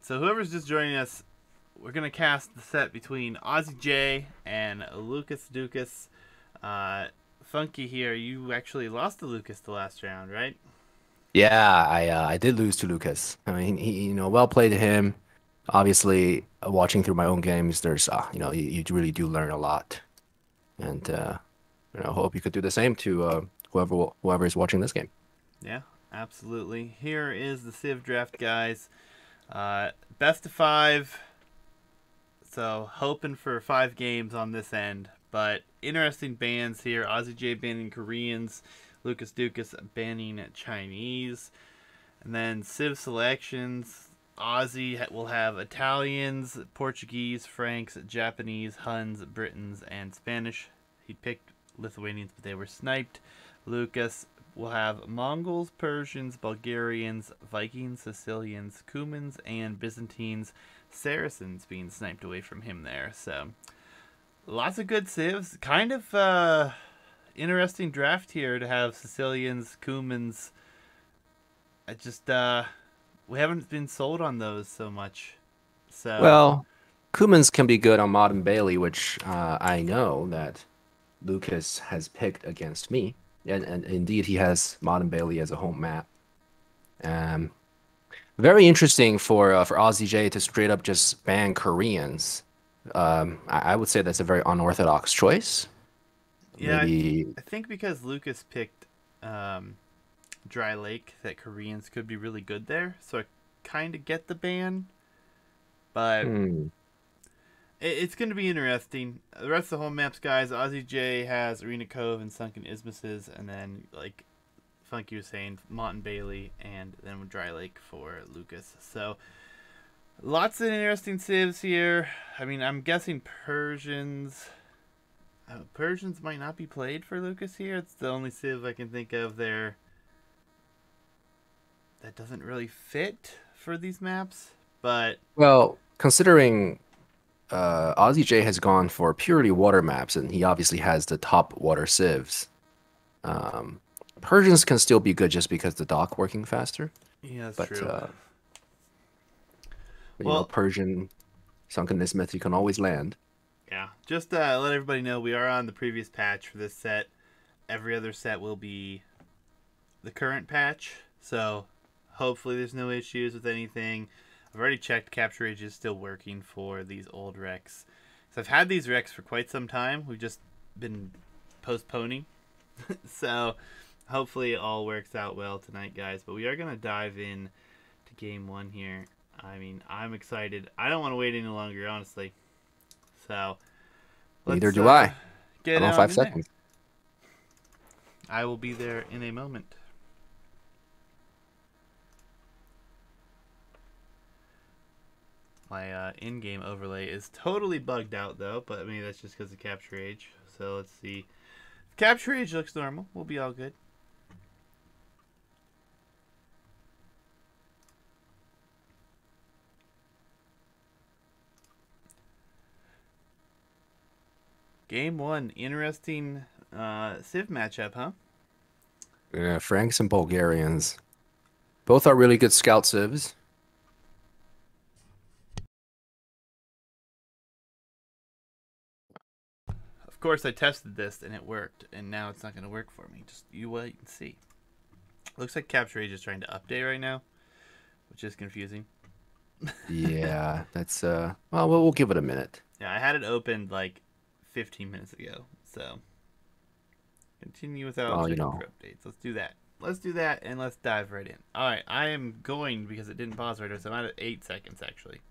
So whoever's just joining us, we're gonna cast the set between Ozzy J and Lucas Dukas. Uh, Funky here, you actually lost to Lucas the last round, right? Yeah, I did lose to Lucas. I mean, well played to him. Obviously, watching through my own games, there's you really do learn a lot, and hope you could do the same to whoever is watching this game. Yeah, absolutely. Here is the Civ draft, guys. Best of five. So hoping for 5 games on this end, but interesting bans here. Ozzy J banning Koreans, Lucas Dukas banning Chinese. And then Civ selections. Aussie will have Italians, Portuguese, Franks, Japanese, Huns, Britons, and Spanish. He picked Lithuanians, but they were sniped. Lucas will have Mongols, Persians, Bulgarians, Vikings, Sicilians, Cumans, and Byzantines. Saracens being sniped away from him there. So lots of good civs. Kind of interesting draft here to have Sicilians, Cumans. I just we haven't been sold on those so much. So Well, Kumans can be good on Modern Bailey, which I know that Lucas has picked against me, and indeed he has Modern Bailey as a home map. Um, Very interesting for Aussie J to straight up just ban Koreans. I would say that's a very unorthodox choice. yeah, Maybe, I think because Lucas picked Dry Lake, that Koreans could be really good there. So I kind of get the ban, but hmm, it's going to be interesting. The rest of the home maps, guys. Ozzy J has Arena Cove and Sunken Isthmuses, and then like Funky was saying, Mont and Bailey, and then Dry Lake for Lucas. So lots of interesting civs here. I mean, I'm guessing Persians. Persians might not be played for Lucas here. It's the only civ I can think of there that doesn't really fit for these maps. But well, considering Aussie J has gone for purely water maps, and he obviously has the top water civs. Um, Persians can still be good just because the dock working faster, yeah, that's but true. Well, Persian Sunken Isthmus you can always land. yeah. Just let everybody know we are on the previous patch for this set. Every other set will be the current patch. So hopefully there's no issues with anything. I've already checked Capture Age is still working for these old wrecks. So I've had these wrecks for quite some time. We've just been postponing. So hopefully it all works out well tonight, guys. But we are going to dive in to game one here. I mean, I'm excited. I don't want to wait any longer, honestly. So Neither let's do I. get I'm on on five in there. seconds. I will be there in a moment. My in-game overlay is totally bugged out though, but I mean that's just because of Capture Age. So let's see. If Capture Age looks normal, we'll be all good. Game one, interesting Civ matchup, huh? Yeah, Franks and Bulgarians. Both are really good scout civs. Of course, I tested this and it worked, and now it's not going to work for me. Just you wait and see. Looks like Capture Age is trying to update right now, which is confusing. Yeah, that's well, we'll give it a minute. Yeah, I had it opened like 15 minutes ago, so continue without Well, checking for updates. Let's do that. Let's do that and let's dive right in. All right, I am going because it didn't pause right away, so I'm at 8 seconds actually.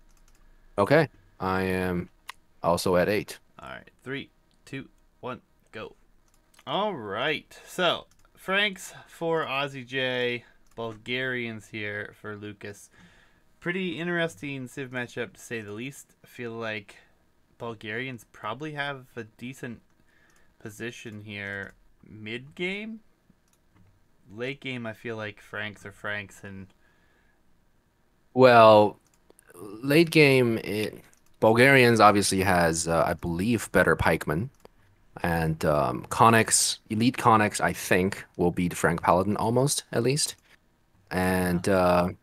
okay. I am also at 8. All right, 3, 2, 1, go. All right, so Franks for Aussie J, Bulgarians here for Lucas. Pretty interesting Civ matchup to say the least. I feel like Bulgarians probably have a decent position here mid game. Late game, I feel like Franks are Franks, and Well, late game, Bulgarians obviously has, I believe, better pikemen. And Connex, Elite Connex, I think, will beat Frank Paladin almost, at least. yeah, And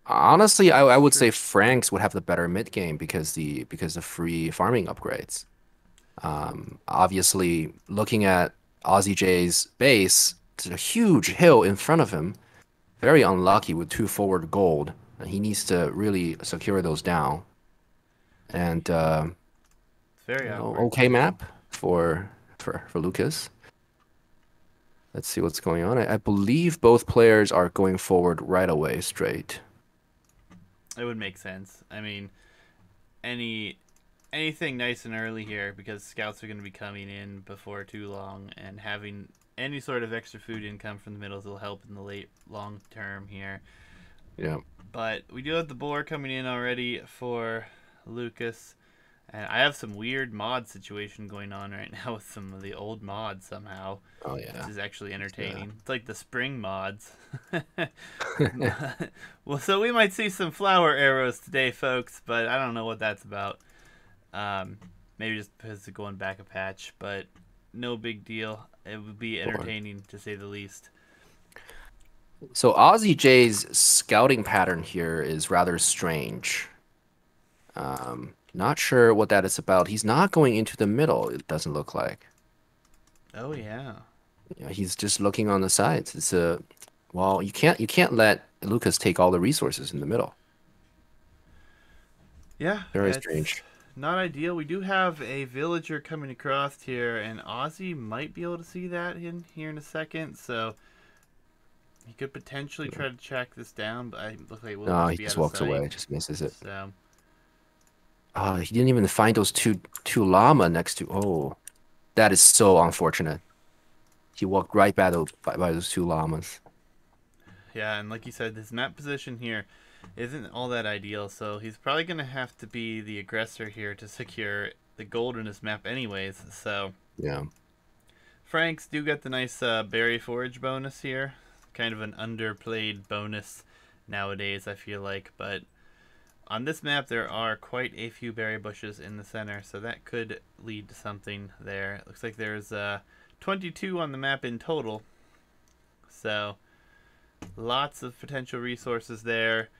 Honestly, I would True. say Franks would have the better mid game because of free farming upgrades. Obviously, looking at Aussie J's base, it's a huge hill in front of him. Very unlucky with two forward gold, and he needs to really secure those down. And It's very you know, awkward. okay map for Lucas. Let's see what's going on. I believe both players are going forward right away, straight. It would make sense. I mean, any anything nice and early here because scouts are going to be coming in before too long, and having any sort of extra food income from the middles will help in the late long term here. Yeah. But we do have the boar coming in already for Lucas. And I have some weird mod situation going on right now with some of the old mods somehow, Oh which yeah. is actually Yeah. entertaining. It's like the spring mods. Well, so we might see some flower arrows today, folks, but I don't know what that's about. Um, Maybe just because of going back a patch, but no big deal. It would be Sure. entertaining to say the least. So Aussie J's scouting pattern here is rather strange. Not sure what that is about. He's not going into the middle, it doesn't look like. Oh yeah, Yeah, he's just looking on the sides. It's a well, you can't let Lucas take all the resources in the middle. yeah. Very It's strange. not ideal. We do have a villager coming across here, and Ozzy might be able to see that in here in a second. So he could potentially try to track this down, but I look like it will No, just he be out just of walks sight. away, just misses it. So He didn't even find those two llama next to. Oh, that is so unfortunate. He walked right by those two llamas. yeah, and like you said, his map position here isn't all that ideal. So he's probably gonna have to be the aggressor here to secure the gold in his map, anyways. So Yeah. Franks do get the nice berry forage bonus here. Kind of an underplayed bonus nowadays, I feel like. But on this map, there are quite a few berry bushes in the center, so that could lead to something there. It looks like there's 22 on the map in total. So lots of potential resources there.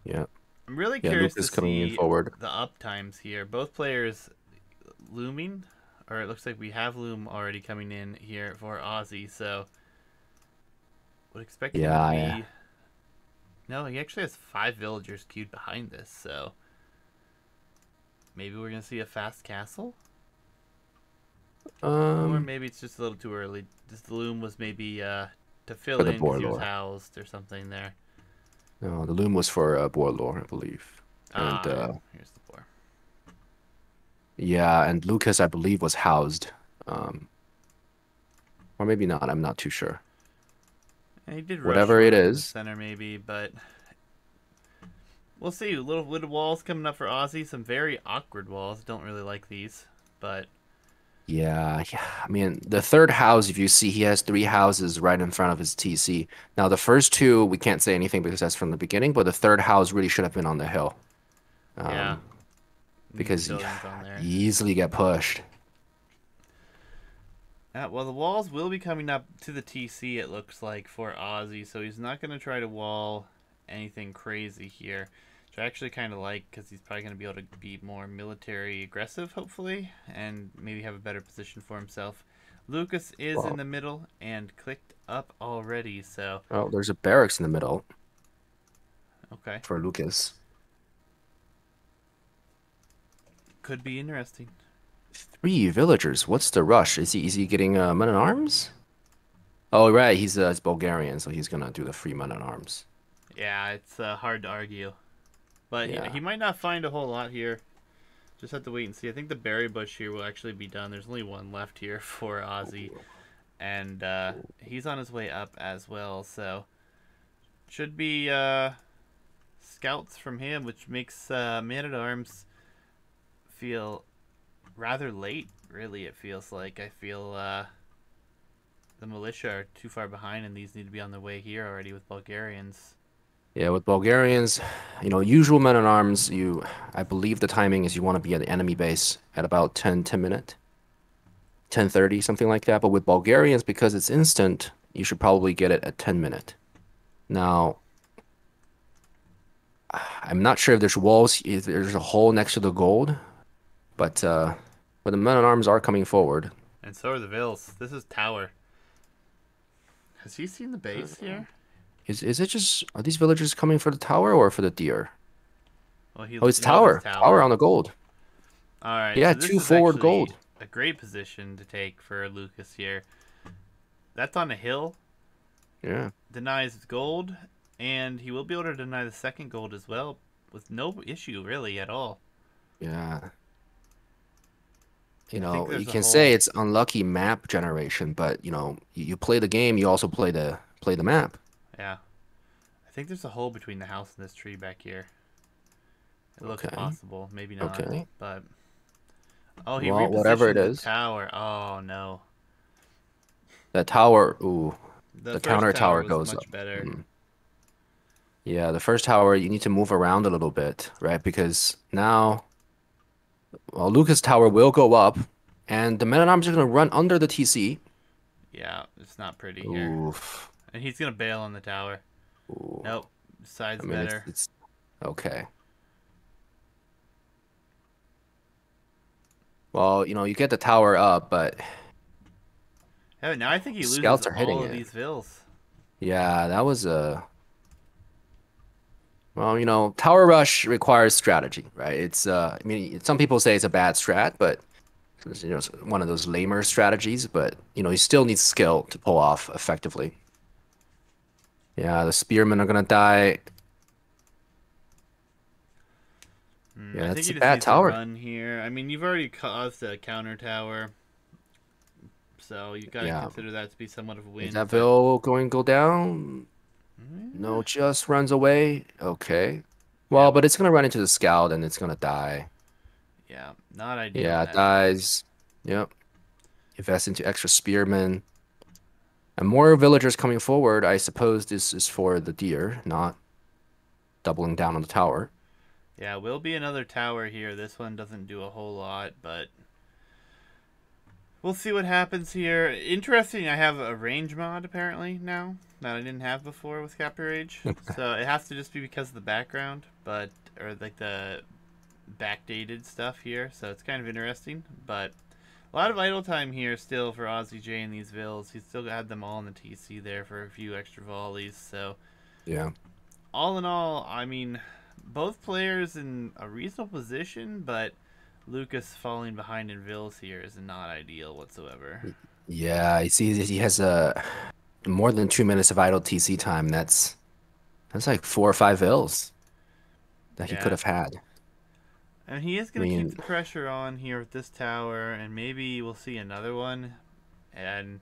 Yeah. I'm really Yeah, curious to Lucas coming in see forward. the up times here. Both players looming, or it looks like we have loom already coming in here for Aussie. So would expect him to Yeah, yeah. be. No, he actually has 5 villagers queued behind this. So maybe we're gonna see a fast castle, or Um, maybe it's just a little too early. This loom was maybe to for fill the in because boar he was lore. housed or something there. No, the loom was for boar lore, I believe. And Ah, yeah. Here's the boar. yeah, and Lucas, I believe, was housed. Um, or maybe not. I'm not too sure. And he did rush Whatever it one up in the is. center, maybe, but we'll see. Little walls coming up for Aussie. Some very awkward walls. Don't really like these, but Yeah, yeah. I mean, the third house, if you see, he has three houses right in front of his TC. Now, the first two, we can't say anything because that's from the beginning, but the third house really should have been on the hill. yeah, Um, needs because buildings on you there. easily get pushed. Well, the walls will be coming up to the TC. It looks like for Aussie, so he's not going to try to wall anything crazy here. Which I actually kind of like because he's probably going to be able to be more military aggressive, hopefully, and maybe have a better position for himself. Lucas is in Well, the middle and clicked up already, so well, there's a barracks in the middle okay, for Lucas. could be interesting. Three villagers. What's the rush? Is he getting men at arms? Oh, right. He's Bulgarian, so he's gonna do the free men at arms. Yeah, it's hard to argue, but Yeah. he might not find a whole lot here. Just have to wait and see. I think the berry bush here will actually be done. There's only one left here for Ozzy, and he's on his way up as well. So should be scouts from him, which makes Man at Arms feel rather late. Really, it feels like I feel the militia are too far behind, and these need to be on their way here already with Bulgarians. Yeah, with Bulgarians, usual men at arms, I believe the timing is you want to be at the enemy base at about 10 minute, 10:30, something like that. But with Bulgarians, because it's instant, you should probably get it at 10 minute. Now, I'm not sure if there's walls, if there's a hole next to the gold, but the men-at-arms are coming forward. And so are the Vills. This is tower. Has he seen the base here? Is it just, are these villagers coming for the tower or for the deer? Well, he Oh, it's noticed tower. Tower tower. on the gold. All right, Yeah, so this two is forward actually gold. a great position to take for Lucas here. That's on a hill, Yeah. denies gold, and he will be able to deny the second gold as well with no issue really at all. Yeah. I think You there's a can say whole it's unlucky map generation, but you play the game, you also play the map. yeah. I think there's a hole between the house and this tree back here. It looks Okay. possible, maybe not, Okay. but oh, he Well, whatever it repositioned the is, tower. Oh no, that tower, ooh, the the first counter tower tower was goes much up. better. Mm. Yeah, the first tower you need to move around a little bit, right? Because now, well, Lucas Tower will go up, and the men-at-arms are gonna run under the TC. Yeah, it's not pretty here, Oof. and he's gonna bail on the tower. Ooh. Nope, I side's mean, better. it's okay. Well, you get the tower up, but Yeah, now I think he the loses scouts are hitting all of it. these vills. Yeah, that was a well, Tower Rush requires strategy, right? I mean, some people say it's a bad strat, but it's one of those lamer strategies. But you still need skill to pull off effectively. Yeah, the spearmen are gonna die. Yeah, I think that's he a just bad needs to tower. run here. I mean, you've already caused a counter tower, so you got to Yeah, consider that to be somewhat of a is win. that But Bill going to go down? yeah, No, just runs away. Okay. yeah, Well, but it's gonna run into the scout and it's gonna die. yeah, not ideal Yeah, in it that sense. dies. Yep. Invest into extra spearmen. And more villagers coming forward, I suppose this is for the deer, not doubling down on the tower. Yeah, will be another tower here. This one doesn't do a whole lot, but we'll see what happens here. Interesting, I have a range mod apparently now that I didn't have before with Capture Rage. So it has to just be because of the background, but or like the backdated stuff here. So it's kind of interesting, but a lot of idle time here still for Aussie J and these vills. He still had them all in the TC there for a few extra volleys. So Yeah. all in all, I mean, both players in a reasonable position, but Lucas falling behind in vills here is not ideal whatsoever. Yeah, you see he has more than 2 minutes of idle TC time. That's like 4 or 5 ills that he could Yeah. have had. And he is I going to keep mean, the pressure on here with this tower, and maybe we'll see another one. And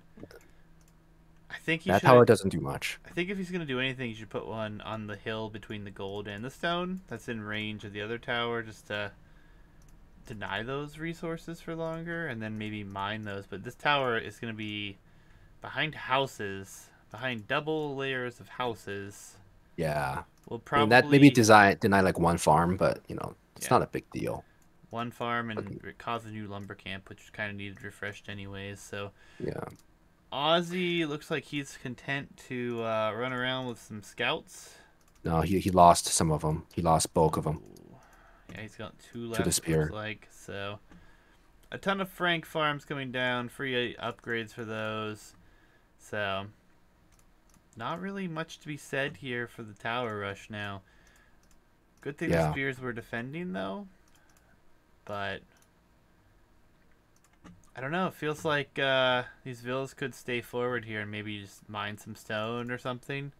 I think he that tower should. doesn't do much. I think if he's going to do anything, he should put one on the hill between the gold and the stone that's in range of the other tower just to deny those resources for longer and then maybe mine those. But this tower is going to be behind houses, behind double layers of houses. Yeah. We'll I mean, that maybe probably, deny like one farm, but it's yeah, not a big deal. one farm But and cause a new lumber camp, which kind of needed refreshed anyways. So yeah. Ozzy looks like he's content to run around with some scouts. No, he lost some of them. He lost bulk of them Ooh. Yeah, he's got two to the left, it looks spear. like. So a ton of Frank farms coming down, free upgrades for those. So not really much to be said here for the tower rush now. Good thing the Yeah. spears were defending though, but I don't know. It feels like these villas could stay forward here and maybe just mine some stone or something.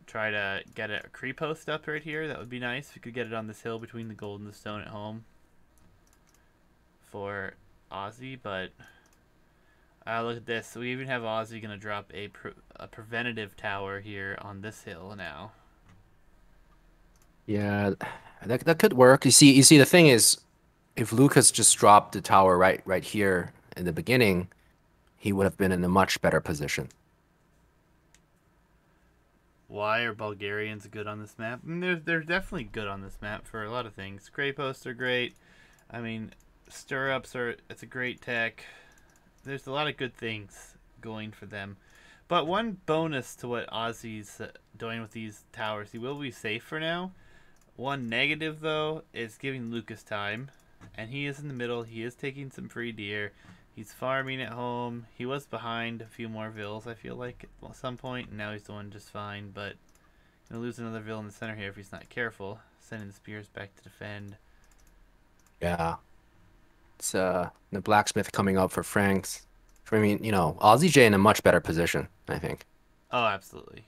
Try to get a creep post up right here. That would be nice. If we could get it on this hill between the gold and the stone at home for Aussie. But look at this. We even have Aussie going to drop a preventative tower here on this hill now. Yeah, that could work. You see, the thing is, if Lucas just dropped the tower right here in the beginning, he would have been in a much better position. Why are Bulgarians good on this map? I mean, they're definitely good on this map for a lot of things. Gray posts are great. I mean, stirrups it's a great tech. There's a lot of good things going for them. But one bonus to what Aussie's doing with these towers, he will be safe for now. One negative, though, is giving Lucas time. And he is in the middle. He is taking some free deer. He's farming at home. He was behind a few more vills, I feel like, at some point. And now he's doing just fine. But going to lose another vill in the center here if he's not careful. Sending the spears back to defend. Yeah. It's the blacksmith coming up for Franks. I mean, Aussie J in a much better position, I think. Oh, absolutely.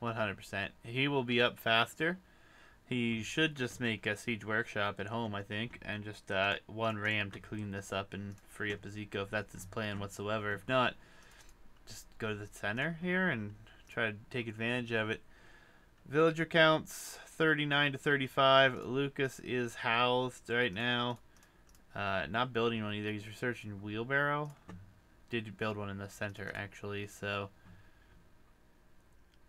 100%. He will be up faster. He should just make a siege workshop at home, I think, and just one ram to clean this up and free up his eco if that's his plan whatsoever. If not, just go to the center here and try to take advantage of it. Villager counts 39 to 35. Lucas is housed right now. Not building one either. He's researching wheelbarrow. Did build one in the center actually, so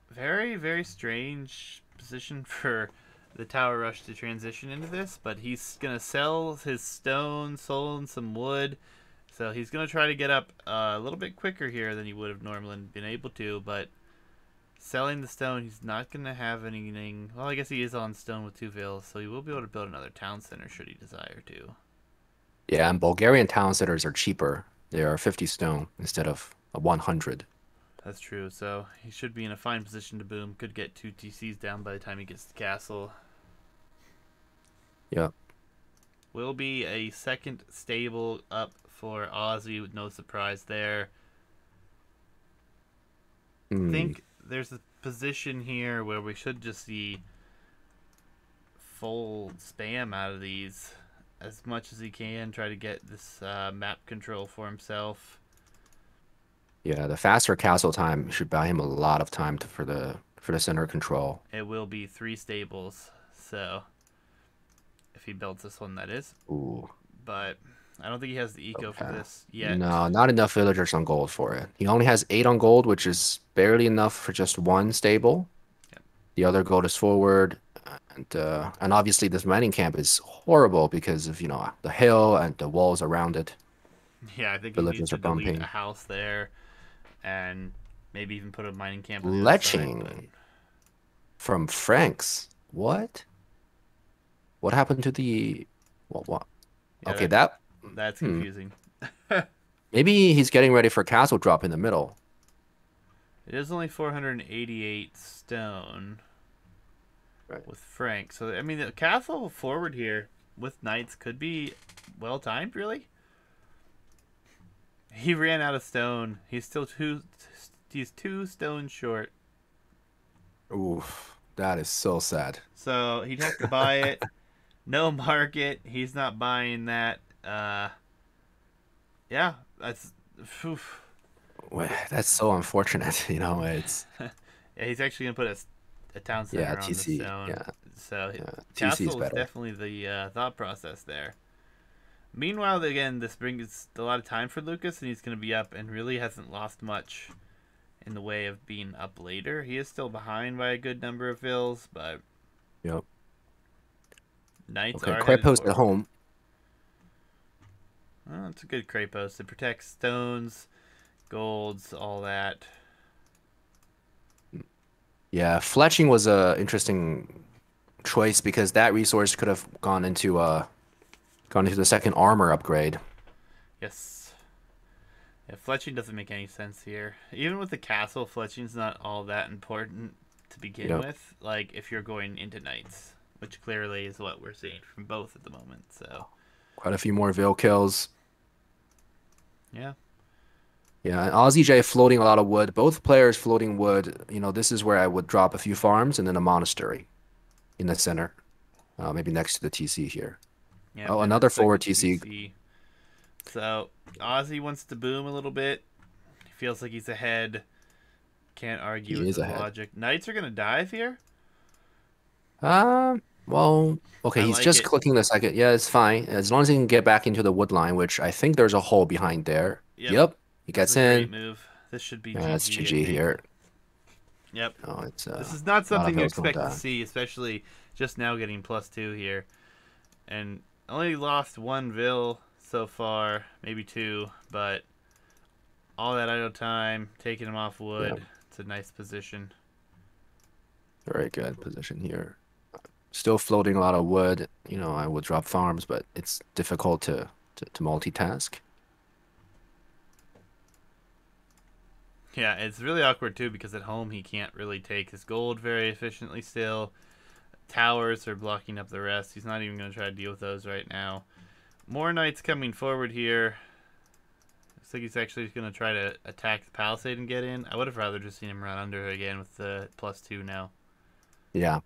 very, very strange position for the Tower Rush to transition into this, but he's going to sell his stone, sold some wood, so he's going to try to get up a little bit quicker here than he would have normally been able to, but selling the stone, he's not going to have anything. Well, I guess he is on stone with 2 vills, so he will be able to build another town center should he desire to. Yeah, and Bulgarian town centers are cheaper. They are 50 stone instead of 100. That's true, so he should be in a fine position to boom. Could get 2 TCs down by the time he gets to the castle. Yep. Will be a second stable up for Aussie with no surprise there. I think there's a position here where we should just see full spam out of these as much as he can. Try to get this map control for himself. Yeah, the faster castle time should buy him a lot of time for the center control. It will be 3 stables, so if he builds this one, that is. Ooh. But I don't think he has the eco for this yet. No, not enough villagers on gold for it. He only has 8 on gold, which is barely enough for just 1 stable. Yep. The other gold is forward, and obviously this mining camp is horrible because of the hill and the walls around it. Yeah, I think Villagers he needs to are delete bumping. a house there, and maybe even put a mining camp. Leching from Franks. What? What happened to the what? Yeah, Okay, that's confusing. Maybe he's getting ready for castle drop in the middle. It is only 488 stone with Frank. So, I mean, the castle forward here with knights could be well timed, really. He ran out of stone. He's still he's 2 stones short. Oof, that is so sad. So, he'd have to buy it. No market. He's not buying that. Yeah, that's... Oof. That's so unfortunate, It's Yeah, he's actually gonna put a town center on TC, the stone. yeah. So TC is castle is better. definitely the thought process there. Meanwhile, again, this brings a lot of time for Lucas, and he's gonna be up, and really hasn't lost much in the way of being up later. He is still behind by a good number of vills, but Yep. knights Okay, are Crate headed post at forward. home. Oh, it's a good crate post. It protects stones, golds, all that. Yeah, fletching was a interesting choice because that resource could have gone into the second armor upgrade. Yes. Yeah, fletching doesn't make any sense here. Even with the castle, fletching's not all that important to begin with. Like, if you're going into knights, which clearly is what we're seeing from both at the moment. So Quite a few more Vil kills. yeah. Yeah, and Aussie J floating a lot of wood. Both players floating wood. This is where I would drop a few farms and then a monastery in the center. Maybe next to the TC here. Yeah, Oh, and another it's like forward the TC. So Aussie wants to boom a little bit. He feels like he's ahead. Can't argue with his logic. Knights are gonna dive here. Well, okay, he's just clicking the second. Yeah, it's fine. As long as he can get back into the wood line, which I think there's a hole behind there. Yep. He gets in. Great move. This should be GG. That's GG here. Yep. Oh, it's this is not something you expect to see, especially just now getting +2 here. And only lost 1 Vil so far, maybe 2, but all that idle time, taking him off wood. It's a nice position. Very good position here. Still floating a lot of wood. You know, I would drop farms, but it's difficult to multitask. Yeah, it's really awkward too because at home he can't really take his gold very efficiently still. Towers are blocking up the rest. He's not even going to try to deal with those right now. More knights coming forward here. Looks like he's actually going to try to attack the palisade and get in. I would have rather just seen him run under again with the +2 now. Yeah.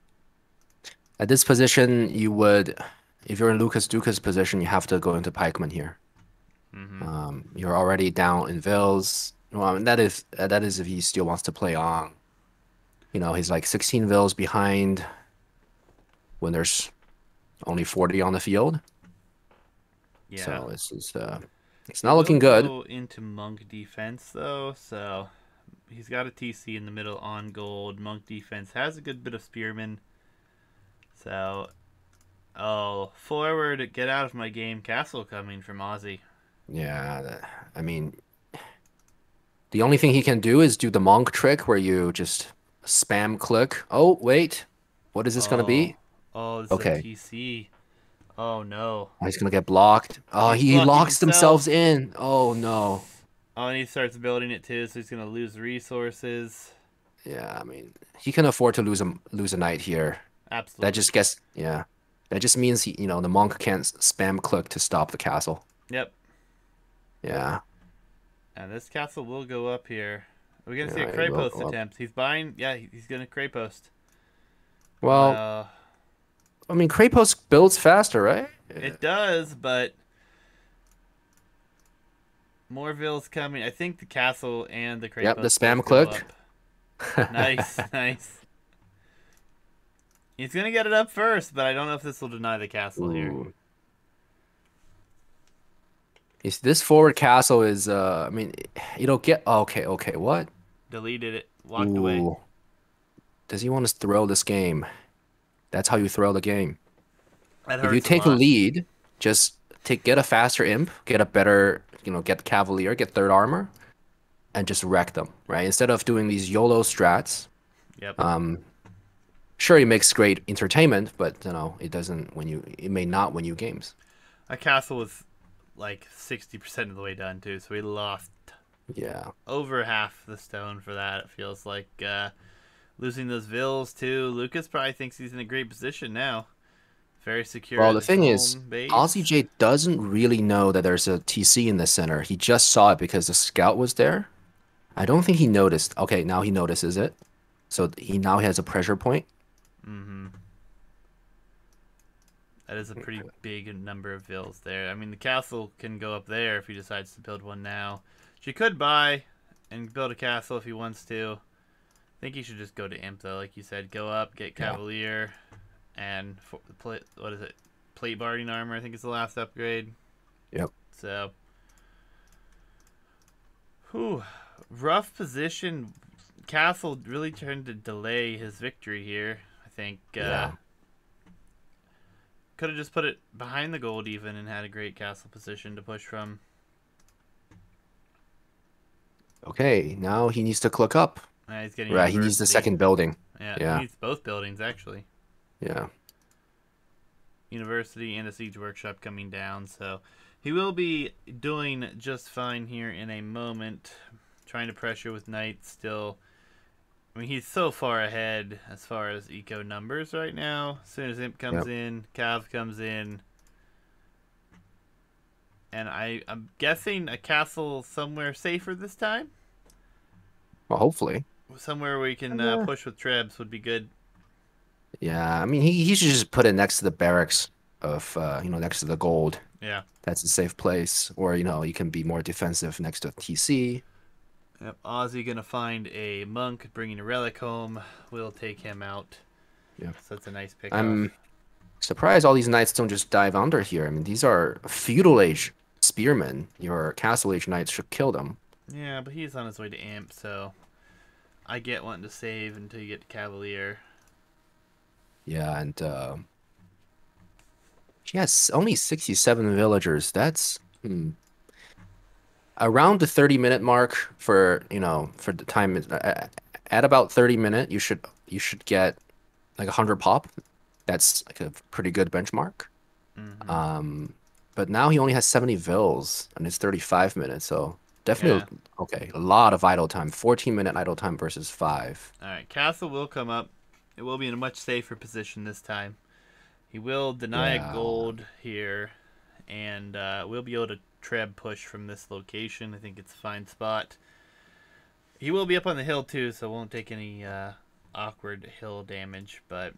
At this position, you would, if you're in Lucas Duca's position, you have to go into pikeman here. You're already down in vills. Well, and that is if he still wants to play on. You know, he's like 16 vills behind when there's only 40 on the field. Yeah. So it's not looking good. Go into monk defense though, so he's got a TC in the middle on gold. Monk defense has a good bit of spearmen. So, forward, get out of my game. Castle coming from Ozzy. Yeah, I mean, the only thing he can do is do the monk trick where you just spam click. Oh, wait. What is this going to be? Oh, this Okay. is a TC. Oh, no. Oh, he's going to get blocked. Oh, He's he blocking locks himself. themselves in. Oh, no. Oh, and he starts building it too, so he's going to lose resources. Yeah, I mean, he can afford to lose a knight here. Absolutely. Yeah. That just means the monk can't spam click to stop the castle. Yep. Yeah. And this castle will go up here. We're going to see Yeah, a it will Craypost go up. attempt. He's buying. Yeah, he's going to Craypost. Well, I mean, Krapos builds faster, right? It does, but more vills coming. I think the castle and the Craypost. Yep, the spam both go click. up. Nice, nice. He's gonna get it up first, but I don't know if this will deny the castle here. Ooh. This forward castle is, I mean, it'll get, okay, what? Deleted it. Walked away. Ooh. Does he want to throw this game? That's how you throw the game. That If you hurts take a lot. lead, just get a faster imp, get a better, get cavalier, get third armor, and just wreck them, right? Instead of doing these YOLO strats. Yep. Sure, it makes great entertainment, but it may not win you games. That castle was like 60% of the way done too, so we lost Yeah. over half the stone for that. It feels like losing those vills too. Lucas probably thinks he's in a great position now. Very secure. Well, at the his thing is, home base. Aussie J doesn't really know that there's a TC in the center. He just saw it because the scout was there. I don't think he noticed. Okay, now he notices it. So he now has a pressure point. That is a pretty big number of vills there. I mean, the castle can go up there if he decides to build one now. She could buy and build a castle if he wants to. I think he should just go to Imp, though. Like you said, go up, get Cavalier, and what is it? Plate Barding Armor, I think is the last upgrade. Yep. So, rough position. Castle really turned to delay his victory here. I think Yeah. could have just put it behind the gold even and had a great castle position to push from. Okay, now he needs to click up. He's getting Right, he needs the university. second building. Yeah, Yeah. he needs both buildings actually. Yeah. University and a siege workshop coming down, so he will be doing just fine here in a moment. Trying to pressure with knights still. I mean, he's so far ahead as far as eco numbers right now. As soon as Imp comes in, Cav comes in. And I'm guessing a castle somewhere safer this time. Well, hopefully. Somewhere where you can push with trebs would be good. Yeah, I mean, he should just put it next to the barracks of, next to the gold. Yeah. That's a safe place. Or, you can be more defensive next to TC. Yep. Ozzy gonna find a monk, bringing a relic home. We'll take him out. Yeah. So that's a nice pick. I'm surprised all these knights don't just dive under here. I mean, these are feudal age spearmen. Your castle age knights should kill them. Yeah, but he's on his way to Imp, so I get wanting to save until you get to Cavalier. Yeah, and he has only 67 villagers. That's around the 30-minute mark for the time. At about 30 minutes, you should get like 100 pop. That's like a pretty good benchmark. Hmm. Um, but now he only has 70 vills and it's 35 minutes, so Yeah. definitely okay. A lot of idle time, 14-minute idle time versus 5. All right. Castle will come up. It will be in a much safer position this time. He will deny a Yeah, gold here, and we'll be able to treb push from this location. I think it's a fine spot. He will be up on the hill too, so won't take any awkward hill damage. But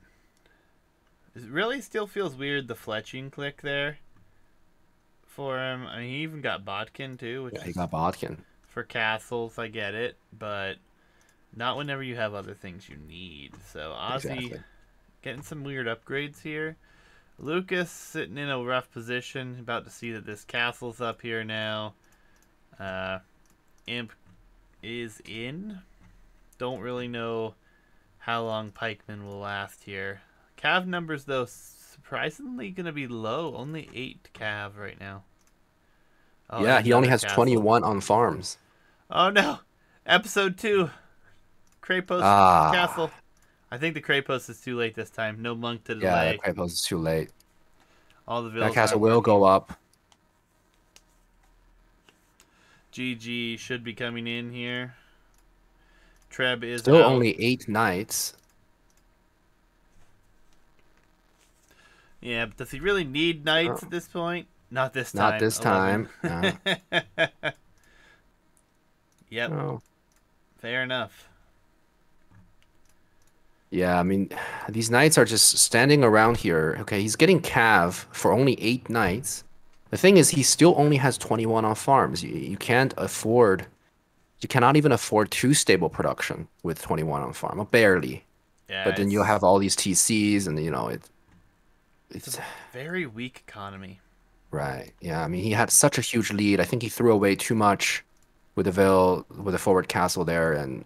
it really still feels weird the fletching click there for him. I mean, he even got Botkin too, which yeah, he is got Bodkin. for castles. I get it, but not whenever you have other things you need. So Ozzy Exactly. getting some weird upgrades here. Lucas sitting in a rough position, about to see that this castle's up here now. Uh, Imp is in. Don't really know how long Pikeman will last here. Cav numbers, though, surprisingly going to be low. Only 8 Cav right now. Oh, and Yeah, he only another has castle. 21 on farms. Oh, no. Episode 2. Krapos Ah, Castle. I think the Krapos is too late this time. No monk to yeah, the delay. Krapos is too late. All the That vills castle aren't will go working. up. GG should be coming in here. Treb is Still out. only 8 knights. Yeah, but does he really need knights at Oh, this point? Not this not time. this 11. time. Yep, Oh. fair enough. Yeah, I mean, these knights are just standing around here. Okay, he's getting Cav for only 8 knights. The thing is, he still only has 21 on farms. You can't afford, you cannot even afford 2 stable production with 21 on farm, barely. Yeah, But then you'll have all these TCs, and it's a it's very weak economy. right. Yeah, I mean, he had such a huge lead. I think he threw away too much with the forward castle there, and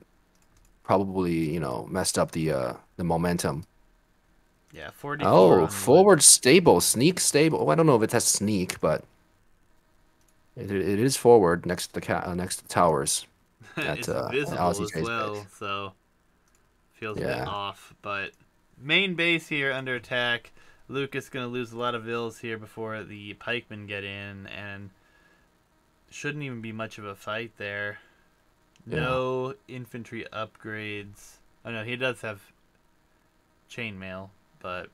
probably messed up the momentum. Yeah, 44 Oh, on wood. forward stable, sneak stable. Oh, I don't know if it has sneak, but it is forward next to next to the towers It's at visible Aussie as J's well, base. so feels a bit Yeah, off. But main base here under attack. Lucas gonna lose a lot of vills here before the pikemen get in, and shouldn't even be much of a fight there. yeah. No infantry upgrades. Oh no, he does have chainmail, but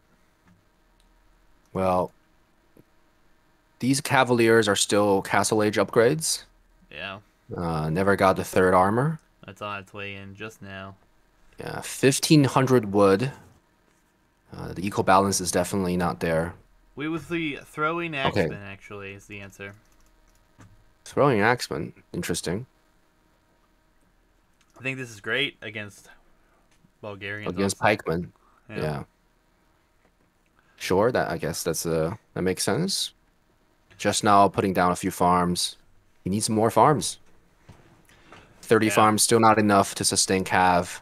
Well, these Cavaliers are still Castle Age upgrades. yeah, Never got the third armor. that's on its way in just now. Yeah, 1500 wood. The eco balance is definitely not there. We was the throwing Okay, axeman actually is the answer. throwing axeman. Interesting. I think this is great against Bulgarians Against also. pikemen. Yeah. Yeah. Sure, that I guess that makes sense. Just now putting down a few farms. He needs more farms. 30 Yeah. farms still not enough to sustain cav.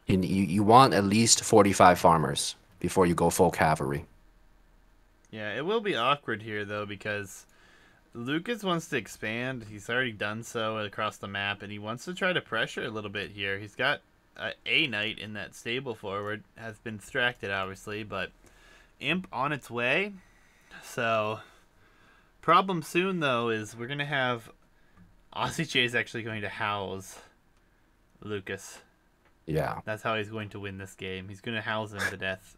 You want at least 45 farmers before you go full cavalry. Yeah, it will be awkward here though because Lucas wants to expand. He's already done so across the map, and he wants to try to pressure a little bit here. He's got a knight in that stable forward. Has been distracted, obviously, but Imp on its way. So, problem soon, though, is we're going to have Aussie J is actually going to house Lucas. Yeah. That's how he's going to win this game. He's going to house him to death.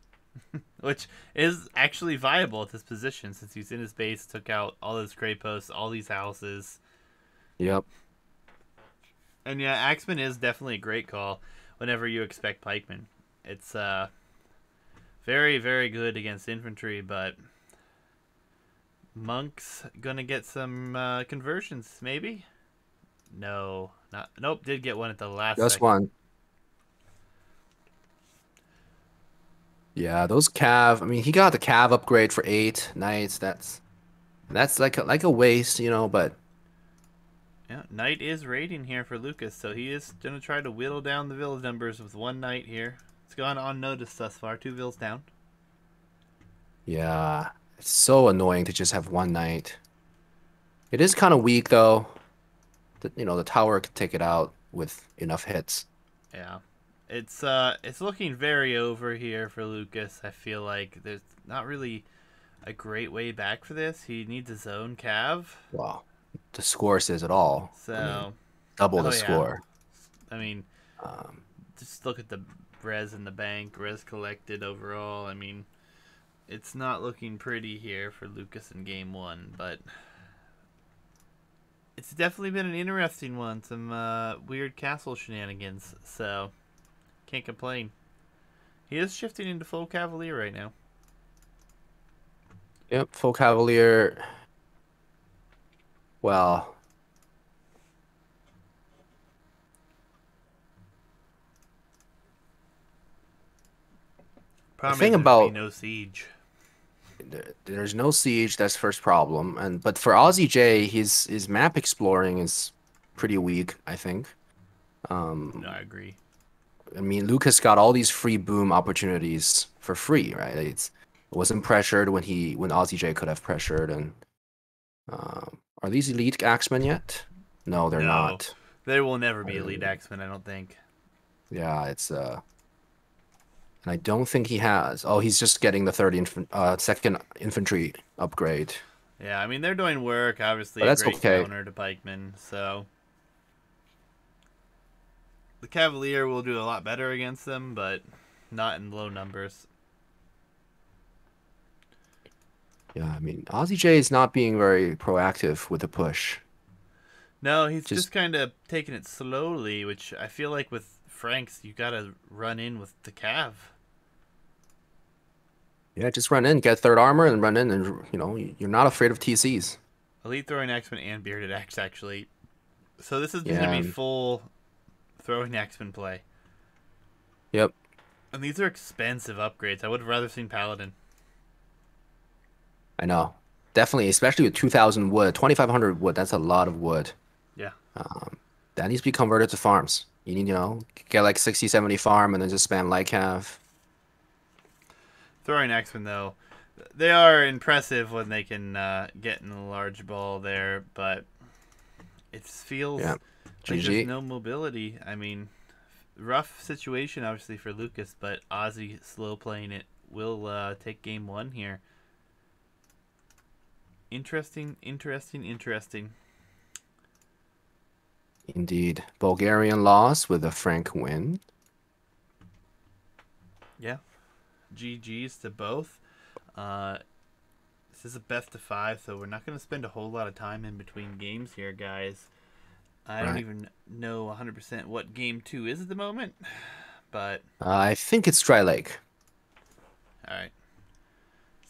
Which is actually viable at this position since he's in his base, took out all those Krapos, all these houses. Yep. And yeah, Axeman is definitely a great call whenever you expect pikemen. It's very, very good against infantry, but monks gonna get some conversions, maybe? No, not. Nope, did get one at the last Just second. one. Yeah, those cav. I mean, he got the cav upgrade for 8 knights. That's like a waste, but Yeah, knight is raiding here for Lucas, so he is gonna try to whittle down the village numbers with one knight here. It's gone unnoticed thus far. 2 vills down. yeah, it's so annoying to just have one knight. It is kind of weak though. The tower could take it out with enough hits. Yeah. It's looking very over here for Lucas. I feel like there's not really a great way back for this. He needs his own Cav. Wow. The score says it all. I mean, So, double oh the yeah. score. I mean, Um, just look at the res in the bank, res collected overall. I mean, it's not looking pretty here for Lucas in game one, but it's definitely been an interesting one. Some weird castle shenanigans, so can't complain. He is shifting into full Cavalier right now. yep, full Cavalier. Well, the Problem thing is there's be about no siege. there's no siege, that's first problem. And but for Aussie J, his map exploring is pretty weak, I think. No, I agree. I mean, Lucas got all these free boom opportunities for free, right? It wasn't pressured when Aussie J could have pressured. And are these elite axemen yet? No, they're No, not. there will never be elite axemen. I don't think. Yeah, it's and I don't think he has. Oh, he's just getting the second infantry upgrade. Yeah, I mean they're doing work. Obviously, But a that's great okay. counter to pikemen. So the Cavalier will do a lot better against them, but not in low numbers. Yeah, I mean, Aussie J is not being very proactive with the push. No, he's Just just kind of taking it slowly, which I feel like with Franks, you gotta run in with the Cav. yeah, just run in, get third armor, and run in, and you're not afraid of TCs. Elite throwing axeman and bearded axe actually. So this is gonna Yeah. be full throwing axeman play, Yep. and these are expensive upgrades. I would have rather seen paladin. I know. Definitely, especially with 2,000 wood, 2,500 wood. That's a lot of wood. Yeah. That needs to be converted to farms. You need, get like 60, 70 farm and then just spam light cav. Throwing axemen though, they are impressive when they can get in a large ball there, but it feels Yeah. like GG. there's no mobility. I mean, rough situation obviously for Lucas, but Ozzy slow playing it will take game one here. Interesting. Indeed. Bulgarian loss with a Frank win. Yeah. GG's to both. This is a best of 5, so we're not going to spend a whole lot of time in between games here, guys. I don't Right. even know 100% what game 2 is at the moment, but I think it's Dry Lake. all right.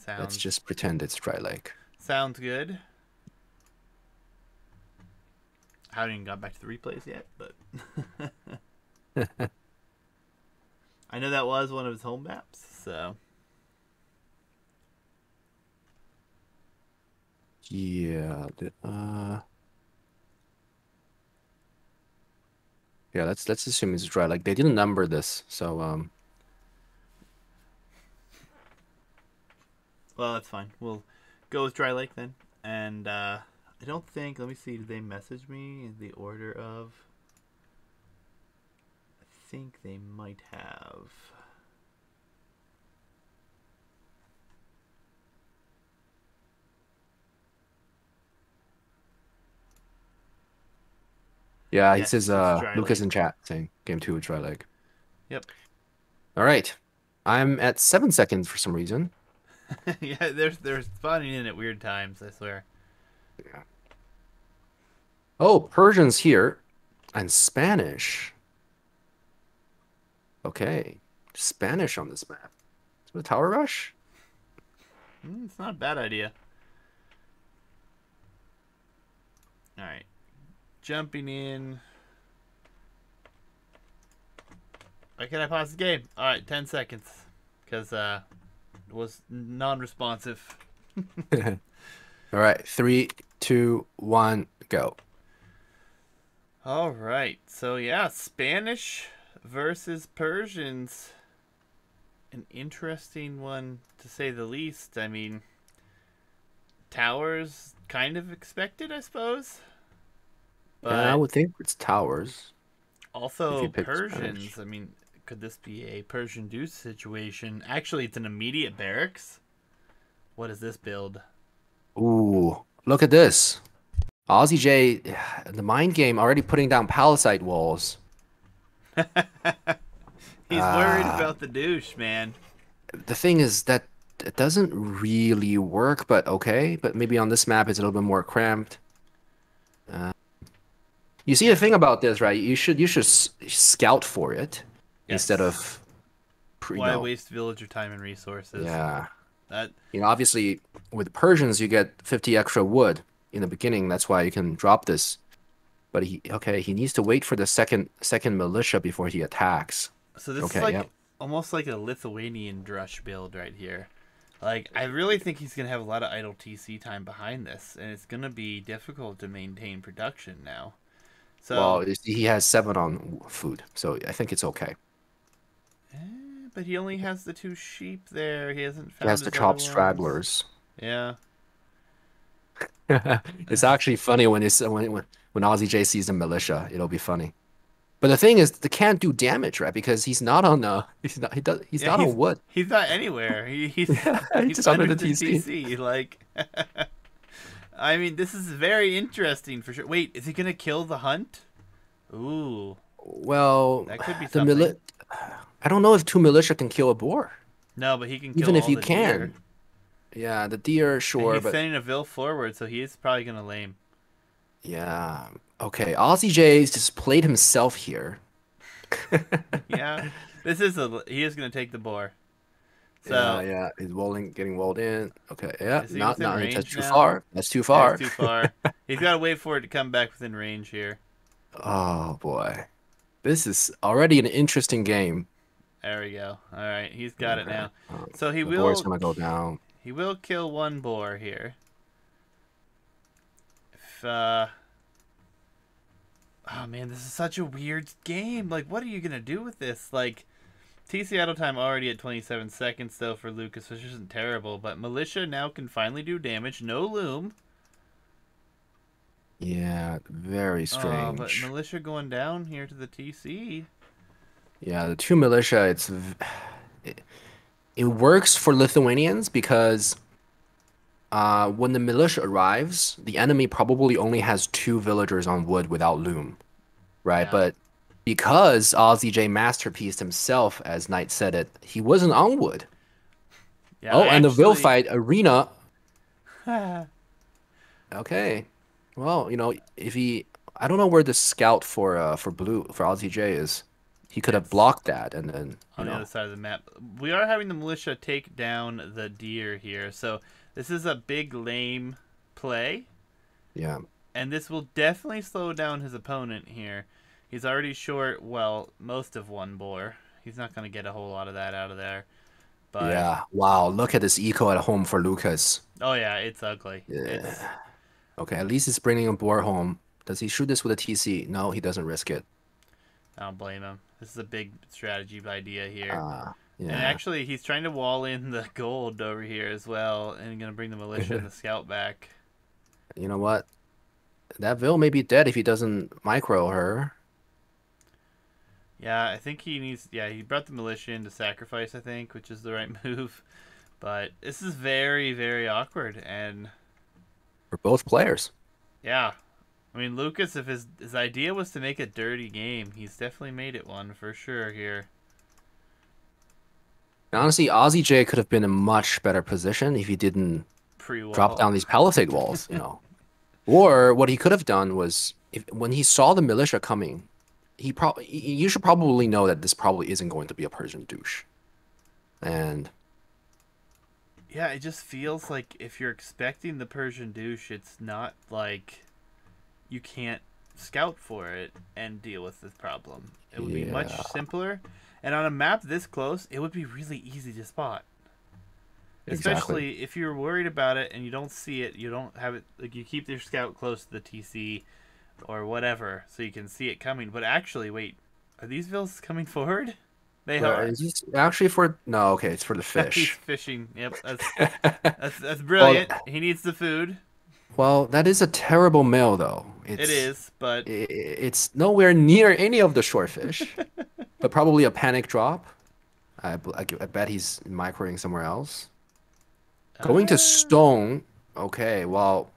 Let's just pretend it's Dry Lake. Sounds good. I haven't even got back to the replays yet, but I know that was one of his home maps, so Yeah. Yeah, let's assume it's Dry Lake. They didn't number this, so well, that's fine. We'll go with Dry Lake then. And I don't think. Let me see. Did they message me in the order of? I think they might have. yeah, he Yes, says it's Dry Lucas Lake. in chat saying game 2 with Dry Lake. Yep. All right. I'm at 7 seconds for some reason. Yeah, they're spawning in at weird times. I swear. Yeah. Oh, Persians here and Spanish. Okay. Spanish on this map. So a tower rush? It's not a bad idea. All right, jumping in. Why can I pause the game? All right, 10 seconds, because it was non-responsive. All right. 3, 2, 1, go. All right, so yeah, Spanish versus Persians. An interesting one to say the least. I mean, towers kind of expected, I suppose. Yeah, I But would think it's towers. If also you pick Persians. Spanish. I mean, Could this be a Persian Deuce situation? Actually, it's an immediate barracks. What is this build? Ooh, look at this. Aussie J, the mind game already putting down palisade walls. He's worried Uh, about the douche, man. the thing is that it doesn't really work, but okay. But maybe on this map it's a little bit more cramped. Uh, you see the thing about this, right? You should scout for it instead Yes. of, Why waste villager time and resources? yeah. That Obviously with Persians you get 50 extra wood in the beginning. That's why you can drop this. But he needs to wait for the second militia before he attacks. so this is Okay, like yep. almost like a Lithuanian drush build right here. Like I really think he's gonna have a lot of idle TC time behind this, and it's gonna be difficult to maintain production now. So, Well, he has 7 on food, so I think it's okay. but he only has the 2 sheep there. He hasn't He found has to his other chop ones. stragglers. Yeah. It's actually funny when Aussie J sees the militia. It'll be funny. But the thing is, they can't do damage, right? Because he's not on he's Yeah, not on wood. he's not anywhere. Yeah, he's He's just under under the the TC. TC. Like, I mean, this is very interesting for sure. Wait, is he gonna kill the hunt? Ooh, Well, that could be the something. I don't know if 2 militia can kill a boar. No, but he can kill Even if all you the deer. can. Yeah, the deer, And sure, he's but sending a Vil forward, so he is probably gonna lame. yeah. Okay, Aussie J's just played himself here. Yeah, he is gonna take the boar. Yeah, So yeah, he's getting rolled in. Okay, yeah, is he not within not that's range too now? far. That's too Yeah, he's far. too far. He's got to wait for it to come back within range here. Oh boy, this is already an interesting game. There we go. All right, he's got it now. So The board's gonna go down. he will kill one boar here. If oh man, this is such a weird game. Like, what are you gonna do with this? Like, TC idle time already at 27 seconds though for Lucas, which isn't terrible. But Militia now can finally do damage. No loom. Yeah, very Oh, but strange. Militia going down here to the TC. Yeah, the 2 militia, it, it works for Lithuanians because when the militia arrives, the enemy probably only has 2 villagers on wood without loom, right? Yeah. But because Aussie J masterpieced himself, as Knight said it, he wasn't on wood. Yeah, Oh, I and the Vil actually. fight arena. Okay. Well, if I don't know where the scout for blue for Aussie J is. He could have It's blocked that, and then on the other side of the map. We are having the militia take down the deer here, so this is a big lame play, yeah, and this will definitely slow down his opponent here. He's already short, well, most of one boar. He's not going to get a whole lot of that out of there. But, yeah. Wow, look at this eco at home for Lucas. oh yeah, it's ugly. It's, Yeah. Okay, at least he's bringing a boar home. Does he shoot this with a TC? No, he doesn't risk it. I don't blame him. This is a big strategy idea here. And Yeah. actually, he's trying to wall in the gold over here as well, and going to bring the militia and the scout back. You know what? That Vil may be dead if he doesn't micro her. Yeah, I think he needs. Yeah, he brought the militia in to sacrifice, I think, which is the right move. But this is very, very awkward. And For both players. yeah, I mean, Lucas, if his idea was to make a dirty game, he's definitely made it one for sure here. And honestly, Aussie J could have been in a much better position if he didn't drop Pre-wall. down these palisade walls. Or what he could have done was, when he saw the militia coming, you should probably know that this probably isn't going to be a Persian douche. And Yeah, it just feels like if you're expecting the Persian douche, it's not like you can't scout for it and deal with this problem. It would be much yeah, simpler. And on a map this close, it would be really easy to spot. exactly. Especially if you're worried about it and you don't see it, you don't have it, like you keep your scout close to the TC or whatever so you can see it coming. But actually, wait, are these vills coming forward? They are. Is this actually for no, okay, it's for the He's fish. fishing. Yep, that's Well, brilliant. He needs the food. well, that is a terrible mail though. It is, but It's nowhere near any of the short fish, but probably a panic drop. I bet he's microing somewhere else. Going to uh, stone. Okay, well,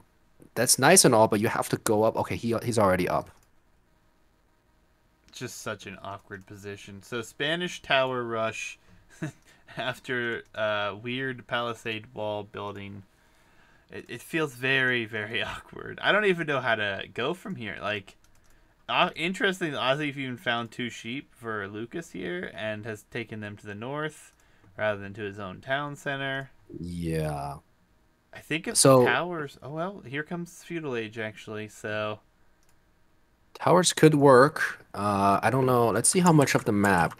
that's nice and all, but you have to go up. Okay, he's already up. just such an awkward position. So Spanish tower rush after weird palisade wall building. It feels very, very awkward. I don't even know how to go from here. Like, interesting, Ozzy even found two sheep for Lucas here and has taken them to the north rather than to his own town center. Yeah. I think if the So towers. Oh, well, here comes Feudal Age, actually. So, towers could work. I don't know. Let's see how much of the map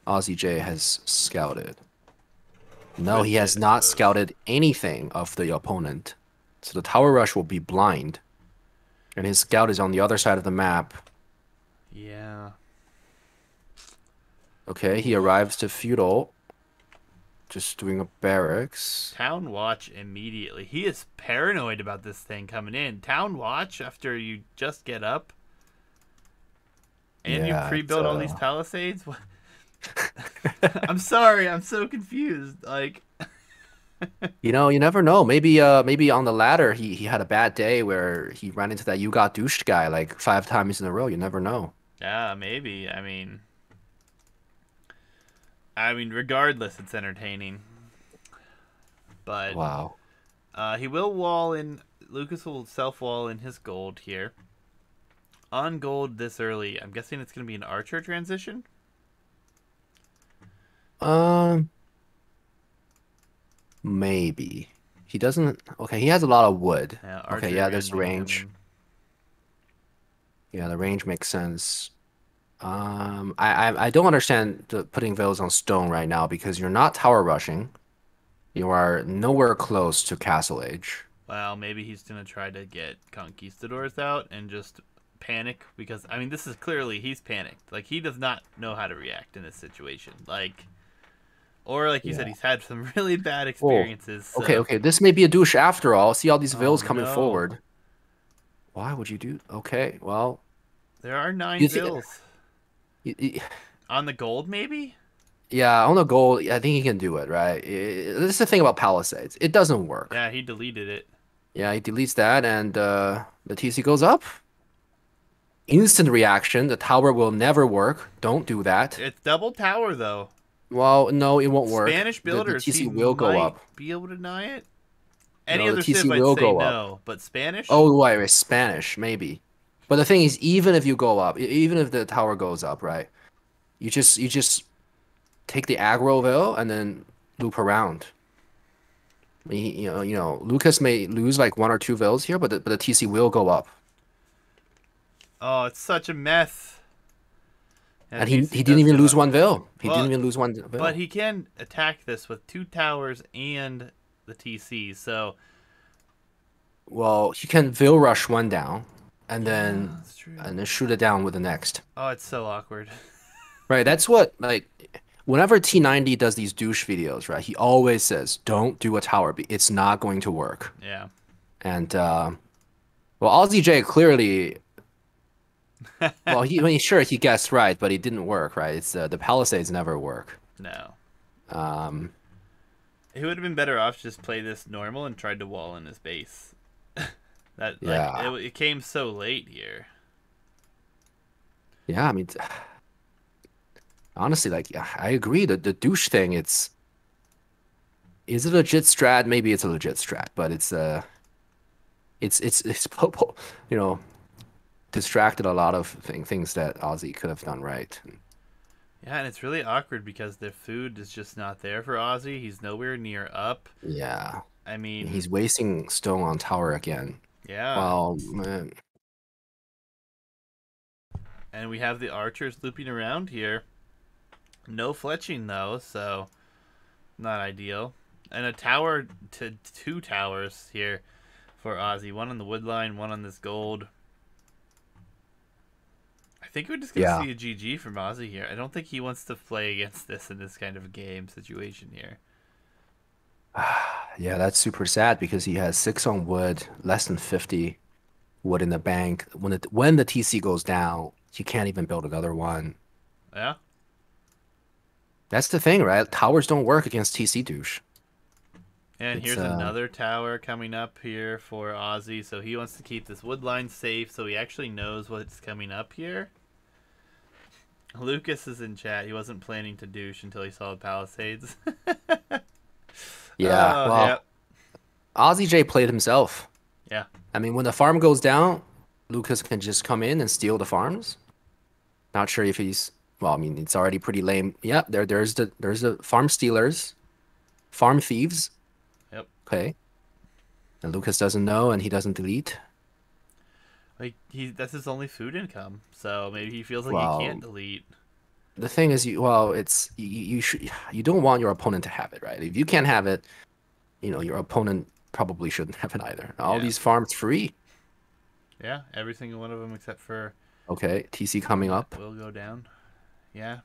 Ozzy J has scouted. No, good he has bit not of. scouted anything of the opponent. So the tower rush will be blind. And his scout is on the other side of the map. Yeah. Okay, he arrives to feudal. Just doing a barracks. Town Watch immediately. He is paranoid about this thing coming in. Town Watch after you just get up and you Yeah, it's pre-build all these palisades. What? I'm sorry, I'm so confused. Like, you know, you never know. Maybe on the ladder he had a bad day where he ran into that you got douched guy like 5 times in a row. You never know. yeah, maybe. I mean, regardless, it's entertaining. But Wow. he will wall in. Lucas will self wall in his gold here. On gold this early, I'm guessing it's going to be an archer transition. Um, maybe. He doesn't. Okay, he has a lot of wood. Yeah, Okay, archer yeah, is there's the going to come range. in. Yeah, the range makes sense. I don't understand putting veils on stone right now because you're not tower rushing. You are nowhere close to Castle Age. Well, maybe he's going to try to get conquistadors out and just panic because I mean this is clearly he's panicked. Like he does not know how to react in this situation. Or like you said, Yeah. he's had some really bad Oh, experiences. okay, So okay. This may be a douche after all. See all these oh veils coming no, forward. Why would you do? Okay, well, there are nine you think, vills y- y- on the gold. Maybe yeah, on the goal, I think he can do it, right? This is the thing about Palisades. It doesn't work. yeah, he deleted it. Yeah, he deletes that, and the TC goes up. Instant reaction. The tower will never work. Don't do that. It's double tower though. Well, no, it won't work. Spanish The builders, he TC will go might up. be able to deny it. Any No, the other civ TC I'd will say go up. no, but Spanish. Oh, wait, wait, Spanish, maybe. But the thing is, even if you go up, even if the tower goes up, right? You just take the aggro veil and then loop around. Lucas may lose like 1 or 2 veils here, but the TC will go up. Oh, it's such a mess. Yeah, And the he TC didn't does even go lose up. 1 veil. He Well, didn't even lose 1 veil. but he can attack this with two towers and the TC. So Well, he can veil rush 1 down, and yeah, then that's true. shoot it down with the next. Oh, it's so awkward. Right, that's what like whenever T90 does these douche videos, right? He always says, "Don't do a tower. It's not going to work." Yeah. And well, Aussie J clearly, well, sure he guessed right, but he didn't work, right? It's the Palisades never work. No. Um, He would have been better off just play this normal and tried to wall in his base. That like yeah, it came so late here. yeah. I mean, honestly, like, yeah, I agree. The douche thing, is it a legit strat? Maybe it's a legit strat, but it's you know distracted a lot of things that Ozzy could have done right. Yeah, and it's really awkward because the food is just not there for Ozzy. He's nowhere near up. Yeah, I mean, he's wasting stone on tower again. yeah. Well, man, And we have the archers looping around here. No fletching though, so not ideal. And a tower to 2 towers here for Ozzy. One on the wood line, one on this gold. I think we're just gonna yeah, see a GG from Ozzy here. I don't think he wants to play against this in this kind of game situation here. yeah. That's super sad because he has 6 on wood, less than 50 wood in the bank. When the TC goes down, you can't even build another one. Yeah. That's the thing, right? Towers don't work against TC douche. And It's here's another tower coming up here for Ozzy. So he wants to keep this wood line safe, so he actually knows what's coming up here. Lucas is in chat. He wasn't planning to douche until he saw the Palisades. yeah. Oh, Well, yep. Ozzy J played himself. Yeah. I mean, when the farm goes down, Lucas can just come in and steal the farms. Not sure if he's well. I mean, it's already pretty lame. Yeah, there's the farm stealers, farm thieves. Yep. Okay, and Lucas doesn't know, and he doesn't delete. Like that's his only food income. So maybe he feels like he can't Well, delete. the thing is, you don't want your opponent to have it, right? If you can't have it, your opponent probably shouldn't have it either. All Yeah. these farms free. Yeah. Every single one of them except for Okay, TC coming one up. that will go down. Yeah.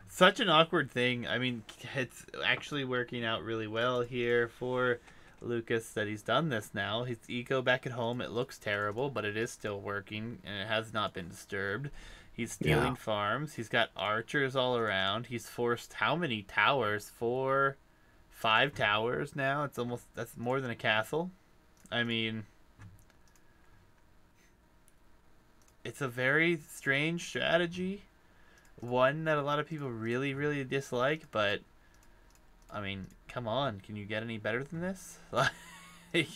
Such an awkward thing. I mean, it's actually working out really well here for Lucas that he's done this now. His eco back at home, it looks terrible, but it is still working and it has not been disturbed. He's Yeah. stealing farms. He's got archers all around. He's forced how many towers? 4, 5 towers now. That's more than a castle. I mean, it's a very strange strategy. One that a lot of people really, really dislike, but I mean, come on, can you get any better than this? Like,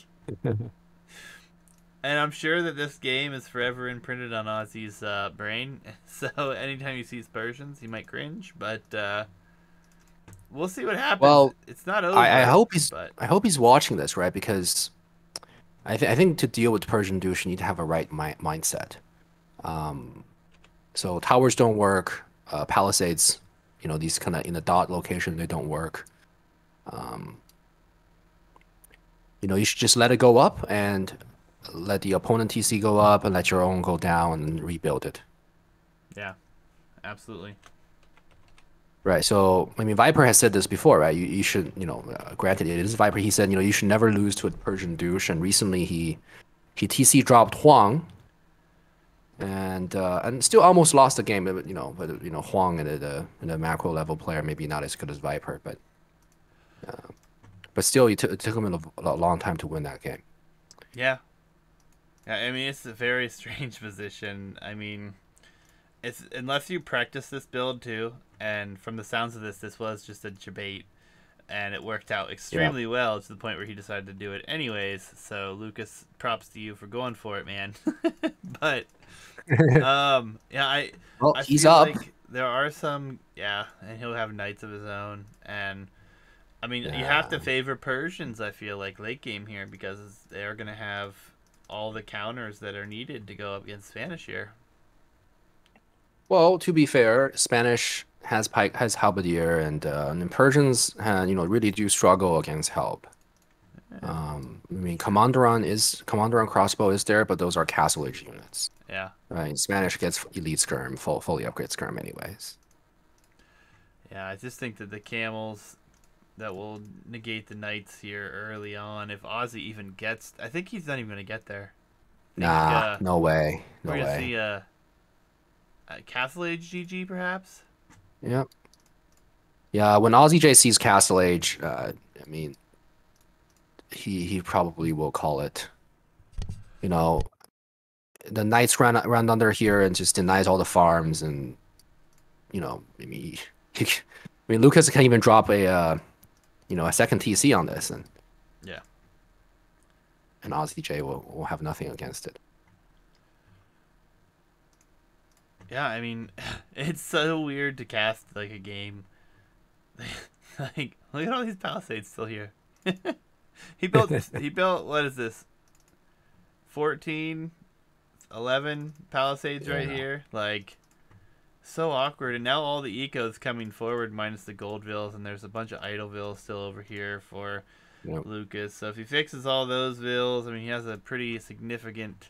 and I'm sure that this game is forever imprinted on Ozzy's brain. So anytime he sees Persians, he might cringe. But we'll see what happens. Well, It's not I over, hope he's but I hope he's watching this, right? Because I think to deal with Persian douche, you need to have a right mindset. Um, so towers don't work. Palisades, these kind of in a dot location, they don't work. Um, you should just let it go up and let the opponent TC go up and let your own go down and rebuild it. yeah, absolutely. Right. So, I mean, Viper has said this before, right? You should, granted it is Viper. He said, you should never lose to a Persian douche. And recently he TC dropped Huang and still almost lost the game. But Huang in the macro level player, maybe not as good as Viper, but still, it took him a long time to win that game. Yeah, yeah. I mean, it's a very strange position. I mean, it's unless you practice this build too, and from the sounds of this was just a debate, and it worked out Yeah. extremely well to the point where he decided to do it anyways. So Lucas, props to you for going for it, man. But yeah, Well, I he's feel up. like there are some, yeah, and he'll have knights of his own, and I mean you have Yeah. to favor Persians. I feel like late game here because they're gonna have all the counters that are needed to go up against Spanish here. Well, to be fair, Spanish has pike has halberdier, and Persians, really do struggle against help. I mean, Commanderon crossbow is there, but those are castle age units. Yeah, Right? Spanish gets elite skirm, fully upgrade skirm, anyways. yeah. I just think that the camels that will negate the knights here early on. If Ozzy even gets, I think he's not even gonna get there. I think Nah, no way, we're no gonna way. see a Castle Age GG perhaps. Yep. Yeah, when Aussie J sees castle age, I mean, he probably will call it. You know, the knights run under here and just denies all the farms, and I mean, Lucas can even drop a second TC on this, Yeah. and Aussie J will have nothing against it. Yeah, I mean, it's so weird to cast like a game. Like, look at all these palisades still here. He built what is this? 14, 11 palisades right Yeah. here. Like, so awkward. And now all the ecos coming forward minus the Goldvilles, and there's a bunch of Idlevilles still over here for Yep. Lucas. So if he fixes all those vills, I mean, he has a pretty significant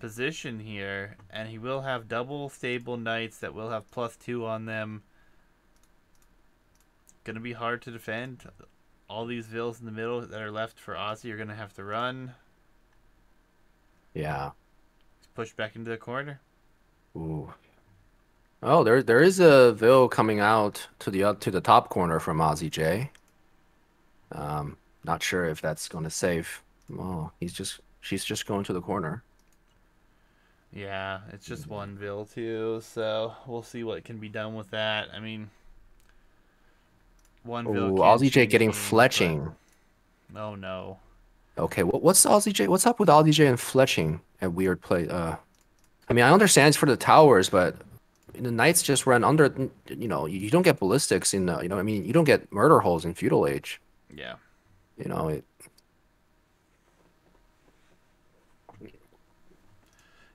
position here, and he will have double stable knights that will have +2 on them. Gonna be hard to defend. All these vills in the middle that are left for Ozzy are gonna have to run. Yeah. push back into the corner. Ooh. Oh, there is a Vil coming out to the top corner from Ozzy J. Not sure if that's going to save. Oh, she's just going to the corner. Yeah, it's just one Vil too, so we'll see what can be done with that. I mean, one Vil Oh, can Ozzy J change getting games, fletching. but oh no. Okay, what's Ozzy J? What's up with Ozzy J and fletching at weird play? I mean, I understand it's for the towers, but the knights just run under. You don't get ballistics in the. I mean, you don't get murder holes in feudal age. Yeah. You know it.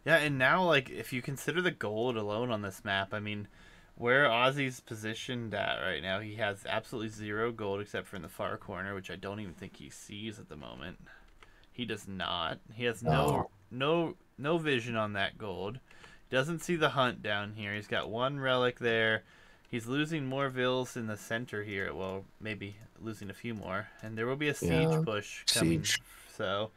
Yeah, and now, like, if you consider the gold alone on this map, I mean, where Ozzy's positioned at right now, he has absolutely 0 gold except for in the far corner, which I don't even think he sees at the moment. He does not. He has no vision on that gold. He doesn't see the hunt down here. He's got 1 relic there. He's losing more Vils in the center here. Well, maybe losing a few more. And there will be a siege push coming. Siege. So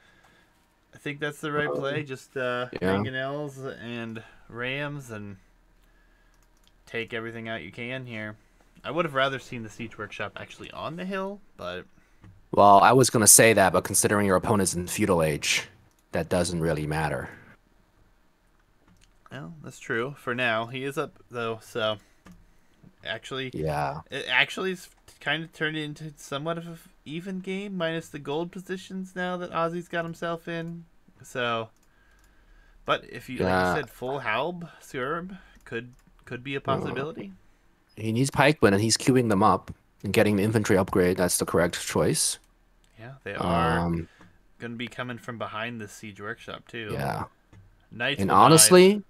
I think that's the right play. Just mangonels and rams and take everything out you can here. I would have rather seen the siege workshop actually on the hill, but Well, I was gonna say that, but considering your opponent's in feudal age, that doesn't really matter. well, that's true. For now, he is up though, so actually, Yeah. it actually is kind of turned into somewhat of an even game, minus the gold positions now that Ozzy's got himself in. So, but if you like you said, full Halb Surb could be a possibility. He needs pikemen, and he's queuing them up and getting the infantry upgrade. That's the correct choice. Yeah, they are going to be coming from behind the siege workshop too. Yeah. Knights And will honestly, dive.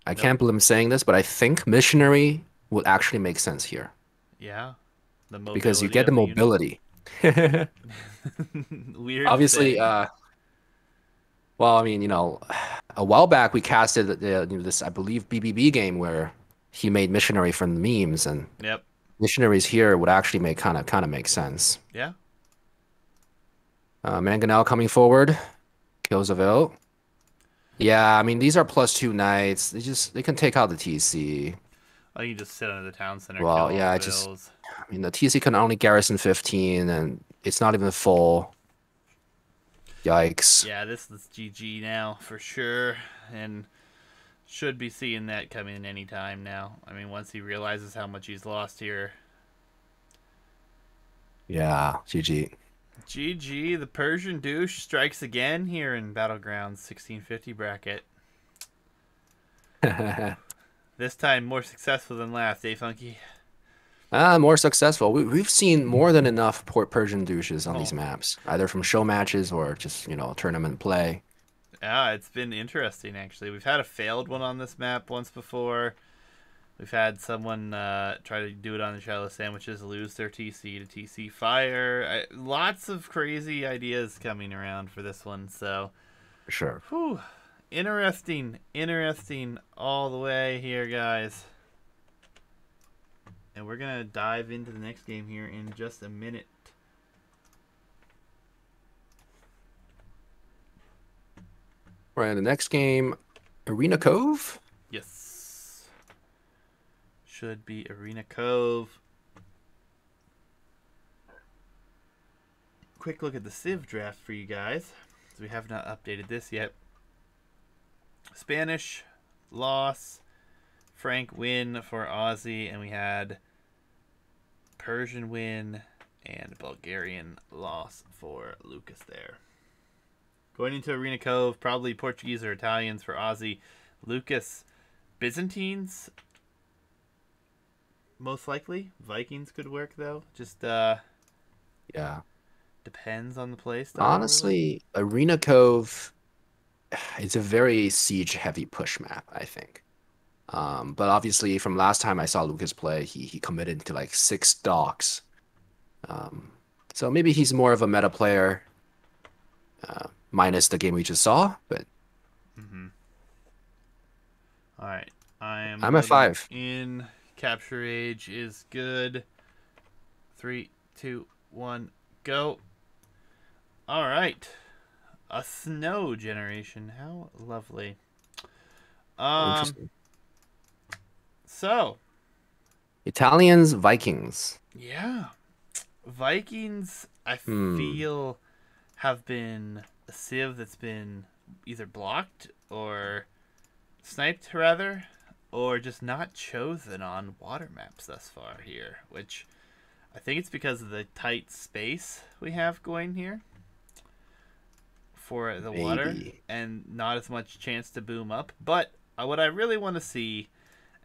I can't believe I'm saying this, but I think missionary would actually make sense here Yeah, the mobility because you get the mobility. Weird. Obviously, well, I mean, a while back we casted this, I believe, BBB game where he made missionary from the memes, and Yep. missionaries here would actually make kind of make sense. Yeah. Mangonel coming forward, kills a Vil. Yeah, I mean these are +2 knights. They can take out the TC. Oh, you just sit under the town center. Well, kill yeah, all I the just Vils. I mean the TC can only garrison 15, and it's not even full. Yikes. Yeah, this is GG now for sure, and should be seeing that coming any time now. I mean, once he realizes how much he's lost here. Yeah, GG. GG, the Persian douche strikes again here in Battlegrounds 1650 bracket. This time more successful than last, eh, Funky? More successful. We've seen more than enough Persian douches on these maps, either from show matches or just, tournament play. Yeah, it's been interesting, actually. We've had a failed one on this map once before. We've had someone try to do it on the shallow sandwiches, lose their TC to TC fire. Lots of crazy ideas coming around for this one, so. For sure. Whew. Interesting all the way here, guys. And we're going to dive into the next game here in just a minute. Right, the next game, Arena Cove? Yes. Should be Arena Cove. Quick look at the Civ draft for you guys, because we have not updated this yet. Spanish loss, Frank win for Aussie, and we had Persian win and Bulgarian loss for Lucas there. Going into Arena Cove, probably Portuguese or Italians for Aussie. Lucas, Byzantines, most likely. Vikings could work, though. Just, Yeah. depends on the play style. Honestly, really. Arena Cove, it's a very siege-heavy push map, I think. But obviously, from last time I saw Lucas play, he committed to like 6 docks. So maybe he's more of a meta player, minus the game we just saw. But all right, I'm at 5. In Capture Age is good. 3, 2, 1, go. All right, a snow generation. How lovely. Oh, Um. interesting. So Italians, Vikings. yeah, Vikings. I Hmm. feel have been a civ that's been either blocked or sniped rather, or just not chosen on water maps thus far here, which I think it's because of the tight space we have going here for the water Maybe. and not as much chance to boom up. But what I really want to see,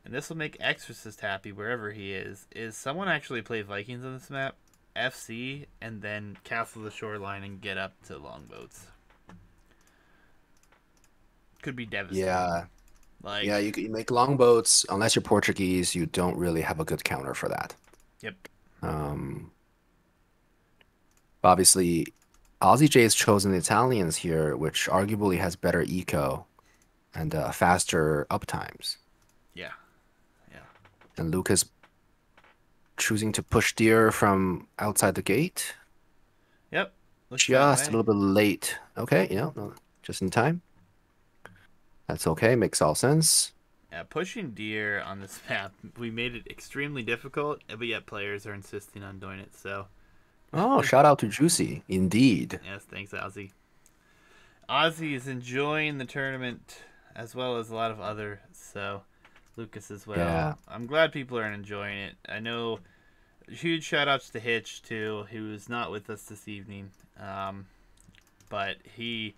and this will make Exorcist happy wherever he is someone actually play Vikings on this map, FC, and then castle the shoreline and get up to longboats. Could be devastating. Yeah. Yeah, Like, you make longboats. Unless you're Portuguese, you don't really have a good counter for that. yep, Um, obviously, Aussie J has chosen the Italians here, which arguably has better eco and faster uptimes. yeah, yeah, And Lucas choosing to push deer from outside the gate, yep. Looks that just a way. little bit late. Okay, no, just in time. That's okay, makes all sense. Yeah, pushing deer on this map, we made it extremely difficult, but yet players are insisting on doing it. So, Oh, shout out to Juicy. Indeed. yes, thanks, Ozzy. Ozzy is enjoying the tournament as well as a lot of other. So, Lucas as well. Yeah. I'm glad people are enjoying it. I know. Huge shout outs to Hitch too, who's not with us this evening. But he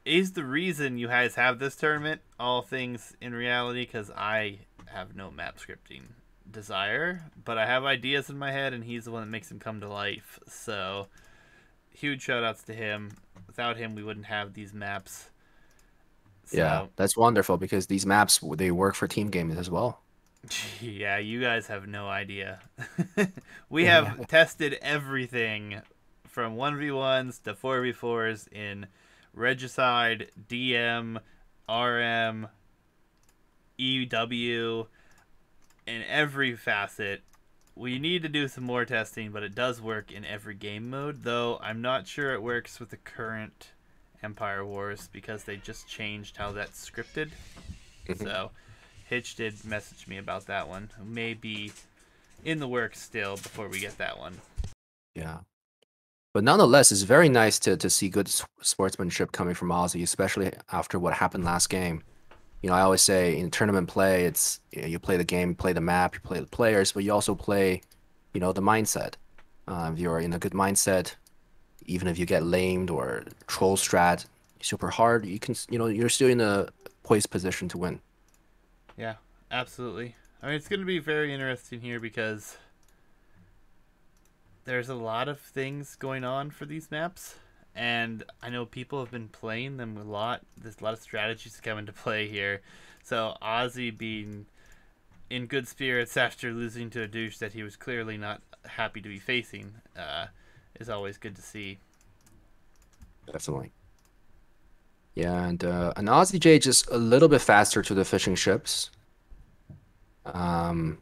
is the reason you guys have this tournament. All things in reality, because I have no map scripting desire, but I have ideas in my head, and he's the one that makes them come to life. So, huge shout outs to him. Without him, we wouldn't have these maps. Yeah, So, that's wonderful because these maps they work for team games as well. yeah, you guys have no idea. We have tested everything from 1v1s to 4v4s in Regicide, DM, RM, EW, in every facet. We need to do some more testing, but it does work in every game mode, though I'm not sure it works with the current Empire Wars because they just changed how that's scripted. Mhm. So, Hitch did message me about that one. Maybe in the works still before we get that one. Yeah. But nonetheless, it's very nice to see good sportsmanship coming from Aussie, especially after what happened last game. I always say in tournament play, it's you play the game, play the map, you play the players, but you also play, the mindset. If you're in a good mindset, even if you get lamed or troll strat super hard, you can, you're still in a poised position to win. Yeah, absolutely. I mean, it's going to be very interesting here because there's a lot of things going on for these maps, and I know people have been playing them a lot. There's a lot of strategies come into play here. So Ozzy being in good spirits after losing to a douche that he was clearly not happy to be facing is always good to see. Definitely. Yeah, and an Aussie J just a little bit faster to the fishing ships. Um,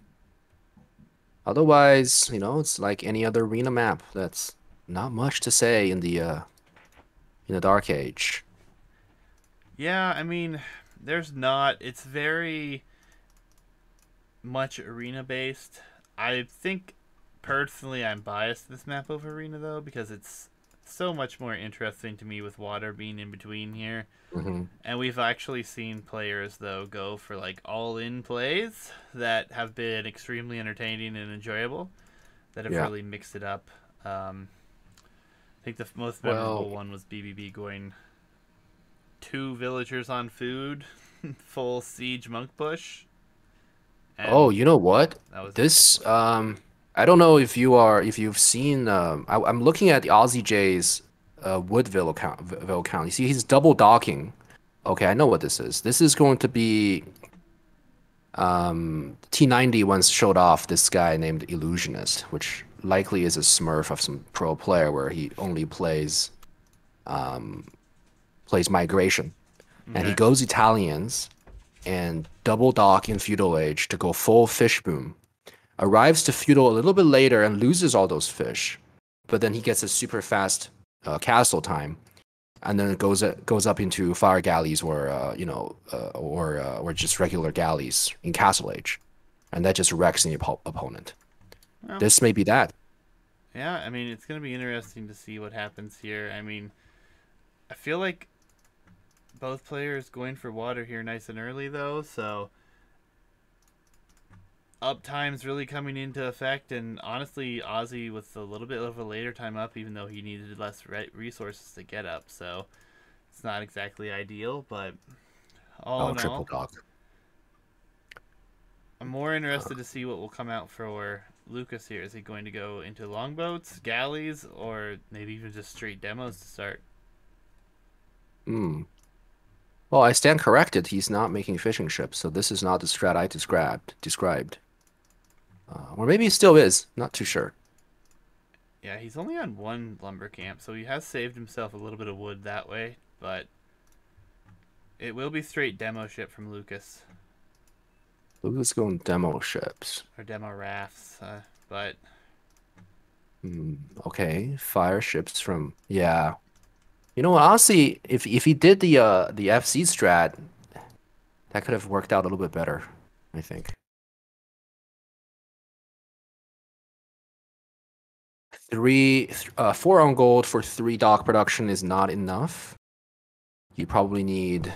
Otherwise, it's like any other arena map. That's not much to say in the Dark Age. Yeah, I mean, there's not. It's very much arena based. I think personally I'm biased to this map over arena though because it's so much more interesting to me with water being in between here. Hmm. And we've actually seen players though go for like all in plays that have been extremely entertaining and enjoyable that have Yeah. really mixed it up. I think the most memorable Well, one was BBB going two villagers on food, full siege monk push, oh, and you know what? that was This I don't know if you've seen I'm looking at the Aussie J's Woodville account. You see he's double docking. Okay, I know what this is. This is going to be T90 once showed off this guy named Illusionist, which likely is a smurf of some pro player where he only plays migration. And he okay. goes Italians and double dock in feudal age to go full fish boom. Arrives to feudal a little bit later and loses all those fish, but then he gets a super fast castle time. and then it goes up into fire galleys or or just regular galleys in Castle Age, and that just wrecks the opponent. Well, This may be that. yeah, I mean, it's going to be interesting to see what happens here. I mean, I feel like both players going for water here nice and early, though, so uptime's really coming into effect, and honestly, Ozzy with a little bit of a later time up, even though he needed less resources to get up, so it's not exactly ideal, but all Oh, in triple all, dog. I'm more interested to see what will come out for Lucas here. Is he going to go into longboats, galleys, or maybe even just straight demos to start? Hmm. Well, I stand corrected. He's not making fishing ships, so this is not the strat I described. Or maybe he still is. Not too sure. Yeah, he's only on one lumber camp, so he has saved himself a little bit of wood that way, but it will be straight demo ship from Lucas, Lucas going demo ships. or demo rafts, but Hmm. Okay, fire ships from yeah. You know what? Honestly, if he did the FC strat, that could have worked out a little bit better, I think. Four on gold for 3 dock production is not enough. You probably need,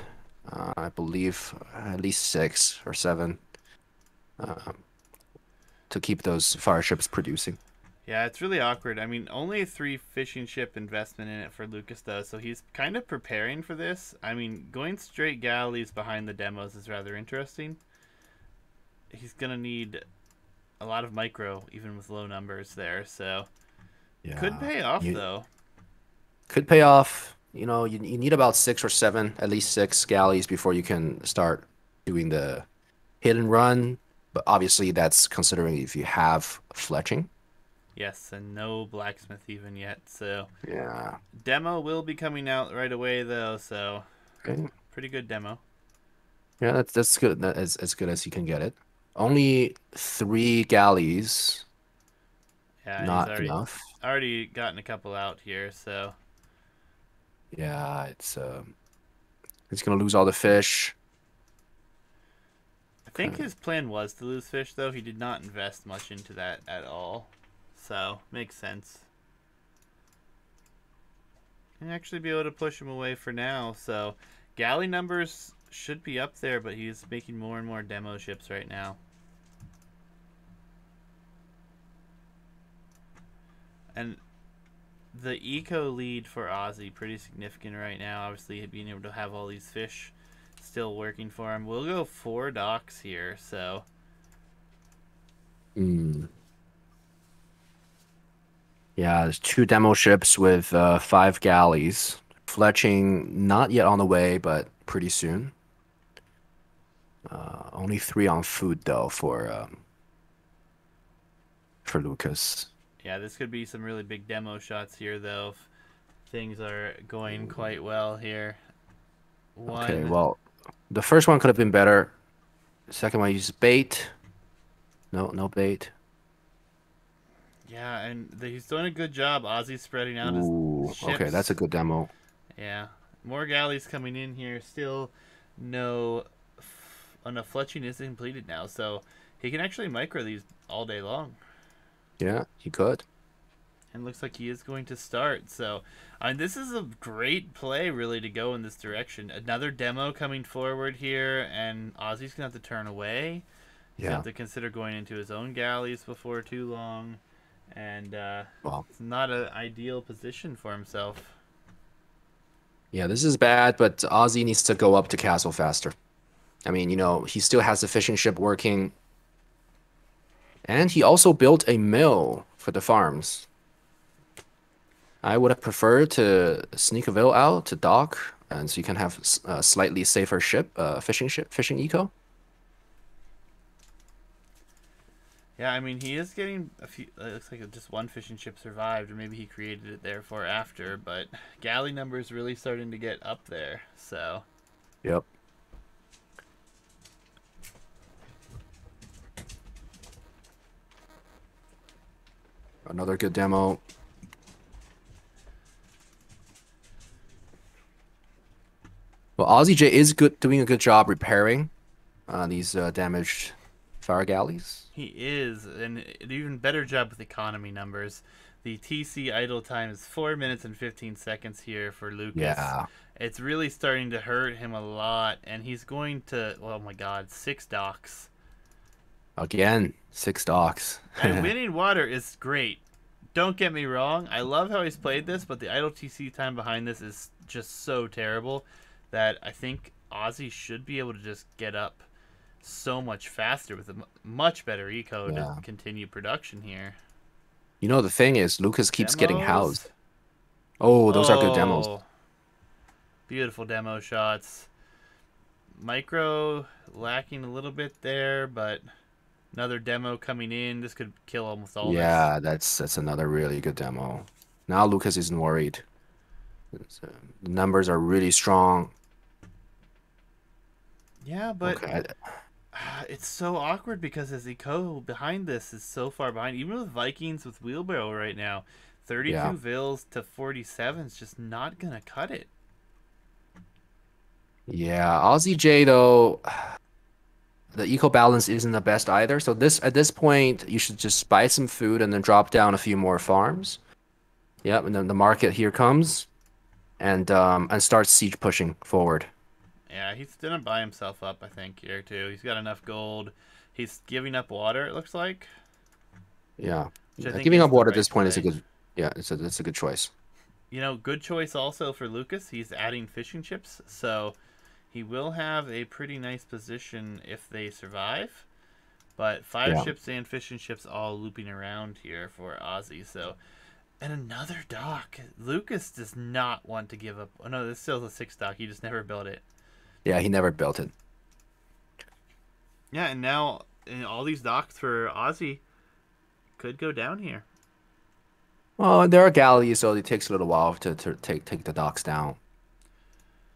I believe, at least 6 or 7 uh, to keep those fire ships producing. yeah, it's really awkward. I mean, only a 3 fishing ship investment in it for Lucas, though, so he's kind of preparing for this. I mean, going straight galleys behind the demos is rather interesting. He's going to need a lot of micro, even with low numbers there, so could Yeah, pay off, you though. could pay off. You know, you need about 6 or 7, at least 6 galleys before you can start doing the hit and run. But obviously, that's considering if you have fletching. Yes, and no blacksmith even yet, so Yeah. demo will be coming out right away, though, so Okay. pretty good demo. Yeah, that's good. That is as good as you can get it. Only 3 galleys, Yeah, and he's not already enough. gotten a couple out here, so Yeah, it's gonna lose all the fish. I think his plan was to lose fish, though. He did not invest much into that at all, so makes sense. And actually be able to push him away for now, so galley numbers should be up there, but he's making more and more demo ships right now. And the eco lead for Ozzy pretty significant right now. Obviously, being able to have all these fish still working for him. We'll go 4 docks here, so Hmm. Yeah, there's 2 demo ships with 5 galleys. Fletching not yet on the way, but pretty soon. Only 3 on food though for Lucas. yeah, this could be some really big demo shots here, though. If things are going quite well here. Okay, One, well, the first one could have been better. The second one uses bait. No, no bait. yeah, and he's doing a good job. Ozzy's spreading out his Ooh, okay, that's a ships. good demo. Yeah, more galleys coming in here. Still, no, enough fletching is completed now, so he can actually micro these all day long. Yeah, he could. And looks like he is going to start. So, I mean, this is a great play, really, to go in this direction. Another demo coming forward here, and Ozzy's gonna have to turn away. He's gonna Yeah. have to consider going into his own galleys before too long, and Well, it's not an ideal position for himself. yeah, this is bad, but Ozzy needs to go up to castle faster. I mean, he still has the fishing ship working, and he also built a mill for the farms. I would have preferred to sneak a veil out to dock, and so you can have a slightly safer fishing eco. Yeah, I mean, he is getting a few. It looks like just one fishing ship survived, or maybe he created it therefore after. But galley numbers really starting to get up there. So Yep. Another good demo. Well, Aussie J is doing a good job repairing these damaged fire galleys. He is, and an even better job with economy numbers. The TC idle time is 4 minutes and 15 seconds here for Lucas. Yeah. It's really starting to hurt him a lot, and he's going to, oh my god, 6 docks. Again, 6 docks. And winning water is great. Don't get me wrong, I love how he's played this, but the idle TC time behind this is just so terrible that I think Ozzy should be able to just get up so much faster with a much better eco to Yeah. continue production here. You know, the thing is, Lucas keeps getting Demos. housed. Oh, those are good demos. Oh, beautiful demo shots. Micro lacking a little bit there, but another demo coming in. This could kill almost all this. Yeah, that's another really good demo. Now Lucas isn't worried. The numbers are really strong. Yeah, but Okay. it's so awkward because his eco behind this is so far behind. Even with Vikings with Wheelbarrow right now, 32 Yeah. Vils to 47 is just not going to cut it. Yeah, Aussie J though, the eco balance isn't the best either. So this at this point, you should just buy some food and then drop down a few more farms. Yep, and then the market here comes and start siege pushing forward. Yeah, he's gonna buy himself up, I think, here too. He's got enough gold. He's giving up water, it looks like. Yeah. Which I think Giving is up the water at right this point is a play. good yeah, it's a good choice. You know, good choice also for Lucas. He's adding fishing chips, so he will have a pretty nice position if they survive. But fire Yeah. ships and fishing ships all looping around here for Ozzy. So, and another dock. Lucas does not want to give up. Oh no, this is still a 6 dock. He just never built it. Yeah, he never built it. Yeah, and now all these docks for Ozzy could go down here. Well, there are galleys, so it takes a little while to take the docks down.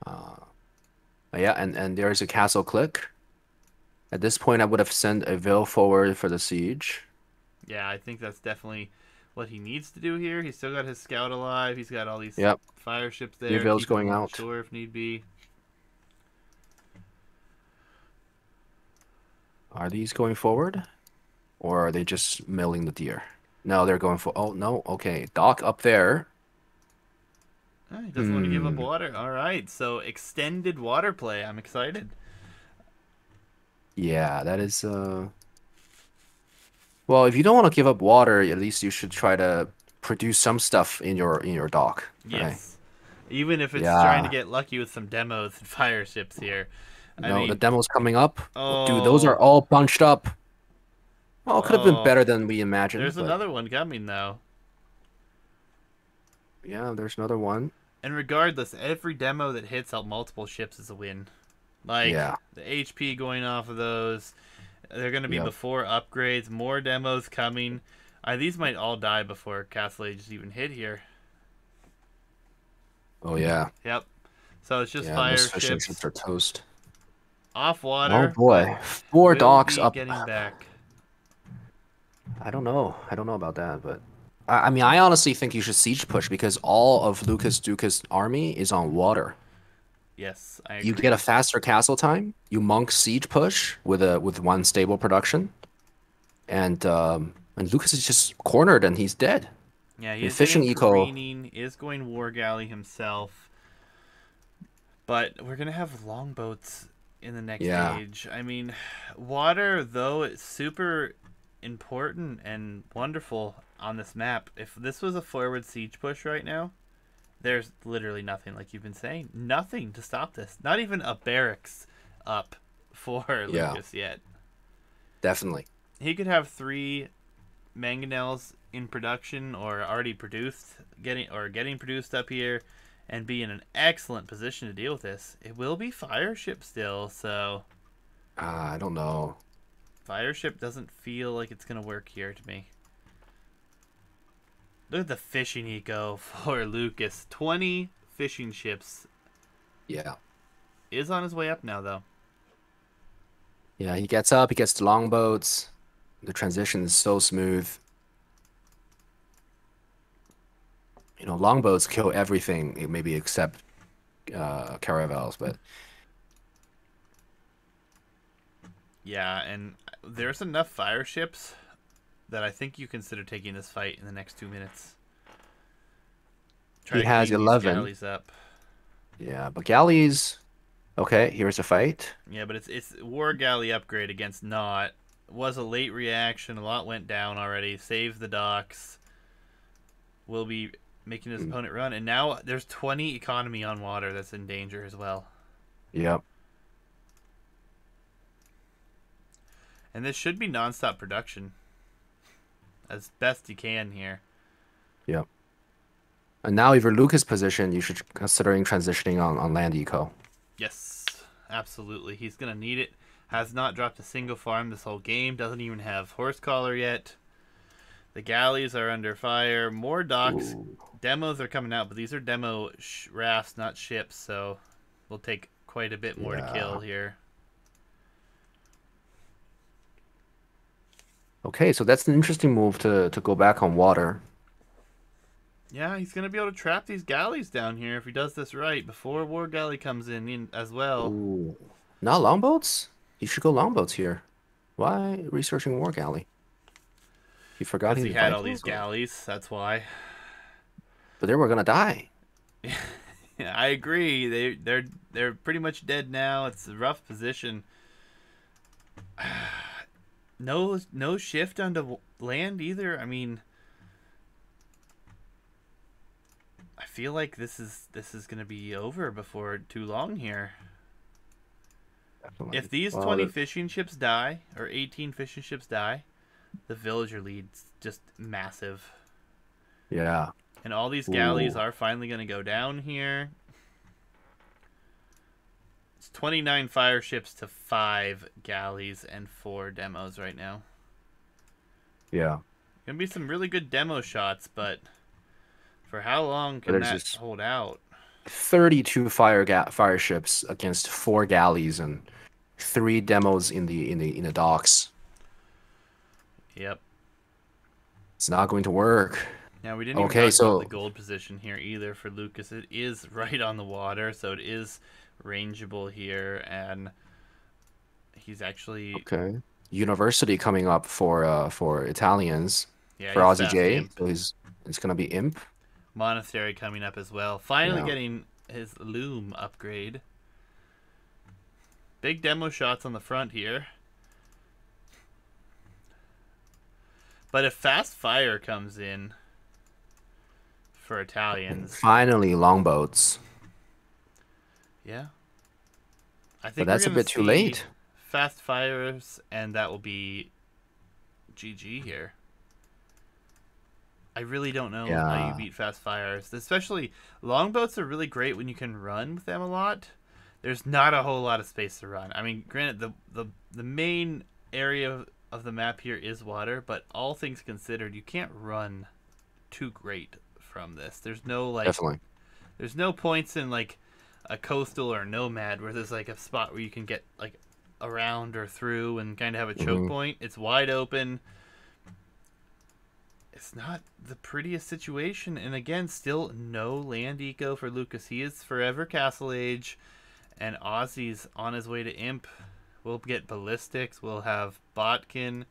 Uh, yeah, and there's a castle click. At this point, I would have sent a Vil forward for the siege. Yeah, I think that's definitely what he needs to do here. He's still got his scout alive. He's got all these Yep, fire ships three there. Vils Keep him going on out. shore if need be. Are these going forward, or are they just milling the deer? No, they're going for. Oh no, okay, dock up there. He doesn't want to give up Hmm. water. All right, so extended water play. I'm excited. Yeah, that is. Well, if you don't want to give up water, at least you should try to produce some stuff in your dock. Right? Yes. Even if it's trying to Yeah. get lucky with some demos and fire ships here. I No, the mean, demo's coming up. Oh, dude, those are oh, all bunched up. Oh, it could have been oh. better than we imagined, There's but another one coming, though. yeah, there's another one. And regardless, every demo that hits out multiple ships is a win. Like, Yeah. the HP going off of those, they're going to be Yep. before upgrades, more demos coming. These might all die before Castle Ages even hit here. Oh yeah. Yep. So it's just Yeah, fire those fishing ships ships are toast. off Oh water. boy, But 4 will docks be up. getting back. I don't know. I don't know about that, but I mean, I honestly think you should siege push because all of Lucas Duca's army is on water. Yes, I You agree. get a faster castle time. You monk siege push with one stable production, and Lucas is just cornered and he's dead. Yeah, he And is fishing getting eco. careening, is going War Galley himself. But we're going to have longboats in the next Yeah. age. I mean, water, though, it's super important and wonderful on this map. If this was a forward siege push right now, there's literally nothing, like you've been saying. Nothing to stop this. Not even a barracks up for Yeah, Lucas yet. definitely. He could have 3 mangonels in production or already produced, getting produced up here, and be in an excellent position to deal with this. It will be fire ship still, so I don't know. fire ship doesn't feel like it's gonna work here to me. Look at the fishing eco for Lucas. 20 fishing ships. Yeah. Is on his way up now though. Yeah, he gets up, he gets the longboats. The transition is so smooth. You know, longboats kill everything, maybe except caravels, but Yeah, and there's enough fire ships that I think you consider taking this fight in the next 2 minutes. Try he to has clean these 11. galleys up. Yeah, but galleys. Okay, here's a fight. Yeah, but it's war galley upgrade against not. Was a late reaction. A lot went down already. Save the docks. Will be making his Mm, opponent run, and now there's 20 economy on water that's in danger as well. yep, And this should be nonstop production as best you can here. yep. And now if you're Lucas' position, you should considering transitioning on land eco. Yes, absolutely. He's gonna need it. Has not dropped a single farm this whole game. Doesn't even have horse collar yet. The galleys are under fire. More docks. Ooh, Demos are coming out, but these are demo rafts, not ships. So we'll take quite a bit more to yeah. kill here. Okay, so that's an interesting move to go back on water. Yeah, he's gonna be able to trap these galleys down here if he does this right before war galley comes in as well. Ooh, not longboats? You should go longboats here. Why researching war galley? He forgot Because he he had had all Vikings, these galleys, that's why. but they were gonna die. Yeah, I agree. They're pretty much dead now. It's a rough position. No shift onto land either. I mean, I feel like this is gonna be over before too long here. If Definitely. these Well, 20 fishing ships die or 18 fishing ships die, the villager lead's just massive. yeah. And all these galleys Ooh, are finally gonna go down here. It's 29 fire ships to 5 galleys and 4 demos right now. yeah. Gonna be some really good demo shots, but for how long But can there's that just hold out? 32 fire ships against 4 galleys and 3 demos in the docks. Yep. It's not going to work. Now we didn't even Okay, talk about the so gold position here either for Lucas. It is right on the water, so it is rangeable here, and he's actually okay, university coming up for Italians yeah for he's Aussie fast J. imp. So it's gonna be Imp. Monastery coming up as well. Finally Yeah, getting his loom upgrade. Big demo shots on the front here. But if fast fire comes in for Italians, finally longboats, yeah, I but think we're that's a gonna bit too see late. fast fires, and that will be GG here. I really don't know how you Yeah, beat fast fires. Especially longboats are really great when you can run with them a lot. There's not a whole lot of space to run. I mean, granted, the main area of the map here is water, but all things considered, you can't run too great from this. definitely. There's no points in like a coastal or nomad where there's like a spot where you can get like around or through and kind of have a choke Hmm. point. It's wide open. It's not the prettiest situation, and again, still no land eco for Lucas. He is forever Castle Age, and Aussie's on his way to Imp. We'll get Ballistics, we'll have Botkin,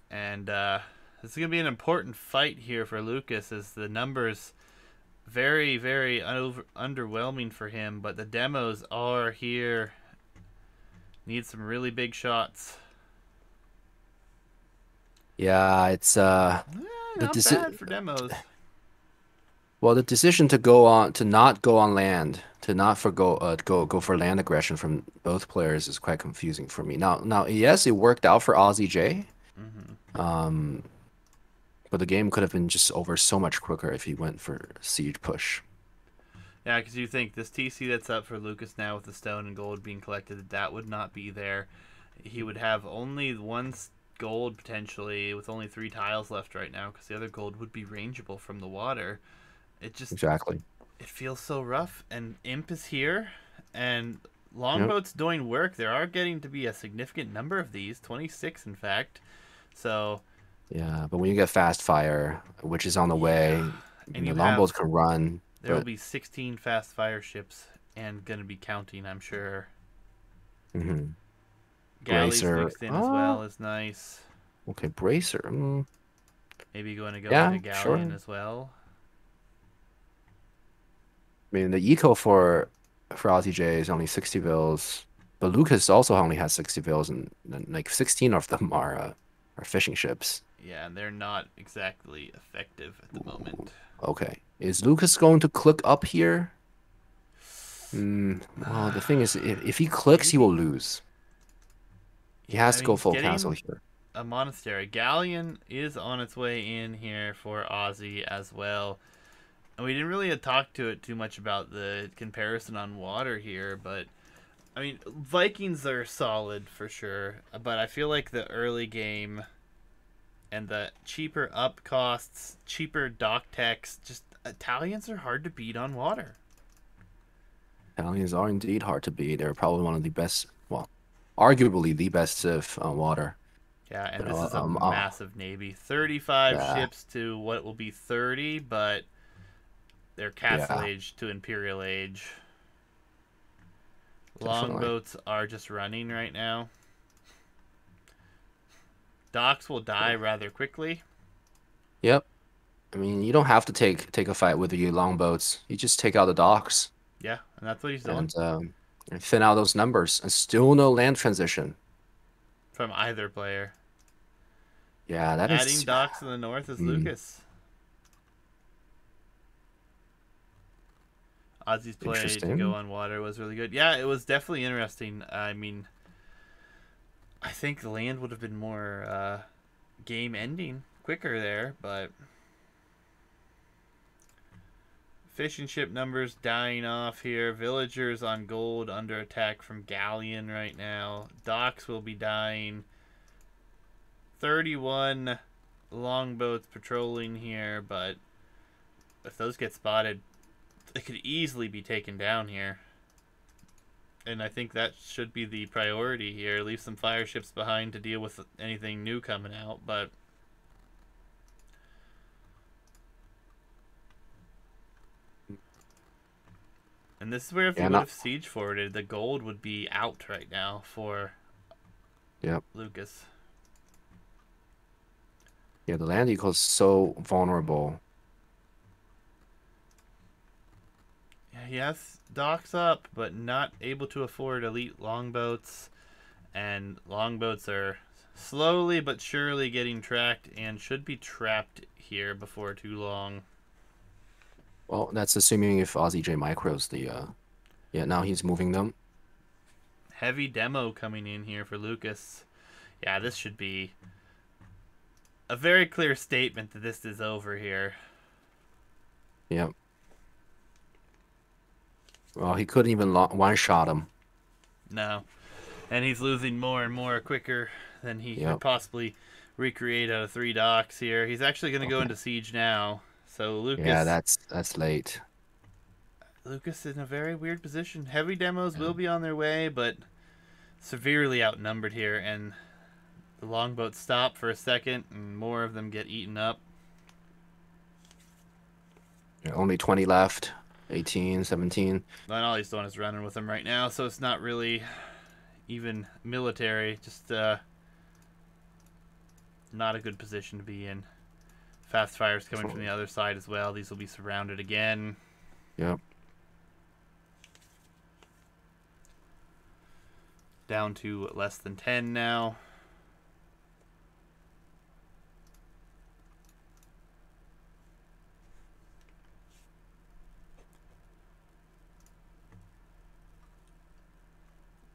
and this is going to be an important fight here for Lucas as the numbers very, very underwhelming for him, but the demos are here. Need some really big shots. Yeah, it's the Not bad for demos. well, the decision to not go on land, to not forgo go for land aggression from both players is quite confusing for me. Now, yes, it worked out for Aussie J, Hmm. um, but the game could have been just over so much quicker if he went for siege push. Yeah, because you think this TC that's up for Lucas now with the stone and gold being collected, that would not be there. He would have only one gold potentially with only 3 tiles left right now because the other gold would be rangeable from the water. It just Exactly. it feels so rough. And Imp is here, and Yep. longboats doing work. There are getting to be a significant number of these, 26 in fact. So Yeah, but when you get fast fire, which is on the yeah, way, and the you longbows have can run. There will but be 16 fast fire ships and gonna be counting, I'm sure. mhm. Galleys Bracer. mixed in as Oh, well is nice. okay, Bracer. Maybe going to go into Yeah, Galleon sure. as well. I mean, the eco for RTJ is only 60 bills, but Lucas also only has 60 bills, and like 16 of them are fishing ships. Yeah, and they're not exactly effective at the Ooh, moment. okay, is Lucas going to click up here? Well, the thing is, if he clicks, he will Maybe. lose. He Yeah, has I to mean, go he's full castle getting here. a monastery. Galleon is on its way in here for Aussie as well. And we didn't really talk to it too much about the comparison on water here, but I mean, Vikings are solid for sure, but I feel like the early game and the cheaper up costs, cheaper dock techs, just Italians are hard to beat on water. Italians are indeed hard to beat. They're probably one of the best, well, arguably the best of water. Yeah, and But this is a massive navy. 35 yeah, ships to what will be 30, but they're Castle yeah, Age to Imperial Age. definitely. Longboats are just running right now. Docks will die rather quickly. Yep. I mean, you don't have to take a fight with the longboats. You just take out the docks Yeah, and that's what he's doing and thin out those numbers, and still no land transition. from either player. Yeah, that Adding is docks in the north is mm, Lucas. Ozzy's play to go interesting. on water was really good. Yeah, it was definitely interesting. I mean, I think the land would have been more game ending quicker there, but fishing ship numbers dying off here. Villagers on gold under attack from Galleon right now. Docks will be dying. 31 longboats patrolling here, but if those get spotted, they could easily be taken down here. And I think that should be the priority here. Leave some fire ships behind to deal with anything new coming out, but and this is where if he Yeah, would not have siege forwarded, the gold would be out right now for yep. Lucas. Yeah, the land eco's so vulnerable. Yeah, he has docks up, but not able to afford elite longboats. And longboats are slowly but surely getting tracked and should be trapped here before too long. Well, that's assuming if Aussie J micros the yeah, now he's moving them. Heavy demo coming in here for Lucas. Yeah, this should be a very clear statement that this is over here. Yep. Well, he couldn't even one shot him. No. And he's losing more and more quicker than he could Yep. possibly recreate out of 3 docks here. He's actually going to go Okay. into siege now. So Yeah, Lucas that's late. Lucas in a very weird position. Heavy demos Yeah. will be on their way, but severely outnumbered here, and the longboats stop for a second, and more of them get eaten up. Yeah, only 20 left. 18, 17. And all he's doing is running with them right now, so it's not really even military. Just not a good position to be in. Fast fires coming from the Definitely. other side as well. These will be surrounded again. Yep. Down to less than 10 now.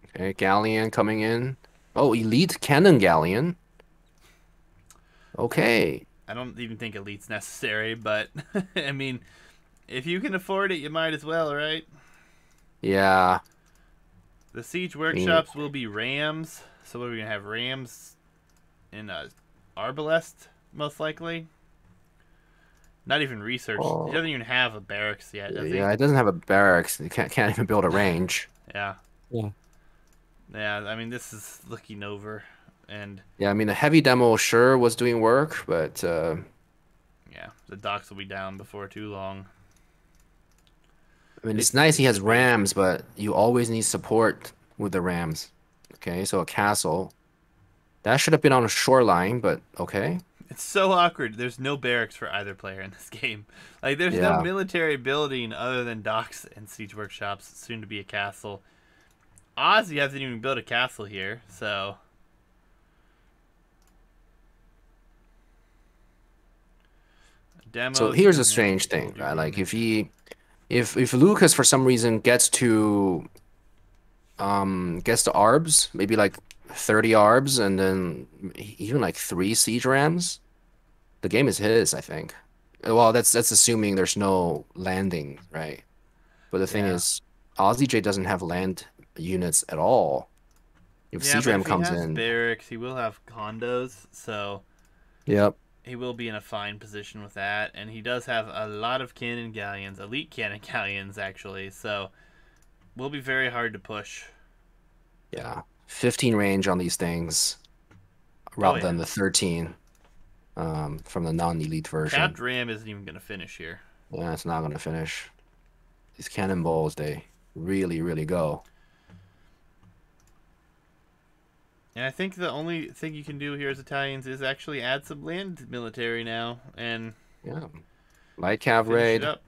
Okay, Galleon coming in. Oh, elite cannon Galleon. Okay. I don't even think elite's necessary, but I mean, if you can afford it, you might as well, right? Yeah. The siege I mean, workshops will be rams. So what are we gonna have? Rams in Arbalest, most likely. Not even research. He well, doesn't even have a barracks yet, does he? yeah, it doesn't have a barracks. It can't even build a range. Yeah. Yeah. Yeah, I mean, this is looking over. And Yeah, I mean the heavy demo sure was doing work, but yeah, the docks will be down before too long. I mean, it's nice he It's has a bait. rams, but you always need support with the rams. Okay, so a castle. That should have been on a shoreline, but okay. It's so awkward. There's no barracks for either player in this game. Like, there's no Yeah. military building other than docks and siege workshops, soon to be a castle. Ozzy hasn't even built a castle here, so So demos here's a and then strange thing, hold your right? Like if damage. he if Lucas for some reason gets to arbs, maybe like 30 arbs and then even like 3 siege rams, the game is his, I think. Well, that's assuming there's no landing, right? But the thing Yeah. is, Aussie J doesn't have land units at all. If Yeah, siege but ram if he comes has in, barracks, he will have condos, so yep. he will be in a fine position with that. And he does have a lot of cannon galleons, elite cannon galleons, actually, so will be very hard to push. Yeah. 15 range on these things Oh, rather yeah. than the 13 from the non-elite version. Capped Ram isn't even going to finish here. Yeah, it's not gonna finish. These cannonballs, they really, really go. And I think the only thing you can do here as Italians is actually add some land military now and Yeah. Light cav finish it raid up.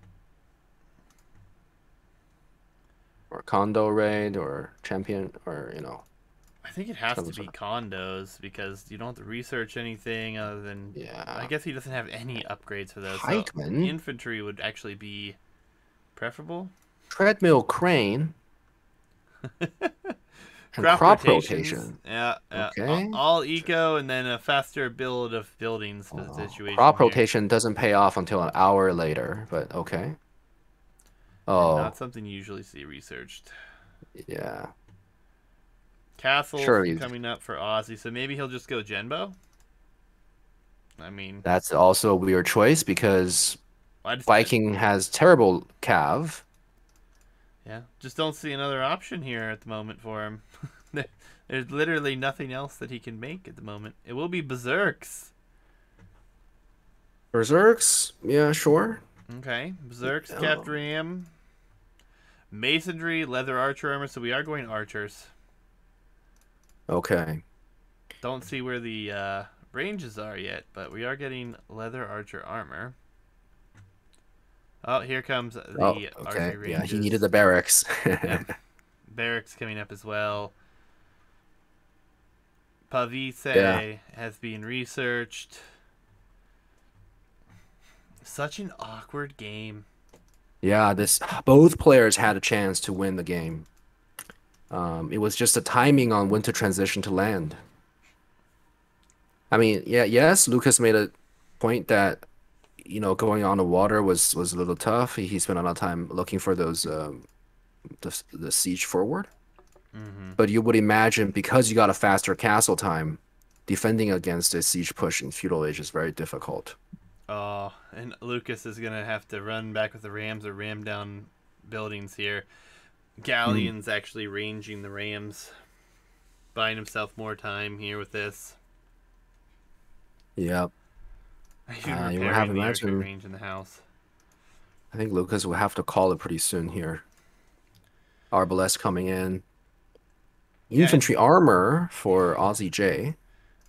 or condo raid or champion or I think it has some to be sort of condos because you don't have to research anything other than. I yeah. guess he doesn't have any upgrades for those, so Pikeman, infantry would actually be preferable. treadmill crane, and Crop crop rotations, rotation. yeah, yeah. Okay. All eco and then a faster build of buildings Oh, situation crop here, rotation doesn't pay off until an hour later, but okay. and not Oh, something you usually see researched. yeah. Castle Surely coming up for Aussie, so maybe he'll just go Genbo. I mean, that's also a weird choice because I just Viking has terrible cav. yeah, just don't see another option here at the moment for him. There's literally nothing else that he can make at the moment. It will be Berserks. Berserks, yeah, sure. Okay, Berserks, Capped Oh, Ram, Masonry, Leather Archer Armor. So we are going Archers. okay. Don't see where the ranges are yet, but we are getting Leather Archer Armor. Oh, here comes Oh, the okay. archery Yeah, he ranges. needed the barracks. Yep, Barracks coming up as well. Yeah. Pavise has been researched. Such an awkward game. Yeah, this both players had a chance to win the game. It was just the timing on when to transition to land. I mean, yeah, yes, Lucas made a point that, going on the water was a little tough. He spent a lot of time looking for those the siege forward. Mm-hmm. But you would imagine because you got a faster castle time, defending against a siege push in feudal age is very difficult. Oh, and Lucas is gonna have to run back with the Rams or ram down buildings here. Mm. Galleon's actually ranging the Rams, buying himself more time here with this. Yeah, Even you will have repairing the archery imagine. range in the house. I think Lucas will have to call it pretty soon here. Arbalest coming in. Yeah, and Infantry armor for Aussie J.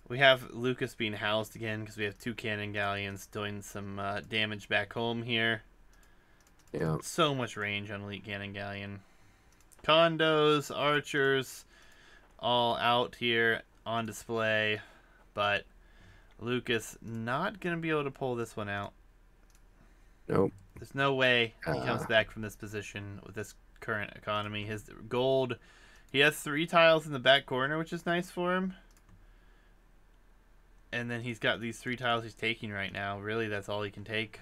we have Lucas being housed again because we have two cannon galleons doing some damage back home here. Yeah. So much range on elite cannon galleon. Condos, archers, all out here on display, but Lucas not gonna be able to pull this one out. Nope. There's no way he comes Uh, back from this position with this current economy. His gold, he has 3 tiles in the back corner, which is nice for him. And then he's got these 3 tiles he's taking right now. Really, that's all he can take.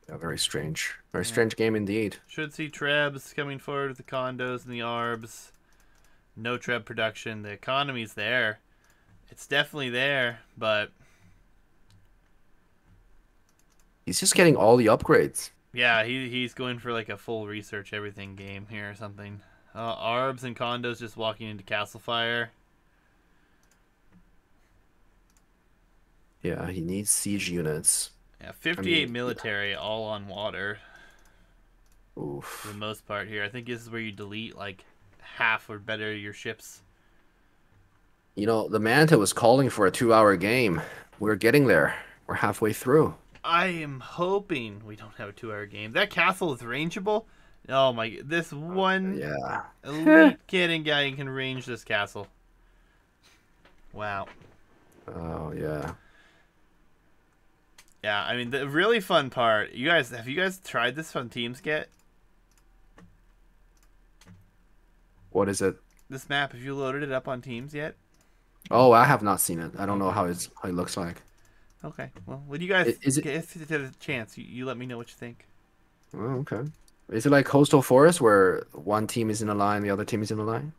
yeah, very strange. Very Yeah. strange game indeed. Should see Trebs coming forward with the condos and the arbs. No Treb production. The economy's there. It's definitely there, but He's just getting all the upgrades. yeah, he's going for like a full research everything game here or something. Arbs and condos just walking into Castle Fire. Yeah, he needs siege units. Yeah, I 58 mean, military, all on water for the oof. most part here. I think this is where you delete like half or better your ships. You know, the Manta was calling for a 2-hour game. We're getting there. We're halfway through. I am hoping we don't have a 2-hour game. That castle is rangeable. Oh my! This one Yeah. elite cannon guy can range this castle. Wow. Oh, yeah. Yeah, I mean the really fun part. Have you guys tried this on Teams yet? What is it? This map, have you loaded it up on Teams yet? Oh, I have not seen it. I don't know Okay. how it looks like. Okay. Well, when you guys Is it? get if there's a chance, you let me know what you think. Oh, okay. Is it like Coastal Forest where one team is in a line, the other team is in a line?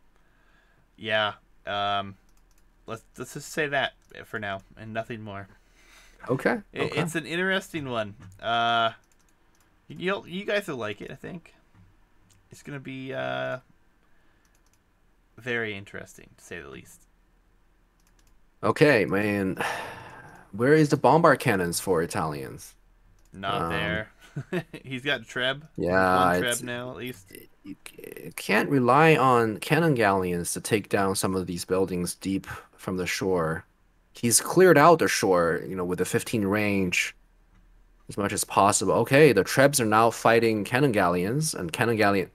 Yeah. Um. Let's just say that for now and nothing more. Okay. Okay. It's an interesting one. You guys will like it. I think it's gonna be very interesting to say the least. Okay, man. Where is the bombard cannons for Italians? Not Um, there. He's got Treb. There's one yeah, Treb now at least. you can't rely on cannon galleons to take down some of these buildings deep from the shore. He's cleared out the shore, you know, with the 15 range as much as possible. Okay, the Trebs are now fighting cannon galleons, and cannon galleon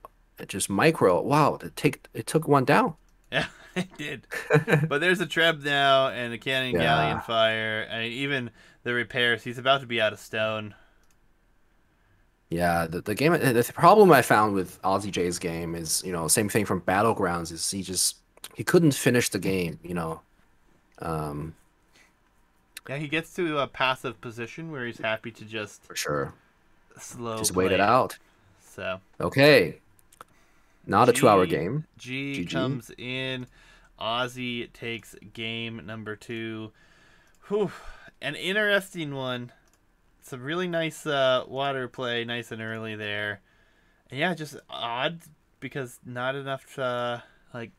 just micro. Wow, it took one down. Yeah, it did. But there's a Treb now and a cannon galleon Yeah. fire. I mean, even the repairs. He's about to be out of stone. Yeah, the game, the problem I found with Aussie J's game is, you know, same thing from Battlegrounds is he couldn't finish the game, you know. Um, Yeah, he gets to a passive position where he's happy to just for sure. slow Just wait it play it. out. So Okay. Not a 2-hour G game. G GG. comes in. Aussie takes game number 2. Whew. An interesting one. Some really nice water play, nice and early there. And yeah, just odd because not enough like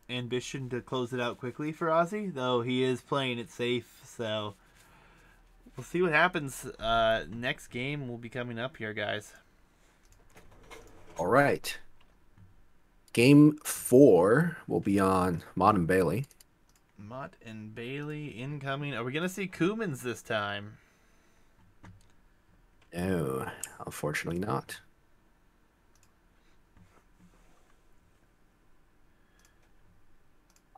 ambition to close it out quickly for Aussie, though he is playing it safe. So we'll see what happens. Next game will be coming up here, guys. All right. Game 4 will be on Mod and Bailey. Mott and Bailey incoming. Are we gonna see Kumans this time? No, unfortunately not.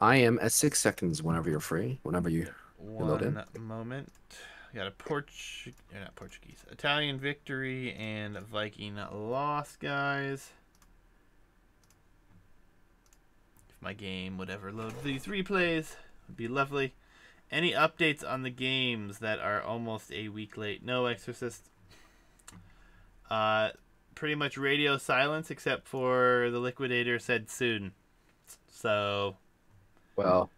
I am at 6 seconds whenever you're free. Whenever you load in. One moment. We got a not Portuguese, Italian victory and Viking loss, guys. If my game would ever load these replays, would be lovely. Any updates on the games that are almost a week late? No, Exorcist. Pretty much radio silence except for the Liquidator said soon. So Well,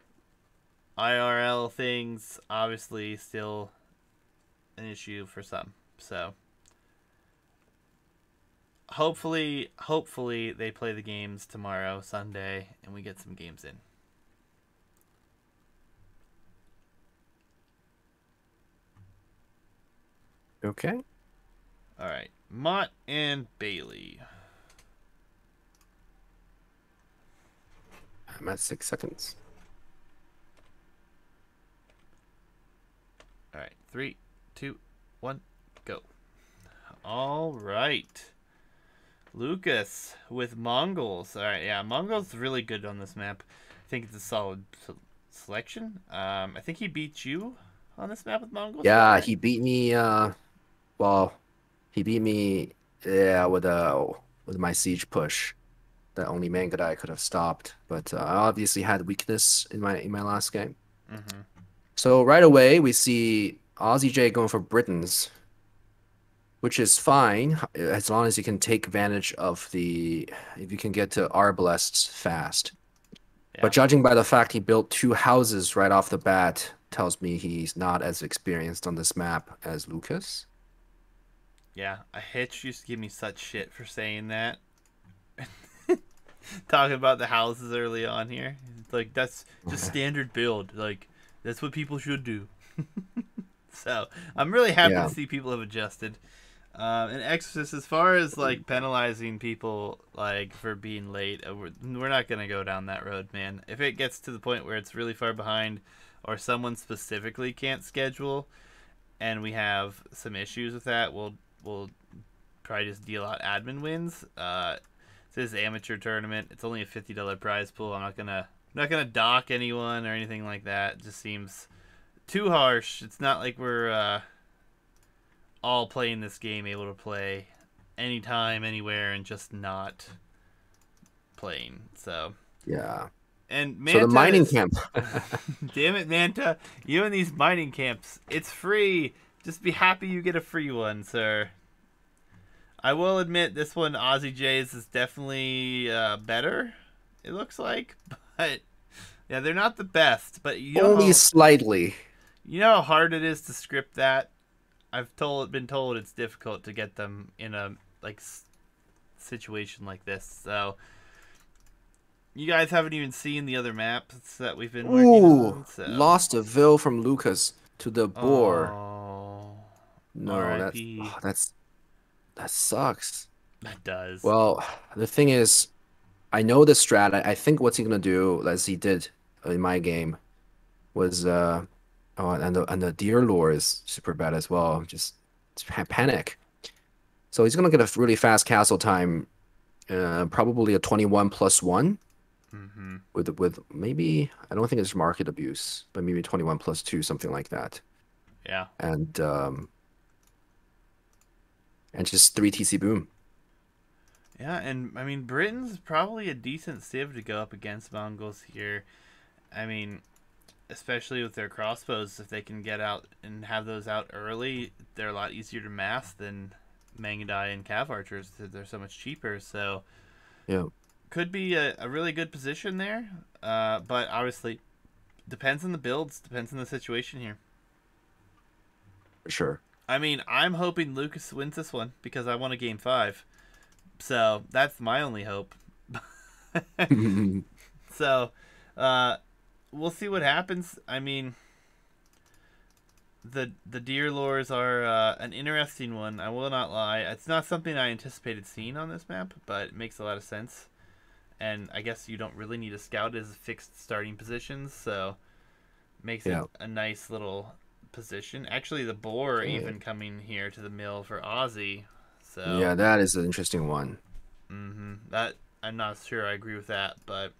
IRL things obviously still an issue for some. So hopefully they play the games tomorrow, Sunday, and we get some games in. okay. All right, Mott and Bailey. I'm at 6 seconds. All right, 3, 2, 1, go. All right. Lucas with Mongols. All right, yeah, Mongols really good on this map. I think it's a solid selection. I think he beat you on this map with Mongols. Yeah, he beat me. Well, he beat me. Yeah, with my siege push, that only Mangadai could have stopped. But I obviously had weakness in my last game. Mm-hmm. So right away we see Aussie J going for Britons, which is fine as long as you can take advantage of if you can get to Arbalests fast. Yeah. But judging by the fact he built 2 houses right off the bat, tells me he's not as experienced on this map as Lucas. Yeah, a Hitch used to give me such shit for saying that. Talking about the houses early on here. It's like, that's just standard build. Like, that's what people should do. So I'm really happy to Yeah. see people have adjusted. And Exorcist, as far as like penalizing people like for being late, we're not gonna go down that road, man. If it gets to the point where it's really far behind, or someone specifically can't schedule, and we have some issues with that, we'll probably just deal out admin wins. This is amateur tournament. It's only a $50 prize pool. I'm not gonna dock anyone or anything like that. It just seems too harsh. It's not like we're all playing this game able to play anytime, anywhere, and just not playing. So Yeah. and So the Manta mining is, camp. damn it, Manta, you and these mining camps. It's free. Just be happy you get a free one, sir. I will admit this one, Aussie Jays, is definitely better. It looks like, but yeah, they're not the best. But Only slightly. you know how hard it is to script that. Been told it's difficult to get them in a like situation like this. So you guys haven't even seen the other maps that we've been working Ooh, on. So lost a Vil from Lucas to the boar. oh, No, R.I.P. that sucks. That does. Well, the thing is, I know the strat. I think what's he gonna do, as he did in my game, was oh, and the deer lore is super bad as well. Just panic. So he's gonna get a really fast castle time, probably a 21+1 Mm-hmm. with maybe I don't think it's market abuse, but maybe 21+2, something like that. Yeah. And just 3 TC boom. Yeah, and I mean Britain's probably a decent civ to go up against Mongols here. I mean, especially with their crossbows, if they can get out and have those out early, they're a lot easier to mass than Mangudai and Cav archers. They're so much cheaper. So Yeah, could be a really good position there. But obviously, depends on the builds, depends on the situation here. for sure. I mean, I'm hoping Lucas wins this one because I want a game 5. So that's my only hope. So, we'll see what happens. I mean, the deer lures are an interesting one. I will not lie. It's not something I anticipated seeing on this map, but it makes a lot of sense. And I guess you don't really need a scout as fixed starting positions, so makes it Yeah. a nice little position. Actually, the boar Yeah. even coming here to the mill for Aussie. So Yeah, that is an interesting one. that I'm not sure I agree with that, but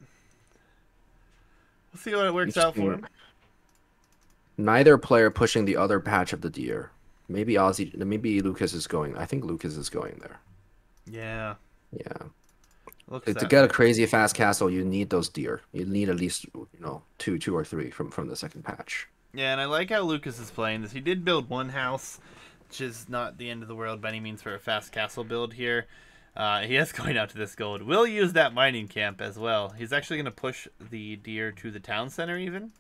we'll see what it works out for him. Neither player pushing the other patch of the deer. Maybe Lucas is going. I think Lucas is going there. Yeah, Yeah. looks To that get a way. crazy fast castle, you need those deer. You need at least, two or three from the second patch. Yeah, and I like how Lucas is playing this. He did build one house, which is not the end of the world by any means for a fast castle build here. He is going out to this gold. We'll use that mining camp as well. He's actually going to push the deer to the town center even.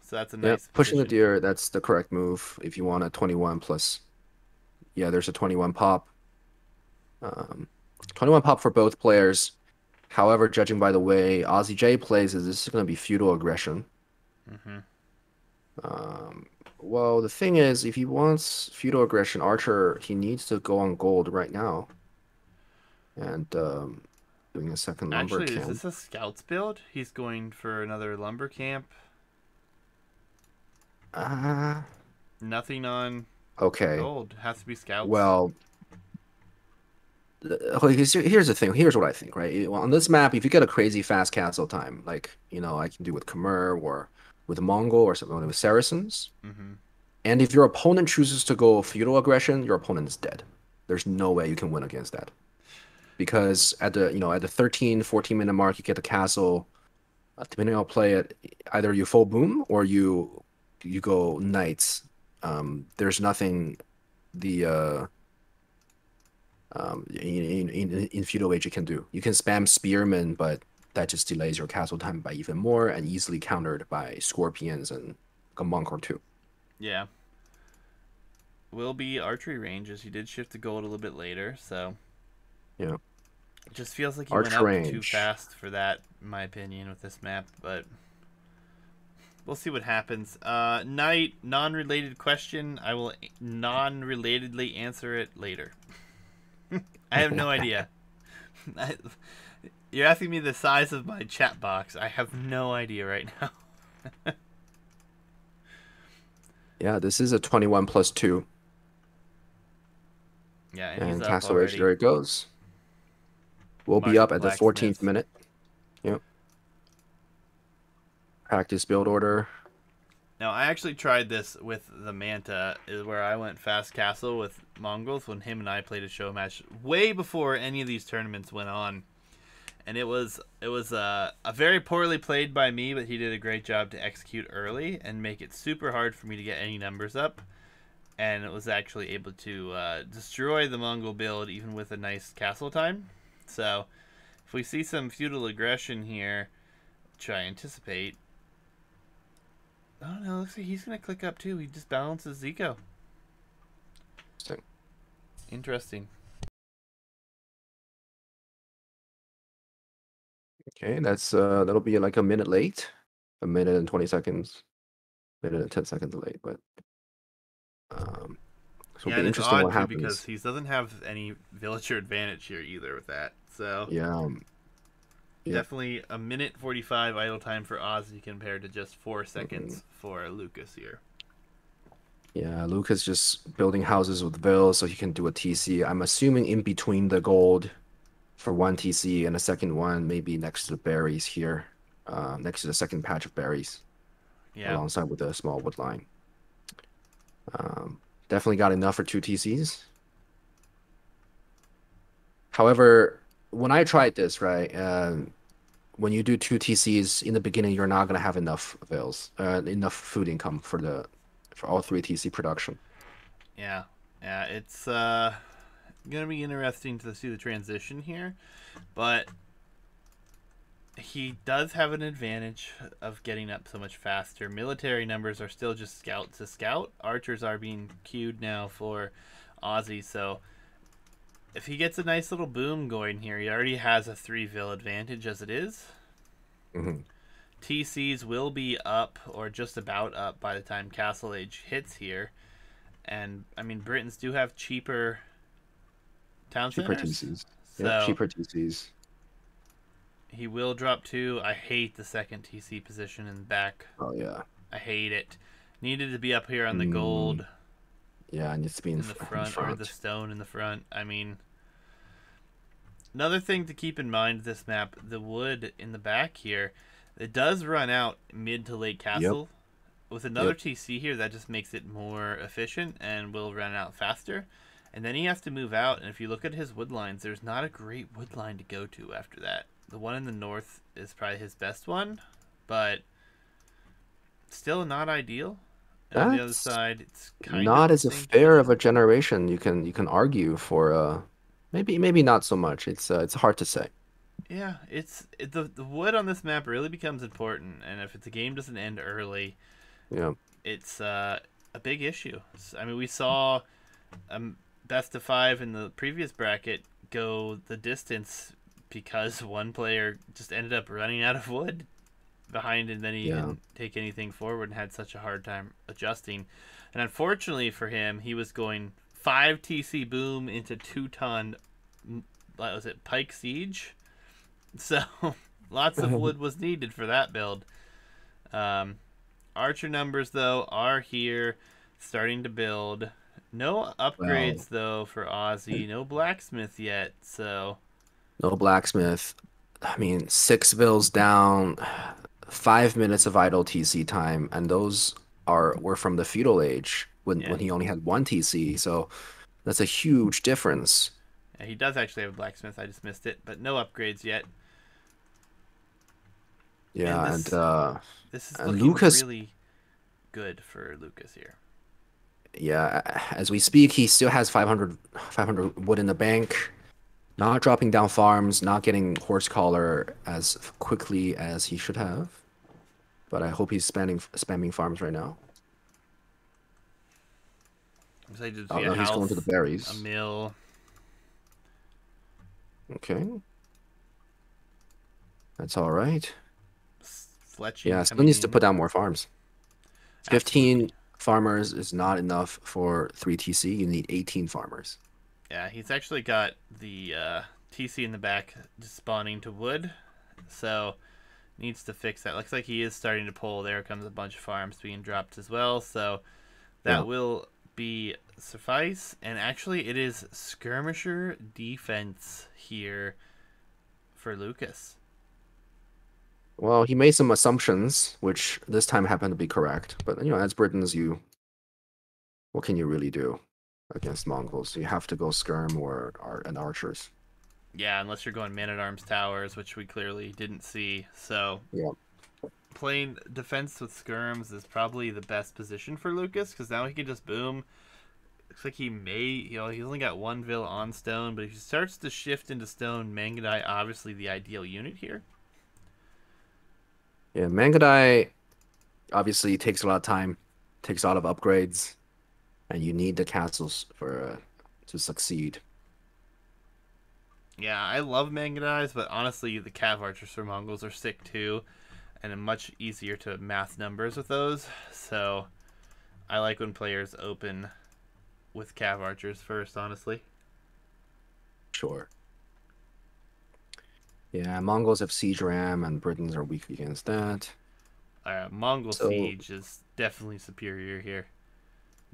So that's a Yeah, nice pushing the position. deer, that's the correct move if you want a 21 plus. Yeah, there's a 21 pop. Um, 21 pop for both players. However, judging by the way Aussie J plays, this is going to be feudal aggression. Hmm. Well, the thing is, if he wants feudal aggression, Archer, he needs to go on gold right now. And doing a second lumber Actually, is camp. this a scouts build? He's going for another lumber camp. Ah, Nothing on okay. gold. Has to be scouts. Well, here's the thing. Here's what I think, right? On this map, if you get a crazy fast castle time, like, I can do with Khmer or with Mongol or something with Saracens, Hmm. and if your opponent chooses to go feudal aggression, your opponent is dead. There's no way you can win against that. Because at the 13, 14 minute mark, you get the castle. Depending on how you play it, either you full boom or you go knights. There's nothing the in feudal age you can do. You can spam spearmen, but that just delays your castle time by even more and easily countered by scorpions and a monk or two. Yeah. Will be archery ranges. He did shift to gold a little bit later, so Yeah. it just feels like he Arch went up too range. fast for that, in my opinion, with this map. But we'll see what happens. Knight, non-related question. I will non-relatedly answer it later. I have no idea. You're asking me the size of my chat box. I have no idea right now. Yeah, this is a 21 plus 2. Yeah, and he's And up Castle Age, already. there it goes. We'll be Mark up at the 14th minute. Yep. Practice build order. Now, I actually tried this with the Manta, is where I went fast castle with Mongols when him and I played a show match way before any of these tournaments went on. And it was a very poorly played by me, but he did a great job to execute early and make it super hard for me to get any numbers up. And it was actually able to destroy the Mongol build even with a nice castle time. So, if we see some feudal aggression here, which I anticipate. Oh no, looks like he's going to click up too. He just balances Zico. Interesting. Okay, that'll be like a minute late. A minute and 20 seconds. Minute and 10 seconds late, but so it'll be it's interesting odd what too happens. because he doesn't have any villager advantage here either with that. So Yeah. definitely a minute 45 idle time for Ozzy compared to just 4 seconds for Lucas here. Yeah, Lucas just building houses with vills so he can do a TC. I'm assuming in between the gold for one TC and a second one, maybe next to the berries here, next to the second patch of berries, alongside with a small wood line. Definitely got enough for 2 TCs. However, when I tried this, right, when you do 2 TCs in the beginning, you're not gonna have enough vills, enough food income for all 3 TC production. Yeah, it's gonna be interesting to see the transition here, but he does have an advantage of getting up so much faster. Military numbers are still just scout to scout. Archers are being queued now for Ozzy, so if he gets a nice little boom going here, he already has a 3 vil advantage as it is. TCs will be up or just about up by the time Castle Age hits here. And, I mean, Britons do have cheaper town centers. TCs. So yeah, cheaper TCs. He will drop 2. I hate the second TC position in the back. Oh, yeah. I hate it. Needed to be up here on the gold. Yeah, it needs to be in the front, or the stone in the front. I mean, another thing to keep in mind this map, the wood in the back here, it does run out mid to late castle. With another TC here, that just makes it more efficient and will run out faster. And then he has to move out, and if you look at his wood lines, there's not a great wood line to go to after that. The one in the north is probably his best one, but still not ideal. And on the other side, it's kind not of as a fair of a generation. You can argue for maybe not so much. It's hard to say. Yeah, the wood on this map really becomes important, and if the game doesn't end early, it's a big issue. I mean, we saw best of 5 in the previous bracket go the distance because one player just ended up running out of wood behind, and then he didn't take anything forward and had such a hard time adjusting. And unfortunately for him, he was going 5 TC boom into 2-ton, what was it, Pike Siege? So lots of wood was needed for that build. Archer numbers, though, are here, starting to build. No upgrades, though, for Ozzy. No blacksmith yet, so... No blacksmith. I mean, 6 vills down, 5 minutes of idle TC time, and those were from the feudal age when he only had 1 TC, so that's a huge difference. Yeah, he does actually have a blacksmith. I just missed it, but no upgrades yet. Yeah, and this is looking Lucas, really good for Lucas here. Yeah, as we speak, he still has 500 wood in the bank. Not dropping down farms, not getting horse collar as quickly as he should have. But I hope he's spamming farms right now. So he's going to the berries. A mill. Okay. That's all right. Fletching. Yeah, still needs to put down more farms. Absolutely. 15 farmers is not enough for 3 TC. You need 18 farmers. Yeah, he's actually got the TC in the back just spawning to wood, so needs to fix that. Looks like he is starting to pull. There comes a bunch of farms being dropped as well, so Yeah. that will be suffice. And actually, it is skirmisher defense here for Lucas. Well, he made some assumptions, which this time happened to be correct. But as Britons, what can you really do against Mongols? You have to go skirm and archers. Yeah, unless you're going man at arms towers, which we clearly didn't see. So Yeah. playing defense with skirms is probably the best position for Lucas because now he can just boom. Looks like he may, he's only got one Vil on stone, but if he starts to shift into stone, Mangudai obviously the ideal unit here. Yeah, Mangadai obviously takes a lot of time, takes a lot of upgrades, and you need the castles for to succeed. Yeah, I love Mangudais, but honestly, the Cav Archers for Mongols are sick too, and much easier to math numbers with those. So I like when players open with Cav Archers first, honestly. Sure. Yeah, Mongols have siege ram, and Britons are weak against that. Mongol So Siege is definitely superior here.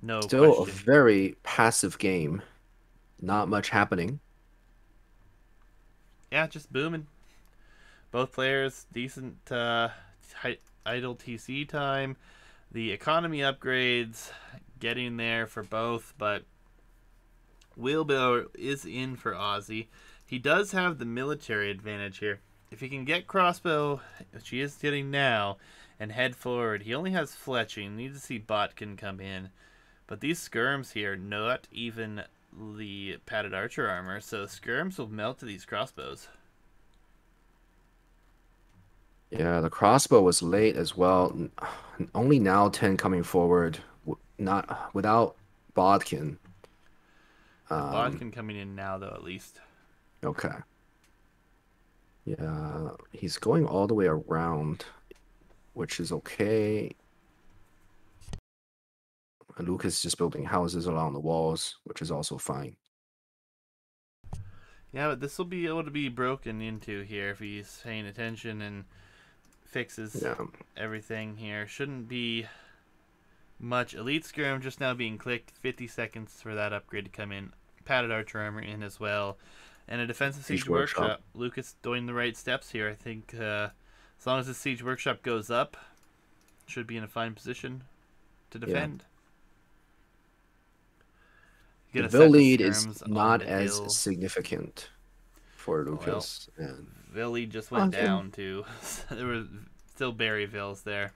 No still a question. very passive game. Not much happening. Yeah, just booming. Both players, decent idle TC time. The economy upgrades getting there for both, but Wheelbarrow is in for Ozzy. He does have the military advantage here. If he can get crossbow, which he is getting now, and head forward, he only has fletching. Need to see Botkin come in. But these skirms here, not even the padded archer armor, so skirms will melt to these crossbows. Yeah, the crossbow was late as well. Only now 10 coming forward, not without Bodkin. With Botkin coming in now, though, at least. Okay. Yeah, he's going all the way around, which is okay. And Lucas is just building houses along the walls, which is also fine. Yeah, but this will be able to be broken into here if he's paying attention and fixes Yeah, everything here. Shouldn't be much. Elite Skirm just now being clicked. 50 seconds for that upgrade to come in. Padded Archer Armor in as well. And a Defensive Siege Workshop. Lucas doing the right steps here. I think as long as the Siege Workshop goes up, should be in a fine position to defend. The Vil lead is not as significant for Lucas. And Vil lead just went down too. There were still Berry Vils there.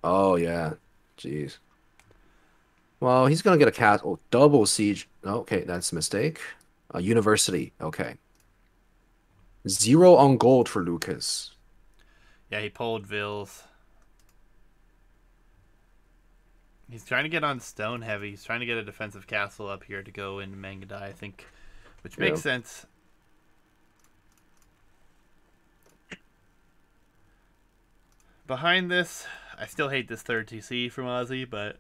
Oh yeah, jeez. Well, he's gonna get a cast. Oh, double siege. Okay, that's a mistake. University. Okay. 0 on gold for Lucas. Yeah, he pulled Vils. He's trying to get on stone heavy. He's trying to get a defensive castle up here to go into Mangudai, I think, which makes sense. Behind this, I still hate this third TC from Ozzy, but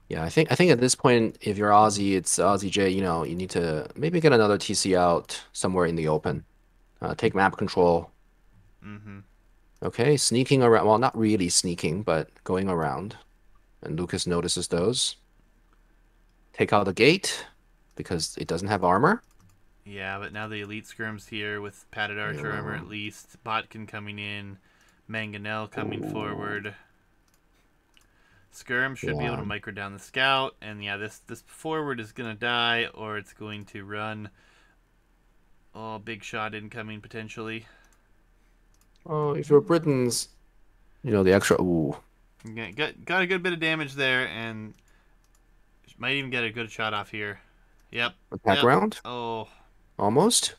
yeah, I think at this point, if you're Ozzy, it's Ozzy J. You need to maybe get another TC out somewhere in the open. Take map control. Okay, sneaking around. Well, not really sneaking, but going around. And Lucas notices those. Take out the gate because it doesn't have armor. Yeah, but now the elite skirms here with padded archer armor at least. Botkin coming in. Mangonel coming forward. Skirm should be able to micro down the scout. And yeah, this forward is going to die or it's going to run. Oh, big shot incoming potentially. Oh, if you're Britons, the extra. Ooh. Yeah, got a good bit of damage there and might even get a good shot off here. Yep. Attack round? Oh. Almost?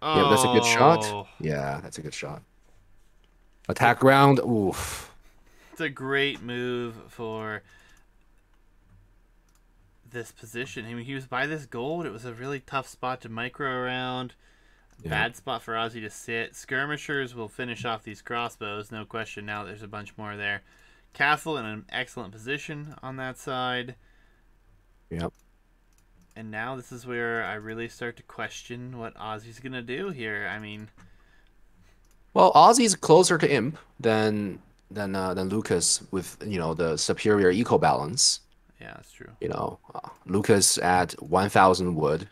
Oh. Yep, that's a good shot. Yeah, that's a good shot. Attack round. Oof. It's a great move for this position. I mean, he was by this gold. It was a really tough spot to micro around. Yeah. Bad spot for Ozzy to sit. Skirmishers will finish off these crossbows, no question. Now there's a bunch more there. Castle in an excellent position on that side. Yep. And now this is where I really start to question what Ozzy's gonna do here. I mean, Well, Ozzy's closer to Imp than Lucas with the superior eco balance. yeah, that's true. Lucas at 1,000 wood,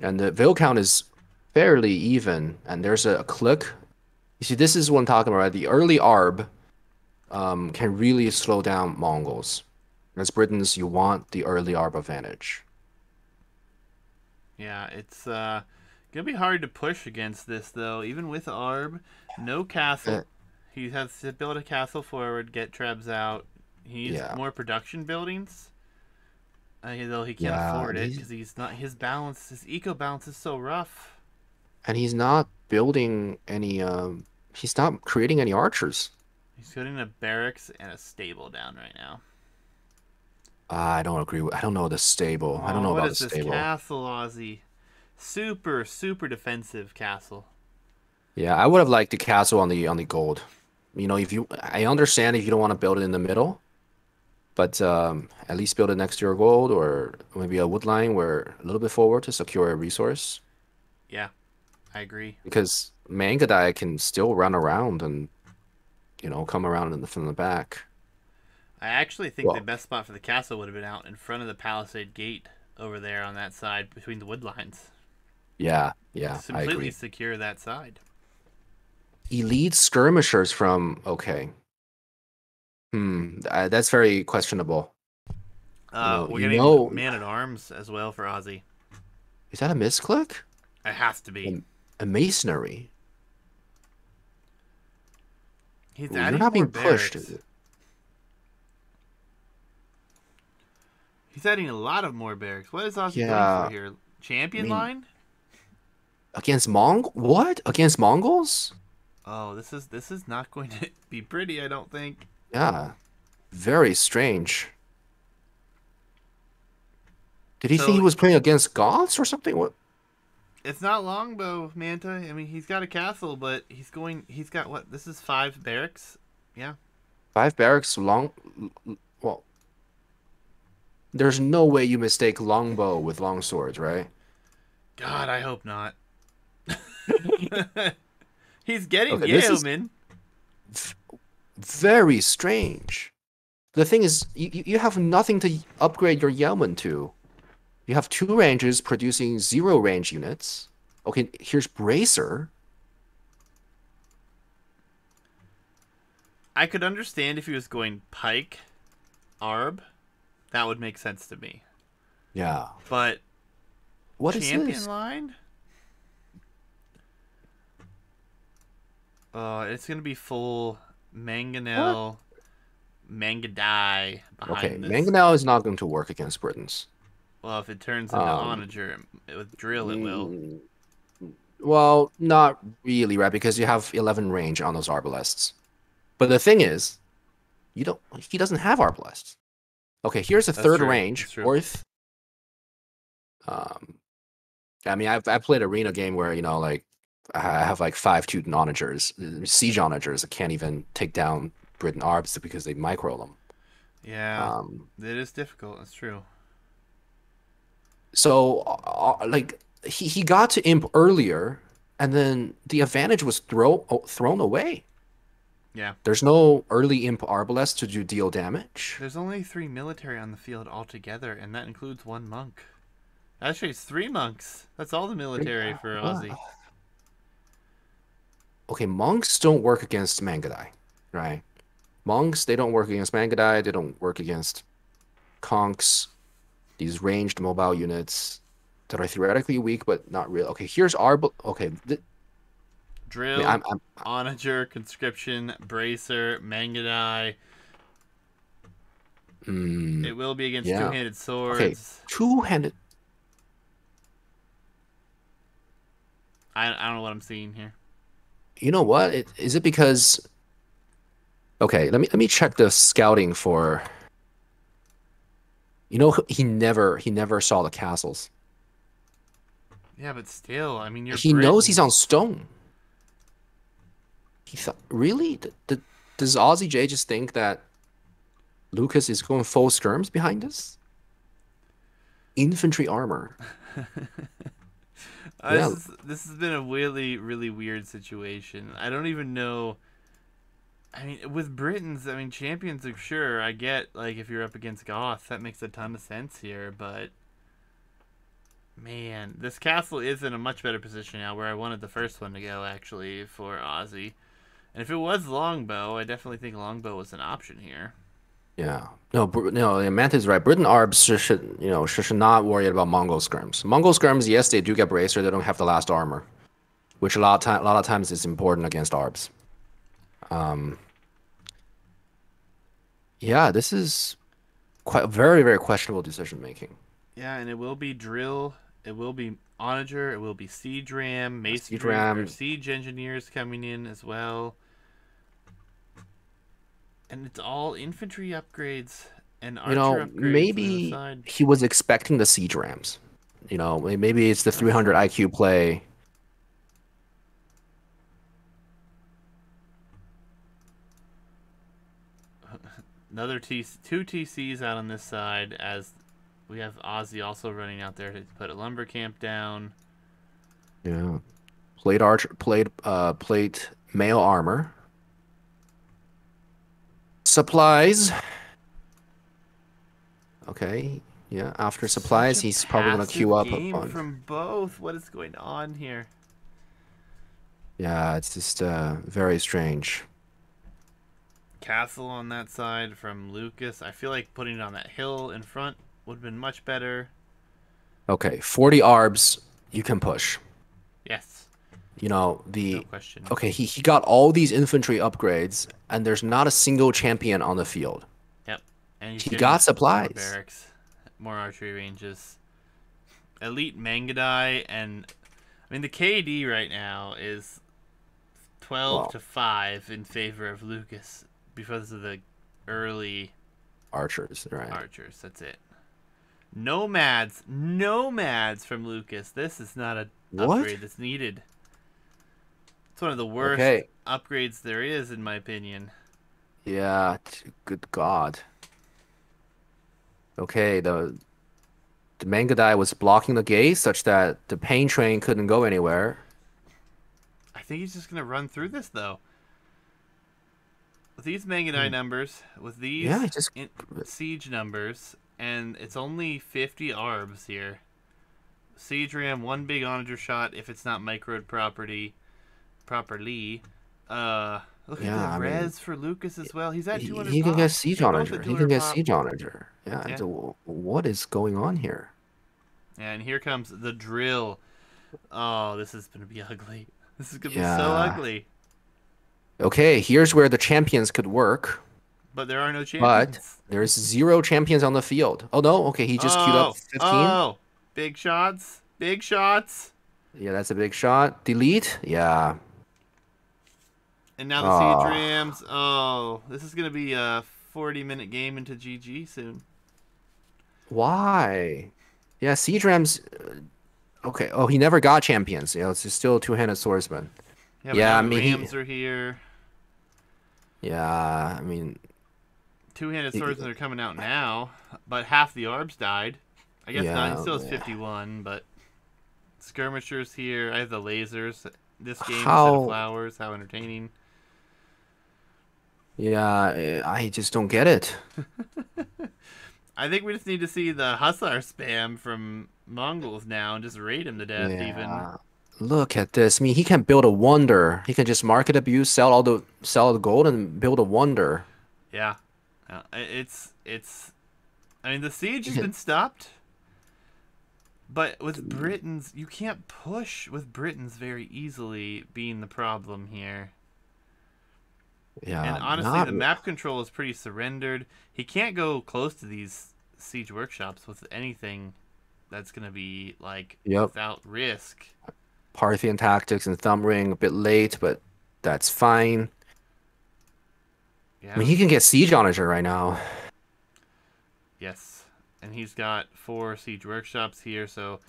and the veil count is fairly even. And there's a click. You see, this is what I'm talking about. Right? The early Arb can really slow down Mongols. As Britons, you want the early Arb advantage. Yeah, it's gonna be hard to push against this though. Even with Arb, no castle. He has to build a castle forward, get Trebs out. He needs Yeah. more production buildings. Though he can't Yeah, afford it because he's not. His balance, his eco balance is so rough. and he's not building any. He's not creating any archers. He's putting a barracks and a stable down right now. I don't agree with. I don't know the stable. I don't Oh, know what about the is this stable. castle, Ozzy? Super, super defensive castle. Yeah, I would have liked the castle on the gold. If I understand if you don't want to build it in the middle, but at least build it next to your gold or maybe a wood line where a little bit forward to secure a resource. Yeah, I agree. Because Mangadai can still run around and come around from the back. I actually think the Well, best spot for the castle would have been out in front of the palisade gate over there on that side between the wood lines. yeah, I Completely agree. secure that side. Elite skirmishers from okay. That's very questionable. You know, We're you getting know, man at arms as well for Ozzy. is that a misclick? It has to be. A masonry. He's Ooh, you're adding not more being pushed. barracks. He's adding a lot of more barracks. What is Ozzy going Yeah, for here? I Champion mean, line? against What? Against Mongols? Oh, this is not going to be pretty. I don't think. Yeah, very strange. Did he think he So was playing against goths or something? What? it's not longbow, Manta. I mean, he's got a castle, but he's going. He's got what? This is 5 barracks. Yeah. Five barracks long. Well, there's no way you mistake longbow with long swords, right? God, I hope not. He's getting Okay, this is Yeoman. v- very strange. The thing is, you have nothing to upgrade your Yeoman to. You have two ranges producing 0 range units. Okay, here's Bracer. I could understand if he was going Pike, Arb. That would make sense to me. Yeah. But What is champion this? line? It's gonna be full What? Mangonel, Mangadai Okay, behind this. Mangonel is not going to work against Britons. Well, if it turns into Um, Onager with drill, it will. mm, well, not really, right? Because you have 11 range on those Arbalests. But the thing is, you don't. He doesn't have Arbalests. Okay, here's a That's third true. range. That's true. Fourth. Um, I mean, I've played arena game where like I have like 5 Teuton onagers, siege onagers that can't even take down Briton Arbs because they micro them. Yeah, Um, it is difficult. That's true. so like he got to imp earlier, and then the advantage was thrown away. Yeah. There's no early imp arbalest to deal damage. There's only 3 military on the field altogether, and that includes 1 monk. Actually, it's 3 monks. That's all the military for Ozzy. Okay, monks don't work against Mangadai, right? Monks, they don't work against Mangadai. They don't work against conks. These ranged mobile units that are theoretically weak but not real. Okay, here's Arbal. Okay, I mean, Drill, Onager, Conscription, Bracer, Mangadai. It will be against yeah. two-handed Okay, swords. two-handed. I don't know what I'm seeing here. You know what? Is it because? Okay, let me check the scouting for. He never saw the castles. Yeah, but still, I mean, you're He knows he's Britain. on stone. He thought, really? Does Aussie J just think that Lucas is going full skirms behind us? Infantry armor. This Yeah, is this has been a really really weird situation. I don't even know. I mean, with Britons, I mean, champions are sure. I get like if you're up against Goths, that makes a ton of sense here. But man, this castle is in a much better position now. Where I wanted the first one to go actually for Aussie. And if it was Longbow, I definitely think Longbow was an option here. yeah. No, no, yeah, Mantis is right. Britain Arbs should not worry about Mongol skirms. Mongol skirms, yes, they do get bracer. They don't have the last armor, which a lot of times is important against Arbs. Um, yeah, this is quite very, very questionable decision making. Yeah, and it will be drill. It will be onager. It will be siege ram, Siege masonry, or Ram, siege engineers coming in as well. And it's all infantry upgrades and archer upgrades on the maybe side. he was expecting the Siege Rams. Maybe it's the 300 IQ play. Another two TCs out on this side as we have Ozzy also running out there to put a lumber camp down. Yeah. Plate mail armor. Supplies. Okay. Yeah, after Such supplies, a he's probably gonna queue passive up a game bunch. from both. What is going on here? Yeah, it's just very strange. Castle on that side from Lucas. I feel like putting it on that hill in front would have been much better. Okay, 40 arbs, you can push. Yes, You know, no the question. okay, he got all these infantry upgrades, and there's not a single champion on the field. Yep, and he's He getting got more supplies. barracks, more archery ranges. Elite Mangadai, and I mean the KD right now is 12 Well, to 5 in favor of Lucas because of the early archers, right? archers. That's it. Nomads from Lucas. This is not an What? upgrade that's needed. It's one of the worst Okay. upgrades there is, in my opinion. Yeah, good God. Okay, the Mangadai was blocking the gate such that the pain train couldn't go anywhere. I think he's just gonna run through this though. With these Mangadai Hmm. numbers, with Yeah, these he just siege numbers, and it's only 50 arbs here. Siege ram, one big onager shot if it's not microed properly. Look at yeah, the I mean, res for Lucas as well. He's at 200 he can get pop. siege They're both at onager. He can 200 get pop. siege onager. Yeah, Yeah. what is going on here? And here comes the drill. Oh, this is gonna be ugly. This is gonna be so Yeah. ugly. Okay, here's where the champions could work, But there are no but champions. there's zero champions on the field. Oh no, okay, he just queued up Oh, 15. oh, big shots, big shots. Yeah, that's a big shot. Delete. Yeah. And now the siege Oh, rams. Oh, this is gonna be a 40-minute game into GG soon. why? Yeah, siege rams. Okay. Oh, he never got champions. It's just still a two-handed swordsman. Yeah, but Yeah, now I the mean he. rams are here. Yeah, I mean, Two-handed he- swordsmen are coming out now, but half the arbs died. I guess not. He yeah. still has 51, but skirmishers here. I have the lasers. This game instead of How? flowers. How entertaining. Yeah, I just don't get it. I think we just need to see the Hussar spam from Mongols now and just raid him to death even. Yeah. Look at this. I mean, he can build a wonder. He can just market abuse, sell all the gold, and build a wonder. Yeah. It's I mean the siege He has been can, stopped, but with Britons you can't push with Britons very easily being the problem here. And yeah, honestly not. the map control is pretty surrendered. He can't go close to these siege workshops with anything that's going to be like Yep. without risk. Parthian tactics and thumb ring a bit late, but that's fine. I Yeah. mean, he can get siege onager right now. Yes. And he's got 4 siege workshops here, so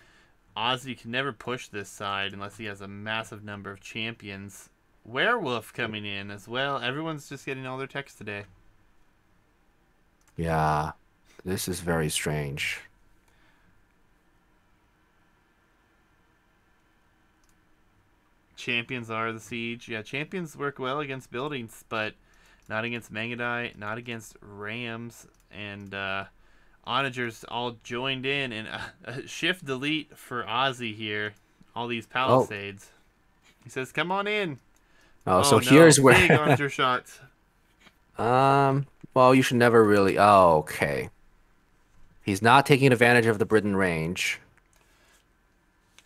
Ozzy can never push this side unless he has a massive number of champions. Werewolf coming in as well. Everyone's just getting all their techs today. Yeah, this is very strange. Champions are the siege. Yeah, champions work well against buildings, but not against Mangudai, not against Rams, and Onagers all joined in, and shift delete for Ozzy here. All these Oh, palisades. He says, "Come on in." oh, Oh so no, here's big where Onager shots. well, you should never really. Oh, okay. He's not taking advantage of the Britain range.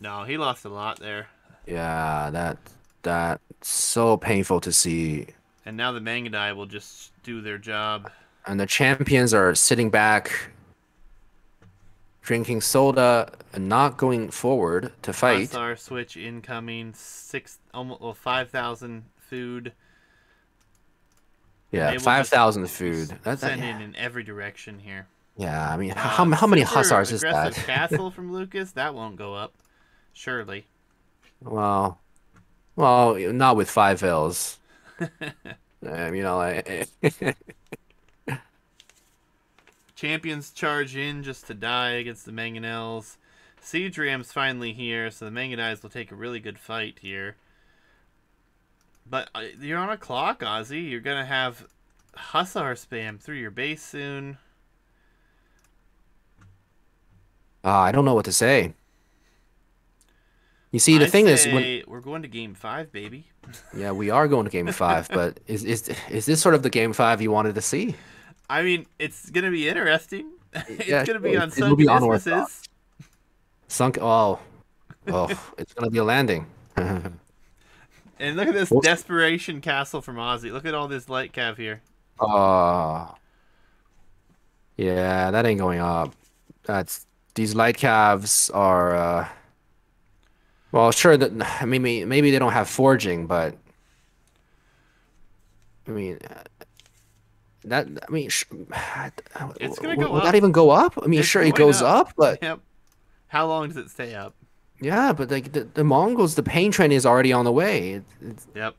No, he lost a lot there. Yeah, that's so painful to see. And now the Mangudai will just do their job. And the champions are sitting back, drinking soda, and not going forward to fight. Hussar switch incoming. Almost 5,000 food. Yeah, 5,000 food. That's sending in every direction here. yeah. I mean, how many hussars is that? Aggressive castle from Lucas. That won't go up, surely. Well, not with 5 Ls. You know, like Champions charge in just to die against the Mangonels. Siege Ram's finally here, so the Mangudais will take a really good fight here. But you're on a clock, Ozzy. You're going to have Hussar spam through your base soon. I don't know what to say. You see, the I thing is, say we're going to game 5, baby. yeah, we are going to game 5, but is this sort of the game 5 you wanted to see? I mean, it's going to be interesting. It's Yeah, going to be sure. on It'll be sunken unorthodox. isthmuses. Sunk. Oh, it's gonna be a landing. And look at this Well- desperation castle from Ozzy. Look at all this light cav here. Oh, yeah, that ain't going up. These light calves are. Well, sure that maybe they don't have forging, but I mean that I mean sh It's going to go will up. that even go up? I mean, It's sure it going goes up, but Yep. How long does it stay up? yeah, but like the Mongols, the pain train is already on the way. It's Yep.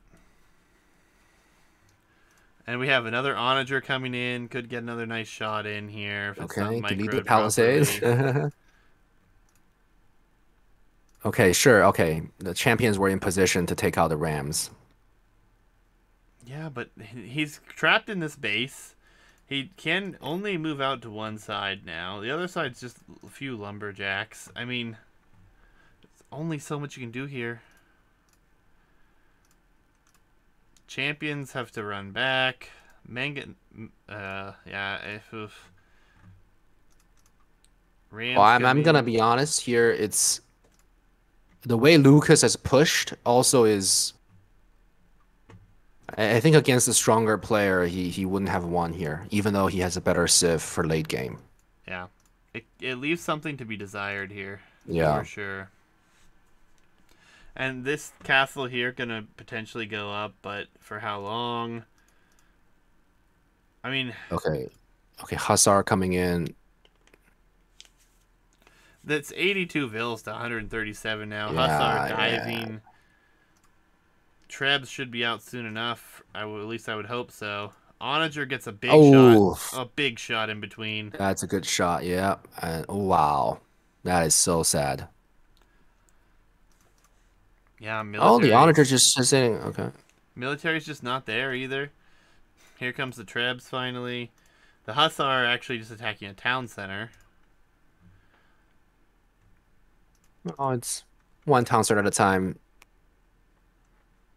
And we have another onager coming in. Could get another nice shot in here if it's okay. not Delete the microed palisades. properly. Okay, sure. Okay, the champions were in position to take out the Rams. Yeah, but he's trapped in this base. He can only move out to one side now. The other side's just a few lumberjacks. I mean, there's only so much you can do here. Champions have to run back. Yeah, oof. Rams Well, I'm come gonna in. be honest here. It's the way Lucas has pushed also is. I think against a stronger player, he wouldn't have won here, even though he has a better civ for late game. Yeah. It leaves something to be desired here. Yeah. For sure. And this castle here gonna potentially go up, but for how long? I mean, Okay. Okay, Hussar coming in. that's 82 vills to 137 now. Yeah, Hussar yeah. diving. Trebs should be out soon enough. At least I would hope so. Onager gets a big Oh, shot. A big shot in between. that's a good shot. Yeah. And oh, wow, that is so sad. Yeah, Oh, the military. Onager just sitting. Okay. Military's just not there either. Here comes the Trebs finally. The Hussar are actually just attacking a town center. Oh, it's one town start at a time.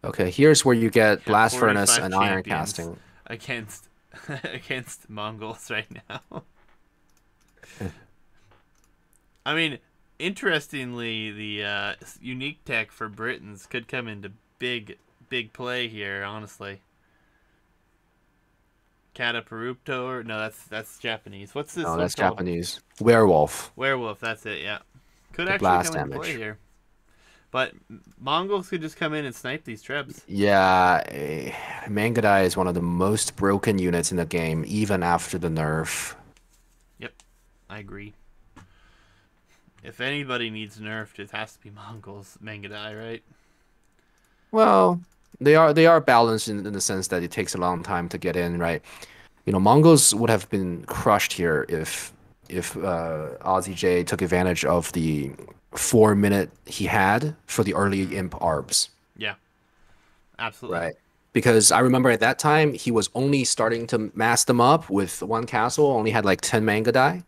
Okay, here's where you get Yeah, blast furnace 45 and iron champions casting. against against Mongols right now. I mean, interestingly, the unique tech for Britons could come into big play here. Honestly, Cataparupto. No, that's Japanese. What's this? Oh, one that's called? Japanese. Werewolf. Werewolf. That's it. Yeah, could The actually blast come into damage. play here. But Mongols could just come in and snipe these Trebs. Yeah, Mangudai is one of the most broken units in the game, even after the nerf. Yep, I agree. if anybody needs nerfed, it has to be Mongols Mangadai, right? Well, they are balanced in the sense that it takes a long time to get in, right? Mongols would have been crushed here if Ozzy J took advantage of the 4 minute he had for the early imp arbs, Yeah, absolutely. right? Because I remember at that time he was only starting to mass them up with one castle, only had like 10 manga die.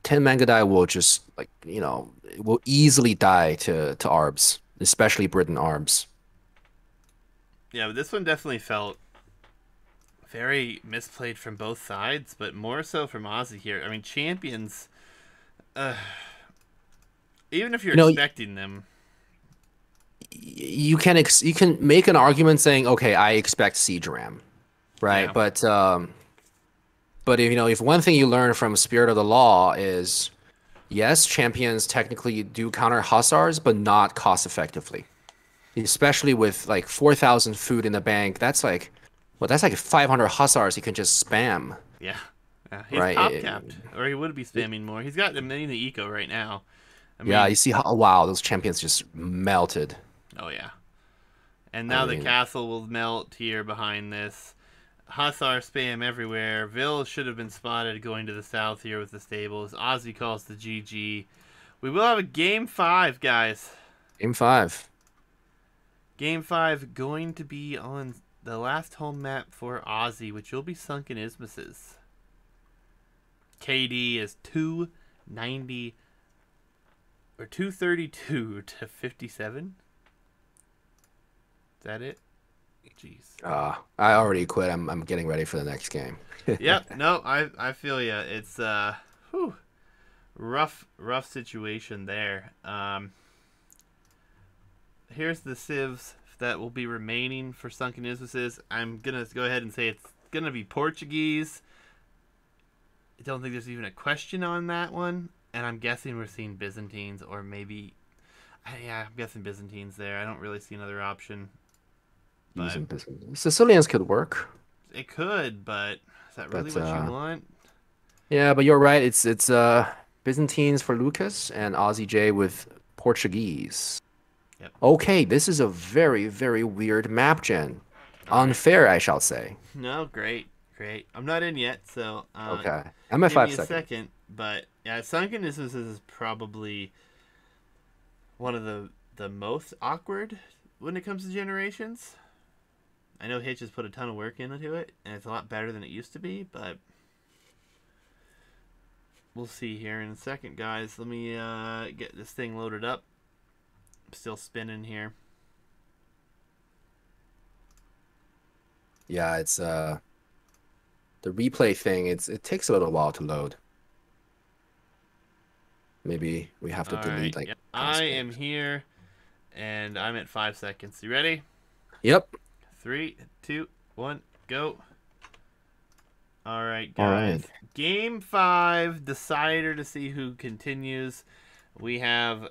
10 manga die will just like, it will easily die to arbs, especially Britain arbs. Yeah, but this one definitely felt very misplayed from both sides, but more so from Ozzy here. I mean, champions, uh, even if you're You know, expecting them, you can make an argument saying, okay, I expect Siege Ram, right? yeah, But if one thing you learn from Spirit of the Law is yes, champions technically do counter hussars, but not cost effectively. Especially with like 4,000 food in the bank, that's like 500 hussars you can just spam, yeah, yeah. He's right? top capped, or he would be spamming more. He's got a million eco right now. I Yeah, mean, you see how wow, those champions just melted. oh yeah. And I now the mean, castle will melt here behind this. Hussar spam everywhere. Vil should have been spotted going to the south here with the stables. Ozzy calls the GG. We will have a game 5, guys. game five. Game 5 going to be on the last home map for Ozzy, which will be Sunken Isthmuses. KD is 290 or 232 to 57. Is that it? Jeez. I already quit. I'm getting ready for the next game. Yep. No, I feel ya. It's whew, rough situation there. Here's the civs that will be remaining for Sunken Isthmuses. I'm gonna go ahead and say it's gonna be Portuguese. I don't think there's even a question on that one, and I'm guessing we're seeing Byzantines or maybe, yeah, I'm guessing Byzantines there. I don't really see another option, but Using business. Sicilians could work, it could. But is that really but what you want? yeah, but you're right. It's Byzantines for Lucas and Aussie J with Portuguese. Yep. Okay, this is a very, very weird map gen. All right. Unfair, I shall say. No, great, great. I'm not in yet, so Okay, I'm at give me five a seconds. second. But yeah, Sunken is probably one of the most awkward when it comes to generations. I know Hitch has put a ton of work into it, and it's a lot better than it used to be, but we'll see here in a second, guys. Let me get this thing loaded up. I'm still spinning here. Yeah, it's the replay thing. It takes a little while to load. Maybe we have to All delete right, like yep. past I am games. here, and I'm at 5 seconds. You ready? Yep. 3, 2, 1, go. All right, All right. guys. Game 5, decider to see who continues. We have,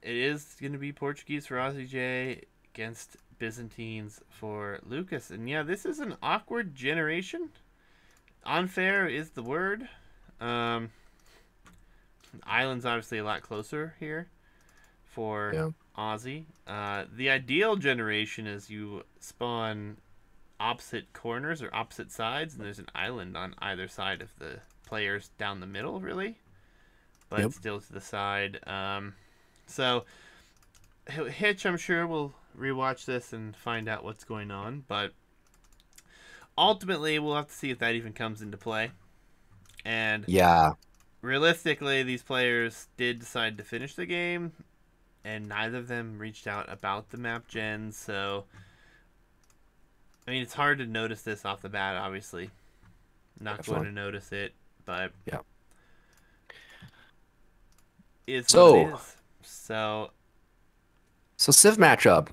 it is going to be Portuguese for Aussie J against Byzantines for Lucas. And yeah, this is an awkward generation. Unfair is the word. Island's obviously a lot closer here for Yeah. Aussie. The ideal generation is you spawn opposite corners or opposite sides, and there's an island on either side of the players down the middle, really, but Yep. still to the side. So Hitch, I'm sure, will rewatch this and find out what's going on, but ultimately, we'll have to see if that even comes into play. And Yeah. realistically, these players did decide to finish the game, and neither of them reached out about the map gen, so I mean, it's hard to notice this off the bat, obviously. Not going Definitely. to notice it, but Yeah. it's what it So, is. So, Civ matchup.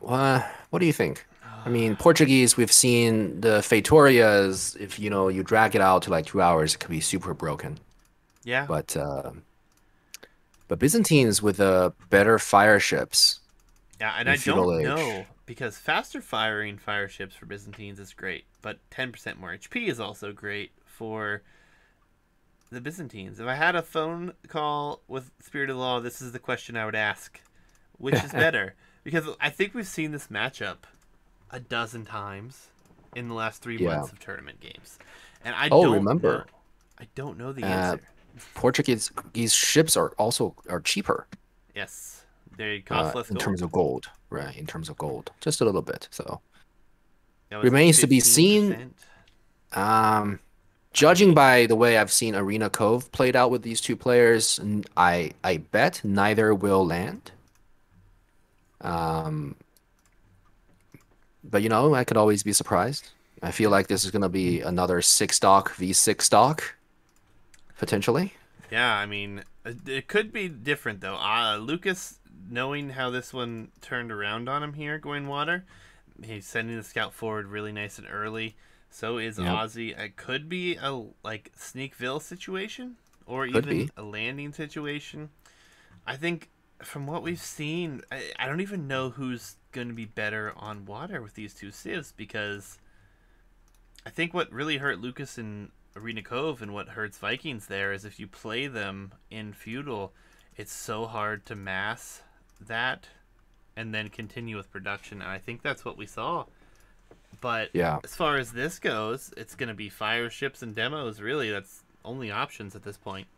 What do you think? I mean, Portuguese, we've seen the Feitorias. If you drag it out to like 2 hours, it could be super broken. yeah. But Byzantines with better fire ships Yeah, and in I feudal don't age. know, because faster firing fire ships for Byzantines is great, but 10% more HP is also great for the Byzantines. If I had a phone call with Spirit of the Law, this is the question I would ask. Which is better? Because I think we've seen this matchup a dozen times in the last 3 months Yeah. of tournament games. And I Oh, don't know. remember, I don't know the uh, answer. Portuguese ships are also are cheaper Yes. They cost less in terms gold. of gold, right? In terms of gold, just a little bit. So That was it remains to be seen. 15%? Um, I Judging mean, by the way I've seen Arena Cove played out with these two players, I bet neither will land. Um, but I could always be surprised. I feel yeah. like this is gonna be another six stock v six stock potentially. Yeah, I mean, it could be different though. Lucas, knowing how this one turned around on him here, going water, he's sending the scout forward really nice and early. So is Yep, Ozzy. It could be a like Sneakville situation, or could even be. a landing situation. I think from what we've seen, I don't even know who's going to be better on water with these two civs because I think what really hurt Lucas in Arena Cove and what hurts Vikings there is if you play them in feudal, it's so hard to mass that and then continue with production. And I think that's what we saw. But Yeah. as far as this goes, it's going to be fire ships and demos. Really, that's only options at this point.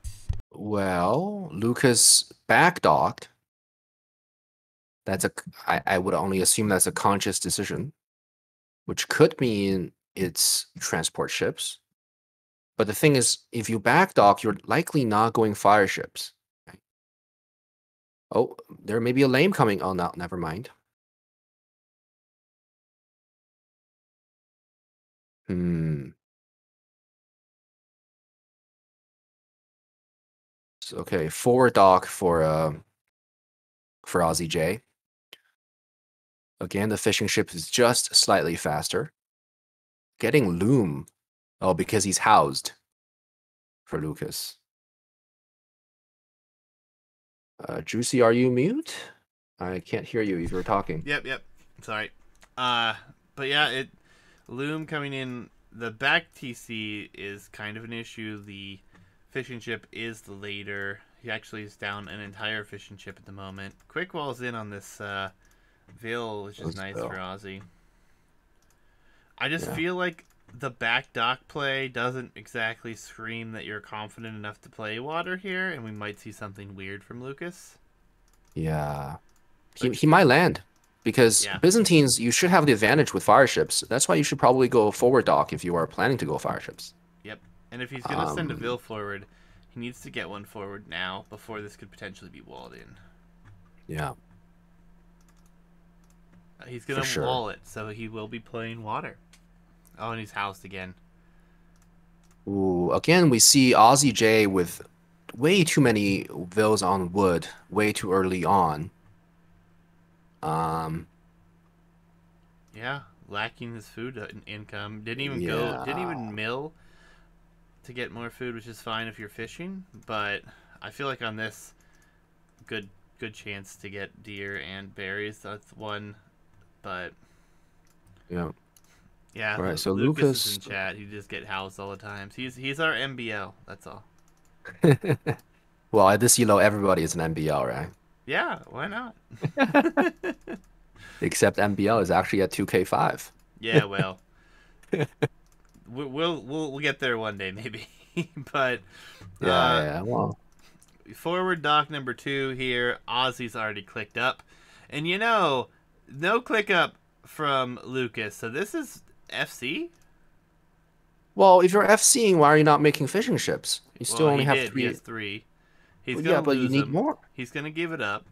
Well, Lucas backdocked. That's I would only assume that's a conscious decision, which could mean it's transport ships. But the thing is, if you backdock, you're likely not going fire ships. Right? Oh, there may be a lame coming. Oh, no, never mind. Hmm. Okay, forward dock for Aussie J. Again, the fishing ship is just slightly faster. Getting loom. Oh, because he's housed for Lucas. Juicy, are you mute? I can't hear you if you're talking. Yep. Sorry. Uh, but yeah, Loom coming in. The back TC is kind of an issue. The fishing ship is the later. He actually is down an entire fishing ship at the moment. Quick Wall's in on this Veil, which is Let's nice for go. Aussie. I just Yeah. feel like the back dock play doesn't exactly scream that you're confident enough to play water here, and we might see something weird from Lucas. Yeah. But He might land because yeah, Byzantines, you should have the advantage with fire ships. That's why you should probably go forward dock if you are planning to go fire ships. yep. And if he's gonna send a Um, Vil forward, he needs to get one forward now before this could potentially be walled in. yeah, He's for gonna sure. wall it, so he will be playing water. Oh, and he's housed again. Ooh, again, we see Aussie J with way too many vills on wood, way too early on. Um, Yeah, lacking his food income. Didn't yeah, even mill to get more food, which is fine if you're fishing. But I feel like on this, good good chance to get deer and berries. That's one. But yeah. yeah, All right, so Lucas is Lucas. in chat. He just get housed all the time. He's our MBL. That's all. Well, at this elo, everybody is an MBL, right? Yeah, why not? Except MBL is actually at 2K5. Yeah, well, we'll get there one day maybe. But Yeah, uh, yeah. Well, forward dock number 2 here. Ozzy's already clicked up, and no click up from Lucas. So this is FC. if you're FCing, why are you not making fishing ships? You still Well, only he have did. He three. has 3. He's Well, yeah, gonna but you lose need them. more. He's gonna give it up.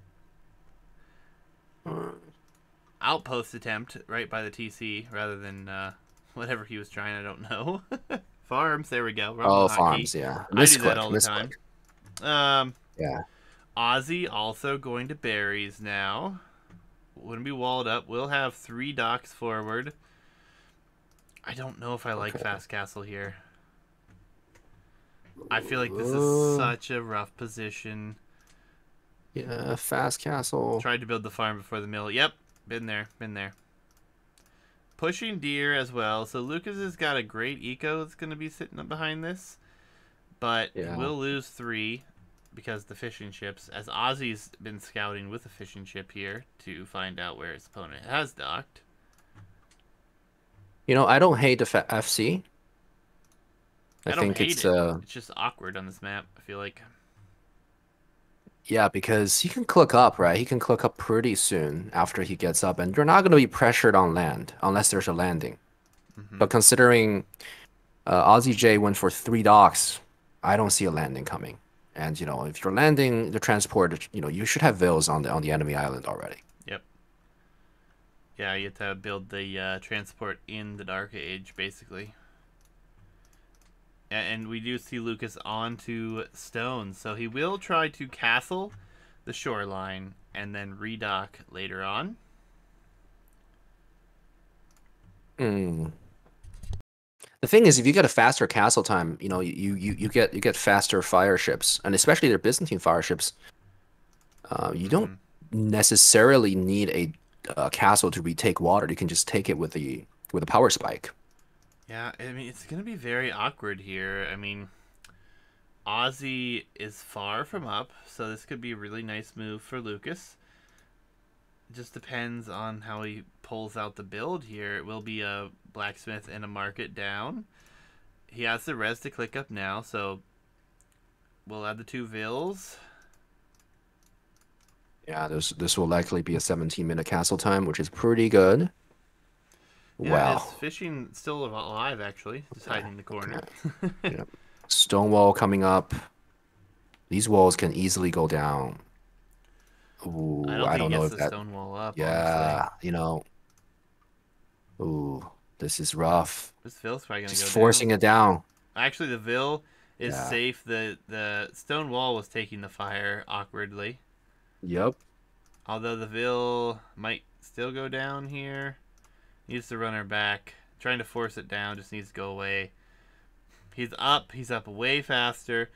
Uh, Outpost attempt right by the TC rather than whatever he was trying. I don't know. Farms. There we go. Wrong Oh, hotkey. farms, yeah. I do that all the Misclick. time. Um, Yeah. Ozzy also going to berries now. Wouldn't be walled up. We'll have 3 docks forward. I don't know if I like Okay. Fast Castle here. I feel like this is Uh, such a rough position. yeah, fast castle. Tried to build the farm before the mill. Yep, been there. Pushing deer as well. So Lucas has got a great eco that's going to be sitting up behind this. but he Yeah. will lose 3 because the fishing ships, as Ozzy's been scouting with the fishing ship here to find out where his opponent has docked. I don't hate the FC. I I don't think hate it's it. It's just awkward on this map, I feel like. yeah, because he can click up, right? He can click up pretty soon after he gets up, and you're not going to be pressured on land unless there's a landing. Hmm. But considering Aussie J went for 3 docks, I don't see a landing coming. And if you're landing the transport, you should have vills on the enemy island already. Yep. Yeah, you have to build the transport in the Dark Age, basically. And we do see Lucas onto stone, so he will try to castle the shoreline and then redock later on. Hmm. The thing is, if you get a faster castle time, you get faster fire ships, and especially their Byzantine fire ships. You don't necessarily need a castle to retake water. You can just take it with a power spike. Yeah, I mean, it's going to be very awkward here. I mean, Ozzy is far from up, so this could be a really nice move for Lucas. It just depends on how he pulls out the build here. It will be a blacksmith and a market down. He has the res to click up now, so we'll add the 2 vills. Yeah, this will likely be a 17-minute castle time, which is pretty good. Yeah, Wow. his fishing still alive, actually. Just hiding in the corner. Yeah. Stone wall coming up. These walls can easily go down. Ooh, I don't know think he if gets the that. stone wall up, Yeah, honestly. Ooh, this is rough. This Vill's probably going to Just go down. forcing it down. Actually, the Vill is Yeah. safe. The stone wall was taking the fire awkwardly. Yep. Although the Vill might still go down here. Needs to run her back. Trying to force it down. Just needs to go away. He's up. He's up way faster.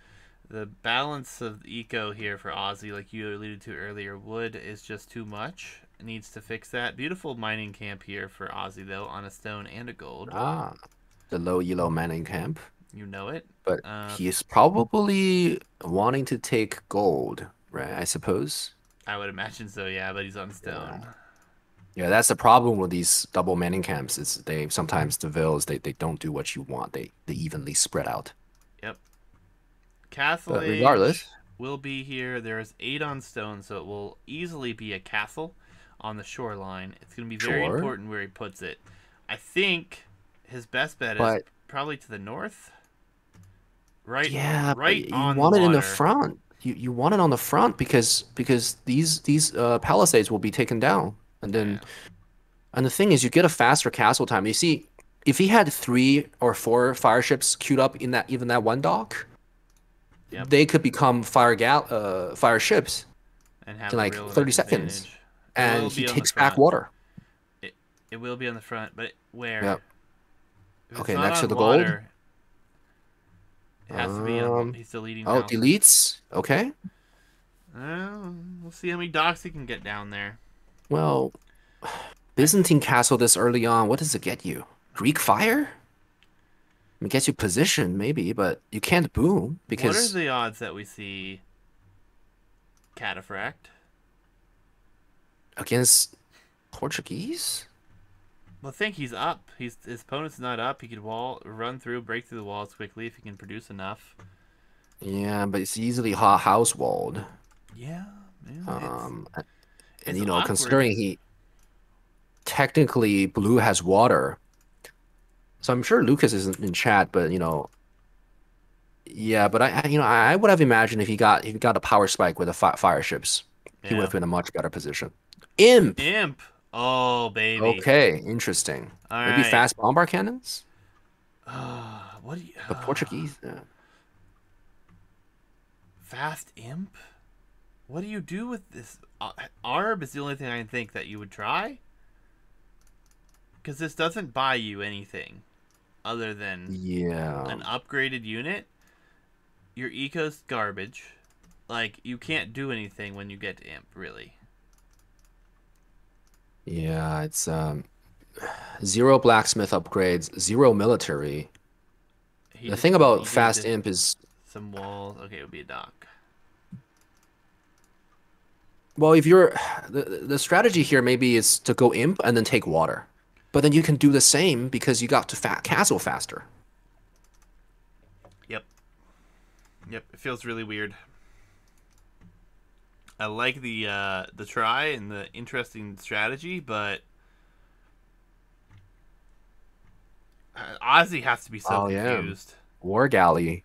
The balance of the eco here for Ozzy, like you alluded to earlier, wood is just too much. It needs to fix that. Beautiful mining camp here for Ozzy, though, on a stone and a gold. Ah, the low elo mining camp. You know it. But he's probably wanting to take gold, right? I suppose. I would imagine so, yeah, but he's on stone. Yeah, that's the problem with these double mining camps. Is they sometimes the vills they don't do what you want. They evenly spread out. Yep. Castle But Age regardless, will be here. There is 8 on stone, so it will easily be a castle on the shoreline. It's going to be very Sure. important where he puts it. I think his best bet is But probably to the north. Right, yeah, but right you on want the it in the water. front. You want it on the front because these palisades will be taken down, and then Yeah. and the thing is, you get a faster castle time. You see, if he had 3 or 4 fire ships queued up in that one dock, Yep. they could become fire ships And have in a like real 30 seconds, advantage. It and will he be on the takes back front. water. It will be on the front, but where? Yep. If it's Okay, not next to on the gold. water, it has to be on. He's the leading house. Deletes. Okay. We'll see how many docks he can get down there. Well, Byzantine castle this early on, what does it get you? Greek fire? It gets you position, maybe, but you can't boom What are because the odds that we see Cataphract? against Portuguese? Well, I think he's up. His opponent's not up. He could run through, break through the walls quickly if he can produce enough. Yeah, but it's easily house walled. Yeah, man. And it's awkward. considering he technically blue has water, so I'm sure Lucas isn't in chat, but yeah, but I would have imagined if he got a power spike with the fire ships, he would have been in a much better position. Imp. Imp. Oh, baby. Okay, interesting. All Maybe right. fast bombard cannons. What do you? The Portuguese. Fast imp. What do you do with this? Arb is the only thing I can think that you would try. Because this doesn't buy you anything other than Yeah. an upgraded unit. Your eco's garbage. Like, you can't do anything when you get to imp, really. Yeah, it's 0 blacksmith upgrades, 0 military. The thing about fast imp is some walls. Okay, it would be a dock. Well, if you're the strategy here maybe is to go imp and then take water, but then you can do the same because you got to castle faster. Yep. Yep. It feels really weird. I like the try and the interesting strategy, but Ozzy has to be so Oh yeah, confused. War Galley.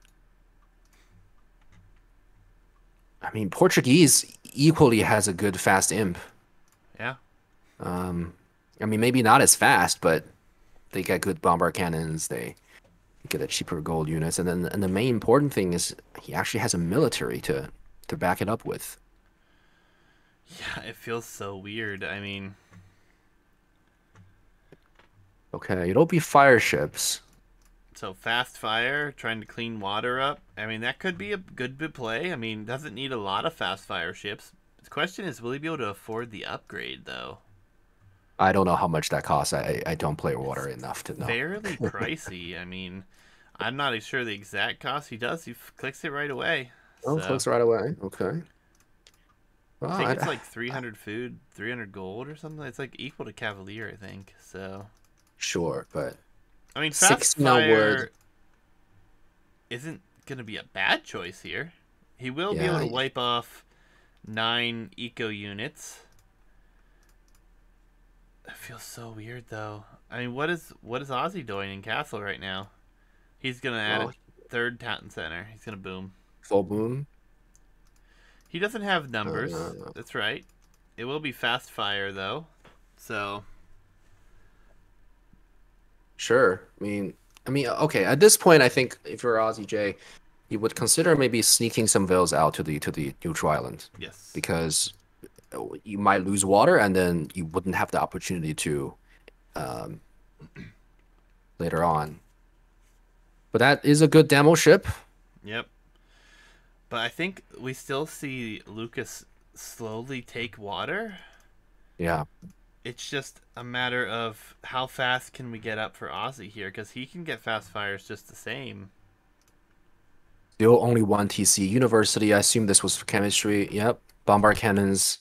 I mean, Portuguese equally has a good fast imp. Yeah. Um, I mean, maybe not as fast, but they get good bombard cannons. They get a cheaper gold units, and then and the main important thing is he actually has a military to back it up with. Yeah, it feels so weird. I mean, Okay, it'll be fire ships. so fast fire, trying to clean water up. I mean, that could be a good bit play. I mean, doesn't need a lot of fast fire ships. The question is, will he be able to afford the upgrade, though? I don't know how much that costs. I don't play water It's enough to know. fairly pricey. I mean, I'm not sure the exact cost. He does. He clicks it right away. Oh, So clicks right away. Okay. Well, I think it's like 300 food, 300 gold or something. It's like equal to Cavalier, I think. So sure, but I mean, fast 16 on wood. fire isn't gonna be a bad choice here. He will be able Yeah, to wipe off 9 eco units. It feels so weird though. I mean, what is Ozzy doing in Castle right now? He's gonna add well, a third Town Center. He's gonna boom. full moon. He doesn't have numbers. Uh, That's right. It will be fast fire though. So sure. I mean, okay. At this point, I think if you're Aussie J, you would consider maybe sneaking some vills out to the neutral island yes. because you might lose water and then you wouldn't have the opportunity to um, later on. But that is a good demo ship. Yep. But I think we still see Lucas slowly take water. Yeah. It's just a matter of how fast can we get up for Ozzy here, because he can get fast fires just the same. Still only one TC. University, I assume this was for chemistry. Yep. Bombard cannons.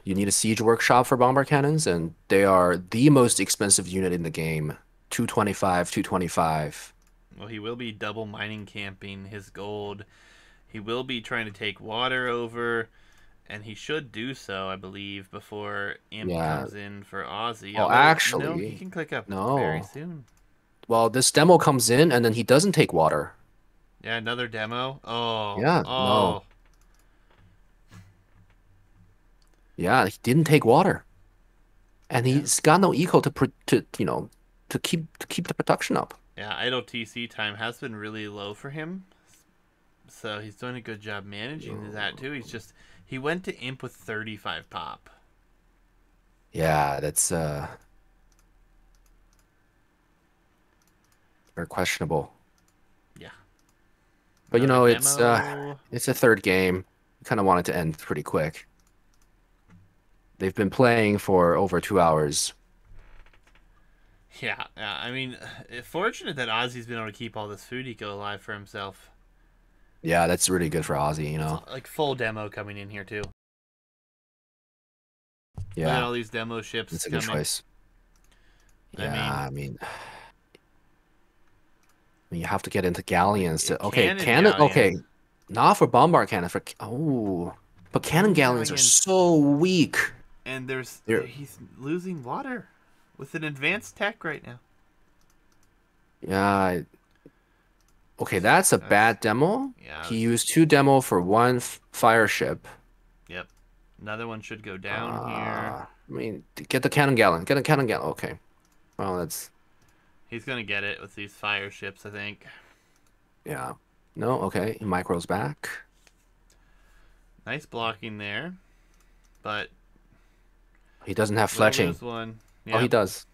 You need a siege workshop for bombard cannons, and they are the most expensive unit in the game. 225, 225. Well, he will be double mining camping his gold. He will be trying to take water over, and he should do so, I believe, before Imp Yeah. comes in for Ozzy. Well, Although, actually, no, he can click up very no. soon. Well, this demo comes in, and then he doesn't take water. Yeah, another demo. Oh, Yeah, no. oh, Yeah, he didn't take water. And yeah. he's got no eco to keep the production up. Yeah, idle TC time has been really low for him. So he's doing a good job managing that too. He went to Imp with 35 pop. Yeah, that's very questionable. Yeah. But Another it's demo. it's a third game. Kind of want it to end pretty quick. They've been playing for over 2 hours. Yeah, I mean, fortunate that Ozzy's been able to keep all this food eco alive for himself. Yeah, that's really good for Ozzy. Like full demo coming in here too. Look at Yeah, all these demo ships it's a good coming. choice. I Yeah, mean, you have to get into galleons to okay, cannon cannon okay. galleons. Not for bombard cannon but cannon Cannon galleons are galleons. so weak. And They're he's losing water with an advanced tech right now. yeah. Okay, that's a bad demo. Yeah. He used 2 demo for 1 fire ship. Yep. Another one should go down here. I mean, get the cannon gallon. Get a cannon gallon. Okay. Well, that's He's gonna get it with these fire ships, I think. yeah. No, okay. He micros back. Nice blocking there, but He doesn't have we'll fletching. lose one. Oh, Yeah. he does.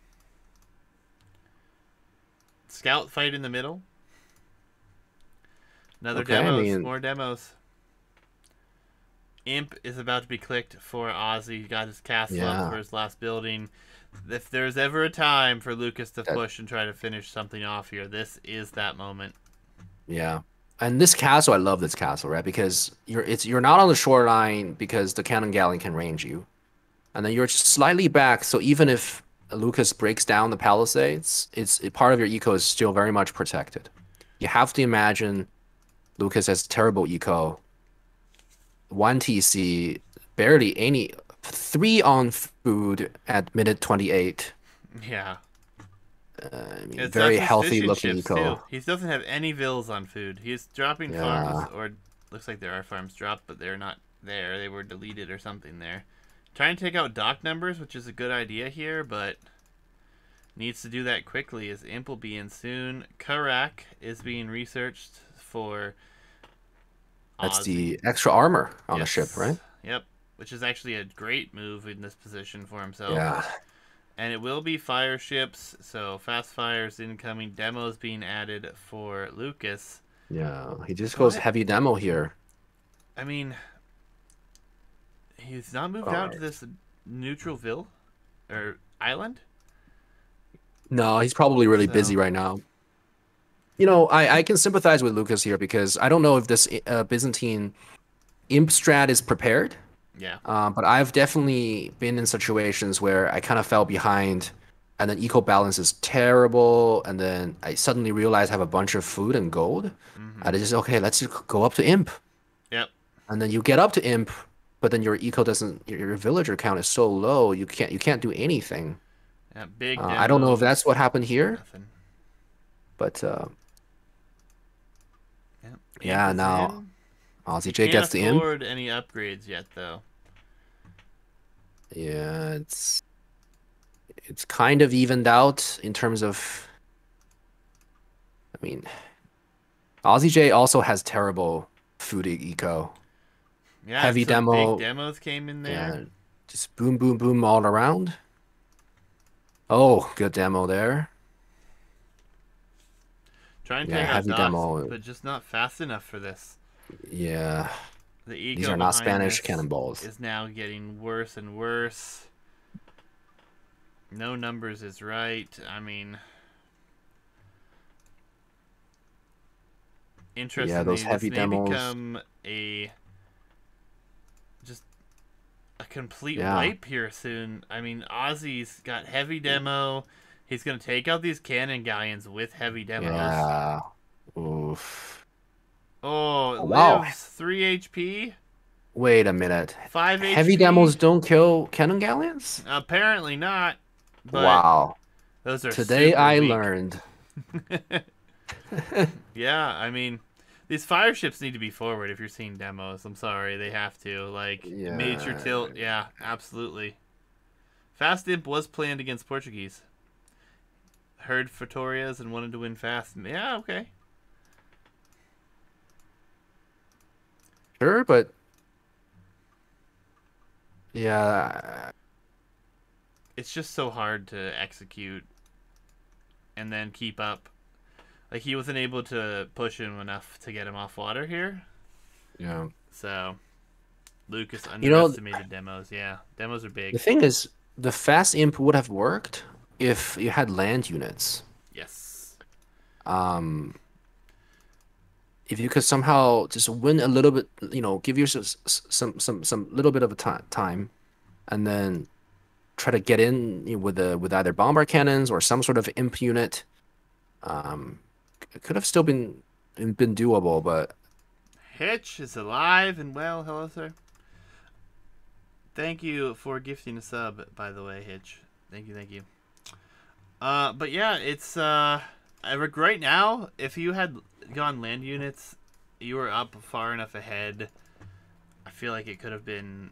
Scout fight in the middle. Another Okay, I demos. mean, More demos. Imp is about to be clicked for Ozzy. He got his castle up yeah. for his last building. If there's ever a time for Lucas to That push and try to finish something off here, this is that moment. Yeah. And this castle, I love this castle, right? Because you're not on the shoreline because the cannon galleon can range you. And then you're just slightly back, so even if Lucas breaks down the palisades, part of your eco is still very much protected. You have to imagine Lucas has terrible eco, 1 TC, barely any, 3 on food at minute 28. Yeah. I mean, It sucks very his healthy fishing looking ships too. eco. He doesn't have any vills on food. He's dropping farms, Yeah, or looks like there are farms dropped, but they're not there. They were deleted or something there. Trying to take out dock numbers, which is a good idea here, but needs to do that quickly as Imp will be in soon. Karak is being researched for that's Ozzy. the extra armor on the ship, Yes. right? Yep. Which is actually a great move in this position for himself. Yeah, And it will be fire ships, so fast fires incoming, demos being added for Lucas. yeah. He just goes But heavy demo here. I mean, he's not moved All out to right. this neutralville or island. No, he's probably really busy So right now. I can sympathize with Lucas here because I don't know if this Byzantine imp strat is prepared. yeah, But I've definitely been in situations where I kind of fell behind, and then eco balance is terrible, and then I suddenly realize I have a bunch of food and gold. mm-hmm. I just okay, let's just go up to imp, Yep, and then you get up to imp, but then your eco doesn't, your villager count is so low, you can't do anything. yeah. Big I don't know if demos, that's what happened here, nothing. but Yep, Imp yeah, is now in. Aussie He J can't gets the imp. afford any upgrades yet, though. Yeah, it's kind of evened out in terms of, I mean, Aussie J also has terrible food eco. Yeah, and Heavy some big demo, demos came in there. yeah, just boom, boom, boom all around. Oh, good demo there. Trying to Yeah, take out heavy docks, demo. but just not fast enough for this. Yeah, The these eco are not behind Spanish this cannonballs. is now getting worse and worse. No numbers is right. I mean, Yeah, those interestingly, this heavy may demos. become a just a complete Yeah, wipe here soon. I mean, Ozzy's got heavy demo. He's gonna take out these cannon galleons with heavy demos. yeah. Oof. Oh, it Oh, wow. lives 3 HP, Wait a minute. 5 Heavy demos HP. don't kill cannon galleons? Apparently not, but Wow. those are Today super I weak. learned. Yeah, I mean, these fire ships need to be forward if you're seeing demos. I'm sorry, they have to. Like, major Yeah. tilt. Yeah, absolutely. Fast Imp was planned against Portuguese. Heard Fetorias and wanted to win fast. Yeah, okay. Sure, but yeah, It's just so hard to execute and then keep up. Like, he wasn't able to push him enough to get him off water here. yeah. So, Lucas You know, underestimated demos. Yeah, demos are the big. thing is, the fast imp would have worked if you had land units. Yes. Um, if you could somehow just win a little bit, give yourself some little bit of a time, and then try to get in with either bombard cannons or some sort of imp unit. Um, it could have still been doable, but Hitch is alive and well. Hello, sir. Thank you for gifting a sub, by the way, Hitch. Thank you, thank you. But yeah, it's right now. If you had gone land units, you were up far enough ahead. I feel like it could have been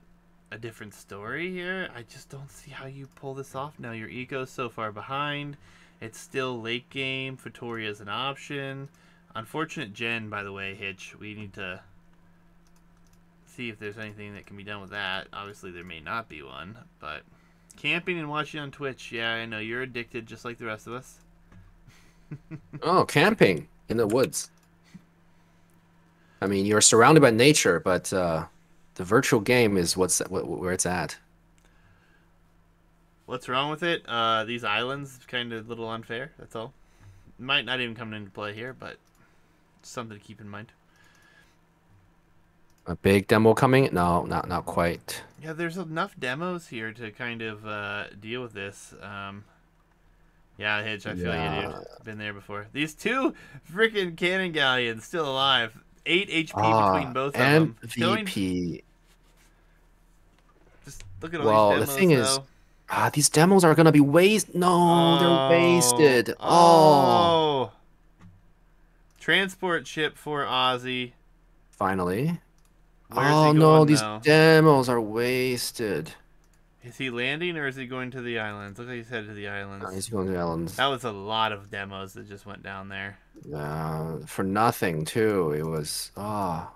a different story here. I just don't see how you pull this off now. Your eco's so far behind. It's still late game. Fetoria's an option. Unfortunate gen, by the way, Hitch. We need to see if there's anything that can be done with that. Obviously, there may not be one, but camping and watching on Twitch, yeah, I know you're addicted just like the rest of us. oh, camping in the woods. I mean, you're surrounded by nature, but the virtual game is where it's at. What's wrong with it? These islands kind of a little unfair. That's all. Might not even come into play here, but Something to keep in mind. A big demo coming? No, not quite. Yeah, there's enough demos here to kind of deal with this. Yeah, Hitch, I feel you, dude. Yeah. Been there before. These two freaking cannon galleons still alive. 8 HP between both of them. MVP. Just look at all Well, these the demos, thing is, though. these demos are gonna be waste. No, they're wasted. Oh, Oh. Transport ship for Ozzy. finally. Where's Oh he no, going, these though? demos are wasted. Is he landing or is he going to the islands? Looks like he's headed to the He's islands. going to the islands. That was a lot of demos that just went down there. For nothing too. It was Yeah,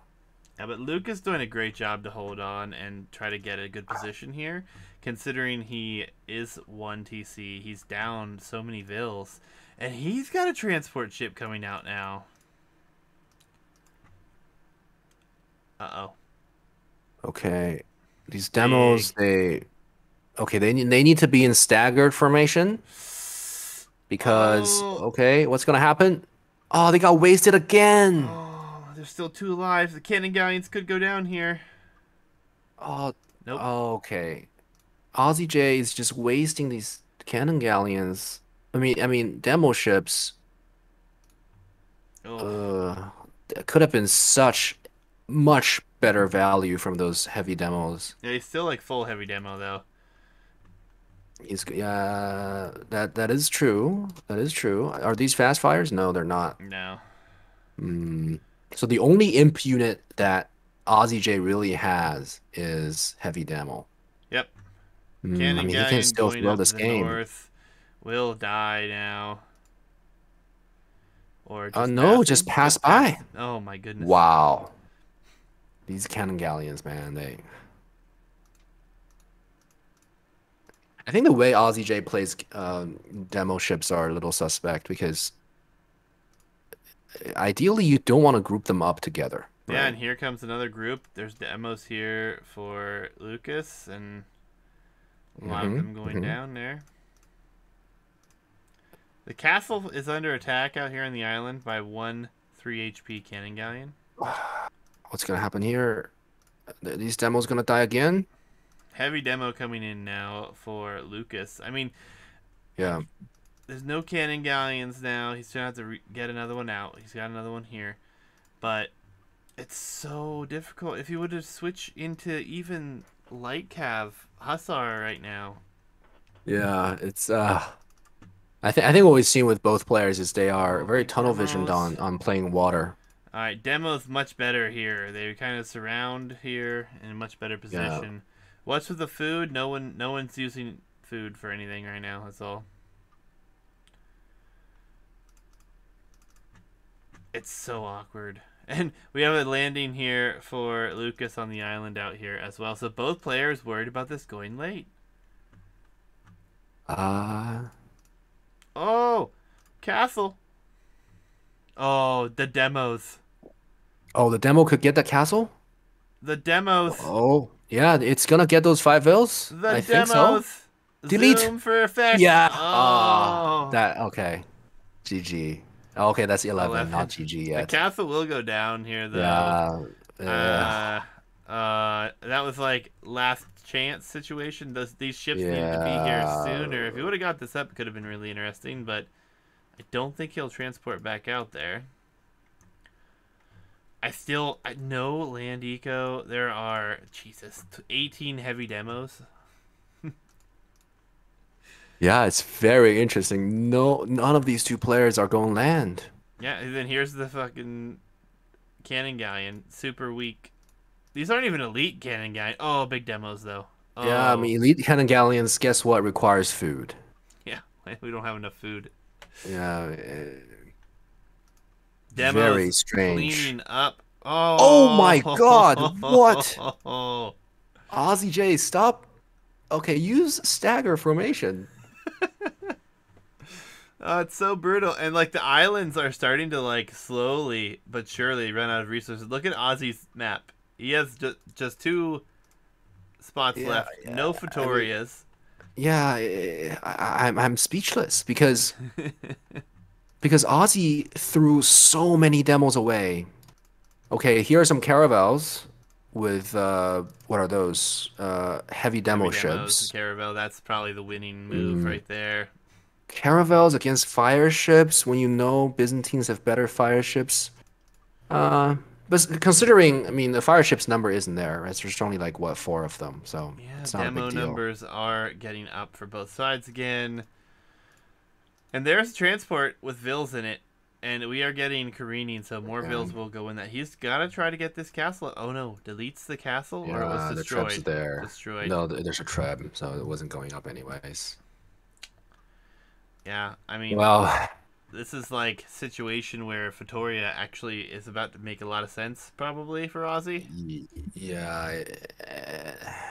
but Luke is doing a great job to hold on and try to get a good position here, considering he is 1 TC. He's down so many vills, and he's got a transport ship coming out now. Uh-oh. okay. These demos, they need to be in staggered formation because Oh. okay, what's gonna happen? Oh, they got wasted again. Oh, there's still 2 alive. The cannon galleons could go down here. Oh, Nope. okay. Aussie J is just wasting these cannon galleons. I mean, demo ships. Oh. That could have been such much better value from those heavy demos. Yeah, he's still like full heavy demo, though. Yeah, that is true. That is true. Are these fast fires? No, they're not. No. So the only imp unit that Aussie J really has is heavy demo. Yep. I Cannon mean, he galleon can still going throw up this to the game. north. Will die now. Or just No, passing? just pass by. Oh my goodness. Wow. These cannon galleons, man, I think the way Aussie J plays demo ships are a little suspect because ideally you don't want to group them up together. Yeah, Right? and here comes another group. There's demos here for Lucas, and a lot of them going down there. The castle is under attack out here on the island by 1 3 HP cannon galleon. What's gonna happen here? These demos gonna die again? Heavy demo coming in now for Lucas. I mean, Yeah. there's no cannon galleons now. He's gonna have to get another one out. He's got another one here, but it's so difficult. If he would have switched into even light cav hussar right now. Yeah, it's I think what we've seen with both players is they are very tunnel visioned Demos. on playing water. All right, demo's much better here. They kind of surround here in a much better position. What's with the food? No one's using food for anything right now. That's all. It's so awkward. And we have a landing here for Lucas on the island out here as well. So both players worried about this going late. Oh, castle. Oh, the demos. Oh, the demo could get the castle? The demos. Oh, yeah, it's gonna get those 5 vills. The I think so. demos. Delete. Zoom for effect. Yeah. Oh. That okay. GG. Okay, that's 11, 11. not GG The yet. castle will go down here though. Yeah. That was like last chance situation. These ships need to be here sooner. If he would have got this up, it could have been really interesting. But I don't think he'll transport back out there. I know land eco. There are 18 heavy demos. Yeah, it's very interesting. No, none of these 2 players are going land. Yeah, and then here's the fucking cannon galleon, super weak. These aren't even elite cannon galleon. Oh, big demos though. Oh. Yeah, I mean, elite cannon galleons, guess what? Requires food. Yeah, we don't have enough food. Yeah, Demos very strange. cleaning up. Oh, Oh my God, what? Aussie J, stop. Okay, use stagger formation. Oh, it's so brutal. And like the islands are starting to like slowly but surely run out of resources. Look at Ozzy's map. He has just 2 spots left. No Futorias. Yeah, I'm speechless because because Ozzy threw so many demos away. Okay, here are some caravels with what are those? Heavy Heavy demo demos, the ships. Caravel. That's probably the winning move Mm. right there. Caravels against fire ships when you know Byzantines have better fire ships. Uh, but considering, I mean, the fire ships number isn't there, right? There's only like what, four of them, so Yeah, it's not a big demo deal. numbers are getting up for both sides again. And there's transport with Vills in it. And we are getting careening, so more Vills And will go in that. He's got to try to get this castle. Oh no, deletes the castle, or it was yeah, the treb's destroyed? there. Destroyed. No, there's a treb, so it wasn't going up anyways. Yeah, I mean, Well, this is like situation where Fatoria actually is about to make a lot of sense, probably, for Ozzy. yeah,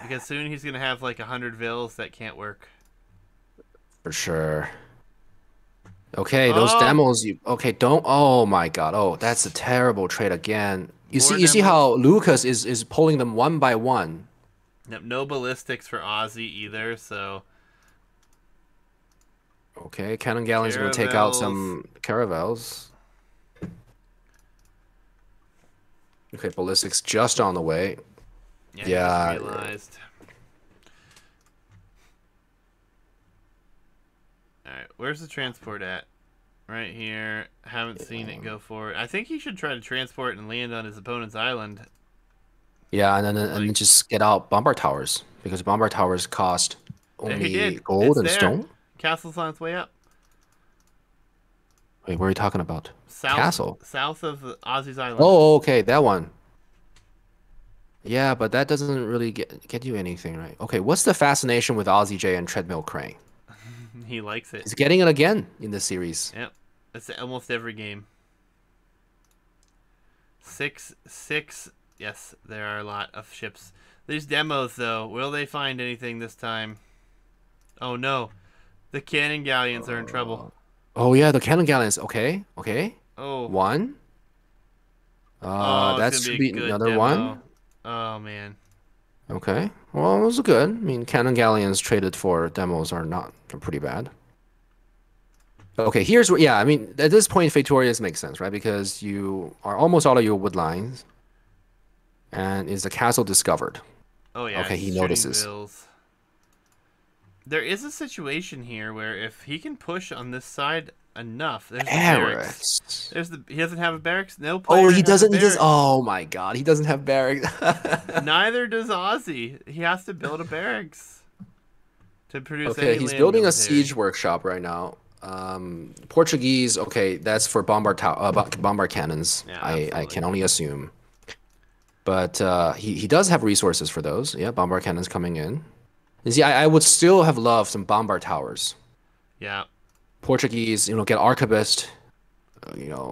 Because soon he's going to have like 100 Vills that can't work. for sure. Okay, those Oh, demos you okay, don't oh my God. Oh, that's a terrible trade again. more You see demos. how Lucas is pulling them one by one. Yep, no ballistics for Ozzy either, so Okay, Cannon Galleon's gonna take out caravels. some caravels. Okay, ballistics just on the way. Yeah, he just Yeah, realized. Alright, where's the transport at? Right here. Haven't seen it go forward. I think he should try to transport and land on his opponent's island. yeah, and then Like, just get out Bombard Towers because Bombard Towers cost there he did. only gold It's and there. stone. Castle's on its way up. Wait, what are you talking about? South Castle. south of Ozzy's island. Oh, okay, that one. Yeah, but that doesn't really get you anything, right? Okay, what's the fascination with Ozzy J and Treadmill Crane? He likes it. He's getting it again in this series. Yep. It's almost every game. Six. Yes, there are a lot of ships. These demos, though, will they find anything this time? Oh no, the cannon galleons are in trouble. Uh, oh yeah, the Cannon Galleons. Okay, okay. Oh, One. oh, it's That gonna be should a be good another one. demo. Oh man. Okay. Well, it was good. I mean, Cannon Galleons traded for demos are pretty bad. Okay, here's what. Yeah, I mean, at this point, Fatorius makes sense, right? Because you are almost all of your wood lines, and is the castle discovered? Oh yeah, Okay, he's he shooting notices. bills. There is a situation here where if he can push on this side enough, there's the barracks. Barracks. He doesn't have a barracks. No Oh, player he has a doesn't. He does. barracks. Oh my God, he doesn't have barracks. Neither does Ozzy. He has to build a barracks to produce Okay, any he's land building a military. siege workshop right now. Portuguese. Okay, that's for bombard cannons. Yeah, I absolutely. can only assume, but he does have resources for those. Yeah, bombard cannons coming in. You see, I would still have loved some bombard towers. Yeah. Portuguese, get arquebust,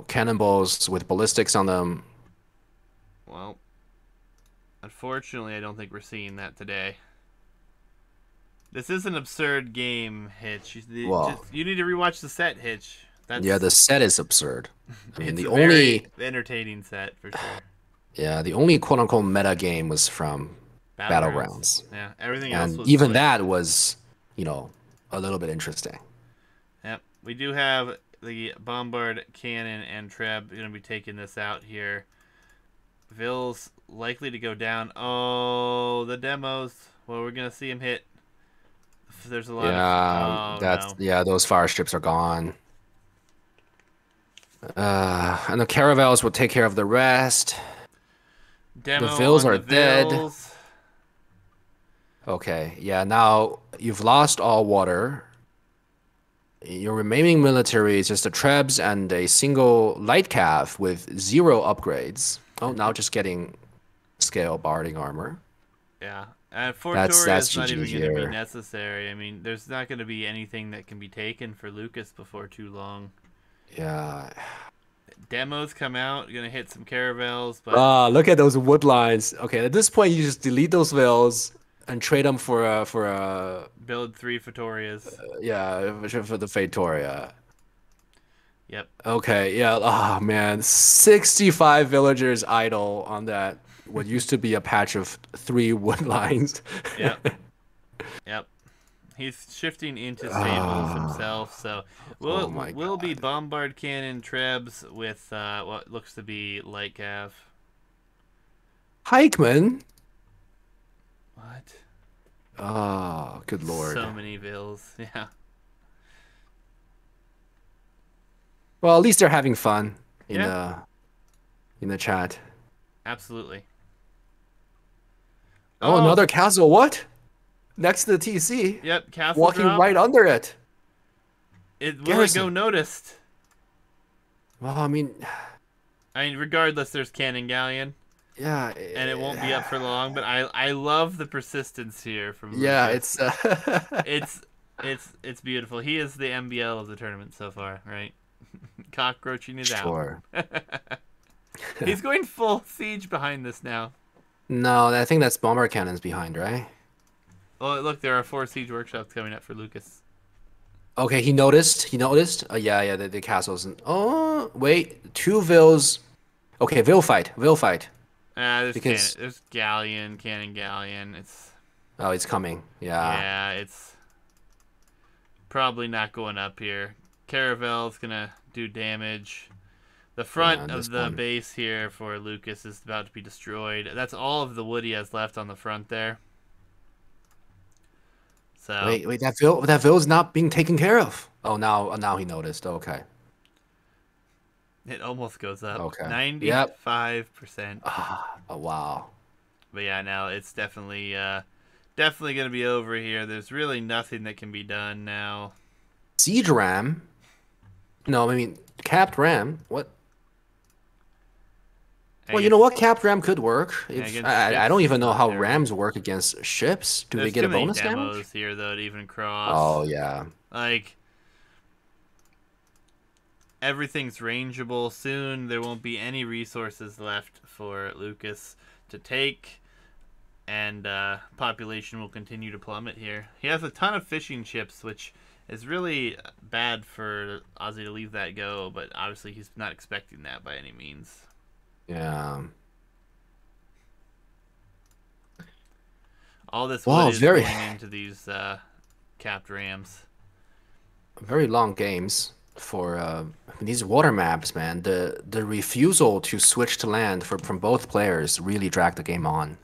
cannonballs with ballistics on them. Well, unfortunately, I don't think we're seeing that today. This is an absurd game, Hitch. Well, You need to rewatch the set, Hitch. yeah, That's the set is absurd. I mean, it's the a very only entertaining set for sure. yeah, the only quote unquote meta game was from Battlegrounds. Battlegrounds. Yeah, everything else And was even like, that was, a little bit interesting. yep. We do have the bombard cannon and Treb going to be taking this out here. Ville's likely to go down. Oh, the demos. Well, we're going to see him hit. There's a lot of. Oh no. Those fire strips are gone. And the caravels will take care of the rest. The Demo Vills on are the dead. Vills. Okay, yeah, now you've lost all water. Your remaining military is just a Trebs and a single light cav with zero upgrades. Oh, now just getting scale barding armor. Yeah. And Fortoria That's is not GG even going to be here. necessary. I mean, there's not going to be anything that can be taken for Lucas before too long. Yeah. Demos come out, going to hit some caravels, but Ah, look at those wood lines. Okay, at this point you just delete those vills and trade them for build 3 Fotorias. for the Fatoria. Yep. Okay, yeah. Oh man, 65 villagers idle on that what used to be a patch of 3 wood lines. Yep. Yep. He's shifting into stables Ah, himself, so oh my will be god. Bombard Cannon Trebs with what looks to be Light Cav. Pikeman? What? Oh, good lord. So many bills. Yeah. Well, at least they're having fun Yeah, in the chat. absolutely. Oh, Oh, another castle. What? Next to the TC. yep, castle Walking drop. right under it. Will it go Garrison. noticed? Well, I mean, I mean, regardless, there's Cannon Galleon, yeah. and it won't be up for long. But I love the persistence here from Yeah, Lucas. it's It's it's beautiful. He is the MBL of the tournament so far, right? Cockroaching is out. sure. He's going full siege behind this now. No, I think that's bomber cannons behind, right? Oh, look, there are 4 siege workshops coming up for Lucas. Okay, he noticed. He noticed. Yeah, the castles. Oh, wait, two vills. Okay, vill fight, vill fight. Because There's Galleon, Cannon Galleon. It's oh, it's coming. Yeah, yeah, it's probably not going up here. Caravel's gonna do damage. The yeah, front this of the one. base here for Lucas is about to be destroyed. That's all of the wood he has left on the front there. So Wait, that vill's not being taken care of. Oh, now he noticed. Okay, it almost goes up. okay. Yep. 95%. Ah, oh, wow. But yeah, now it's definitely gonna be over here. There's really nothing that can be done now. Siege ram. No, I mean capped ram. What? Well, you know Against, what? Capped ram could work. If against I don't ships is even know not how terrible. rams work against ships. Do they There's get too a many bonus damage? demos here though to even cross. Oh yeah. Like everything's rangeable. Soon there won't be any resources left for Lucas to take, and population will continue to plummet here. He has a ton of fishing ships, which is really bad for Ozzy to leave that go, but obviously he's not expecting that by any means. Yeah. All this wood Wow, is very going into these capped rams. very long games for these water maps, man. The refusal to switch to land from both players really dragged the game on.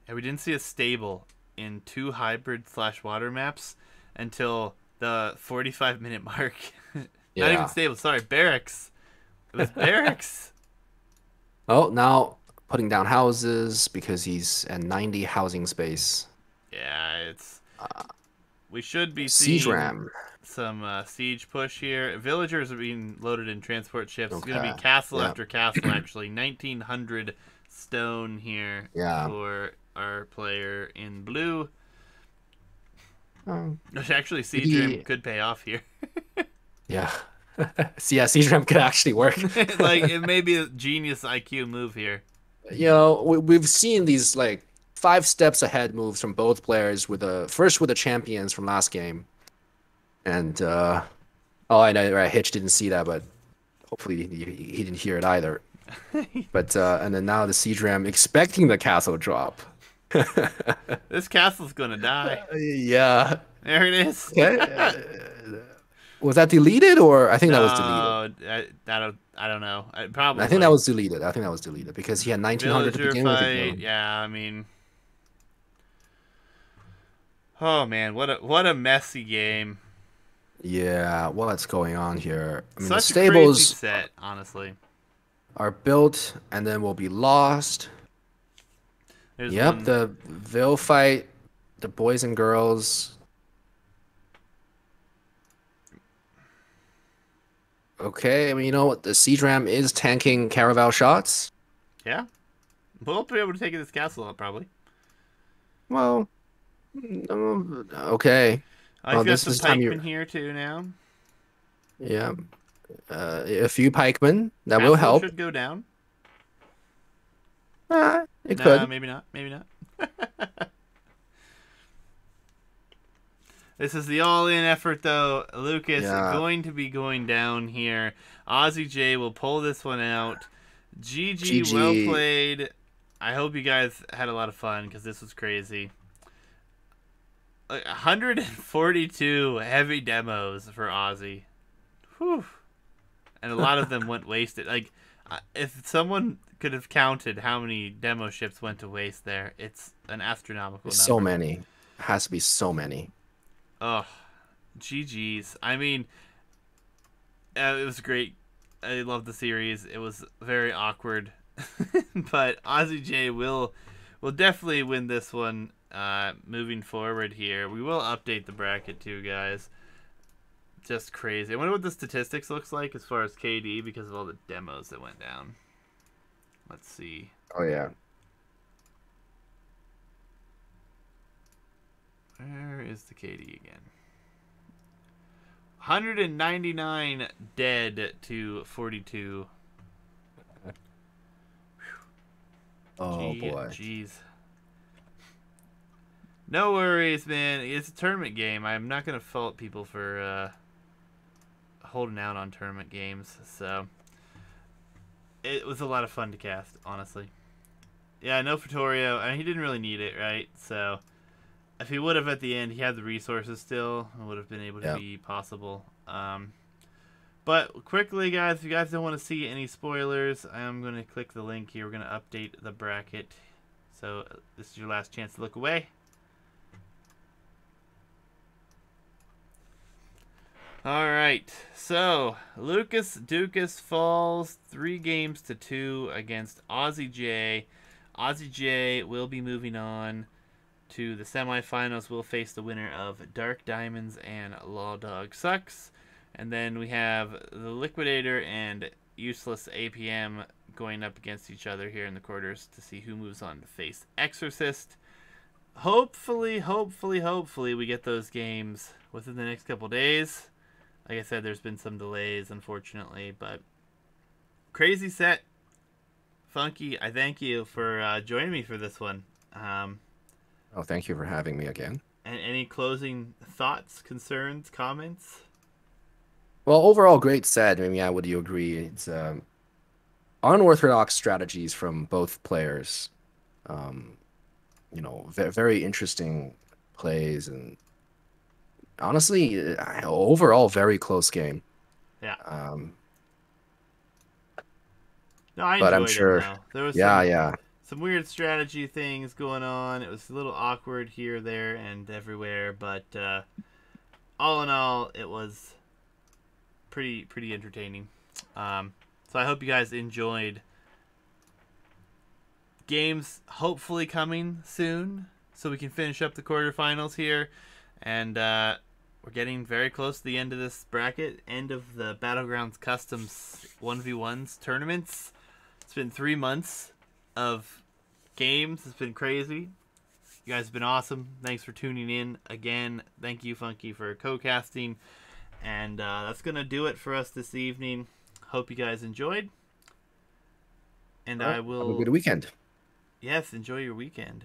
And we didn't see a stable in 2 hybrid / water maps until the 45-minute mark. Not even Yeah. stable, sorry, barracks. It was barracks. Oh, now putting down houses because he's at 90 housing space. Yeah, it's. We should be Siege seeing ram. some siege push here. Villagers are being loaded in transport ships. It's going to Okay. be castle Yeah. after castle, actually. 1900 stone here Yeah. for our player in blue. Um, Which actually, siege maybe- ram could pay off here. Yeah. So yeah, siege ram could actually work. Like, it may be a genius IQ move here. You know, we've seen these like 5 steps ahead moves from both players with first with the champions from last game. And oh, I know, right, Hitch didn't see that, but hopefully he didn't hear it either. But and then now the siege ram expecting the castle drop. This castle's gonna die. Yeah. There it is. Okay. Was that deleted or I think that was deleted. No, I don't know. Probably. I think that was deleted. I think that was deleted because he had 1900 to Villager begin with. fight. Yeah, I mean, oh man, what a messy game. Yeah, what's going on here? I mean, the Such a crazy stables set, honestly. are built and then will be lost. There's Yep, one- the Vil fight, the boys and girls. Okay, I mean, you know what? The siege ram is tanking caravel shots. Yeah, we'll be able to take this castle out probably. Well, okay. I've Well, got this some is time you- pikemen here too now. Yeah. A few pikemen, that will Castle help. Should go down. It Nah, could. maybe not. Maybe not. This is the all-in effort, though. Lucas Yeah. going to be going down here. Ozzy J will pull this one out. GG, GG. well played. I hope you guys had a lot of fun because this was crazy. 142 heavy demos for Ozzy. Whew. And a lot of them went wasted. Like, if someone could have counted how many demo ships went to waste there, it's an astronomical There's so number. many. Has to be so many. Oh, GG's. I mean, it was great. I love the series. It was very awkward, but Ozzy J will definitely win this one. Moving forward here, we will update the bracket too, guys. Just crazy. I wonder what the statistics looks like as far as KD because of all the demos that went down. Let's see. Oh yeah. Where is the KD again? 199 dead to 42. Oh boy. Jeez. No worries, man. It's a tournament game. I'm not going to fault people for holding out on tournament games. So it was a lot of fun to cast, honestly. Yeah, no Fatorio. I mean, he didn't really need it, right? So if he would have at the end, he had the resources still. It would have been able to be possible. But quickly, guys, if you guys don't want to see any spoilers, I'm going to click the link here. We're going to update the bracket. So this is your last chance to look away. All right, so Lucas Dukas falls 3-2 against Ozzy J. Ozzy J will be moving on to the semifinals. We'll face the winner of Dark Diamonds and Law Dog Sucks. And then we have the Liquidator and Useless APM going up against each other here in the quarters to see who moves on to face Exorcist. Hopefully we get those games within the next couple days. Like I said, there's been some delays, unfortunately, but crazy set. Funky, I thank you for joining me for this one. Oh, thank you for having me again. And any closing thoughts, concerns, comments? Well, overall, great set. I mean, yeah, would you agree? It's unorthodox strategies from both players. You know, very interesting plays, and honestly, overall, very close game. Yeah. No, I but enjoyed I'm sure. it, though. There was some weird strategy things going on. It was a little awkward here, there, and everywhere, but all in all, it was pretty entertaining. So I hope you guys enjoyed. Games hopefully coming soon, so we can finish up the quarterfinals here, and we're getting very close to the end of this bracket, end of the Battlegrounds Customs 1v1s tournaments. It's been 3 months of games. It's been crazy. You guys have been awesome. Thanks for tuning in again. Thank you, Funky, for co-casting. And that's going to do it for us this evening. Hope you guys enjoyed. And I will... Have a good weekend. Yes, enjoy your weekend.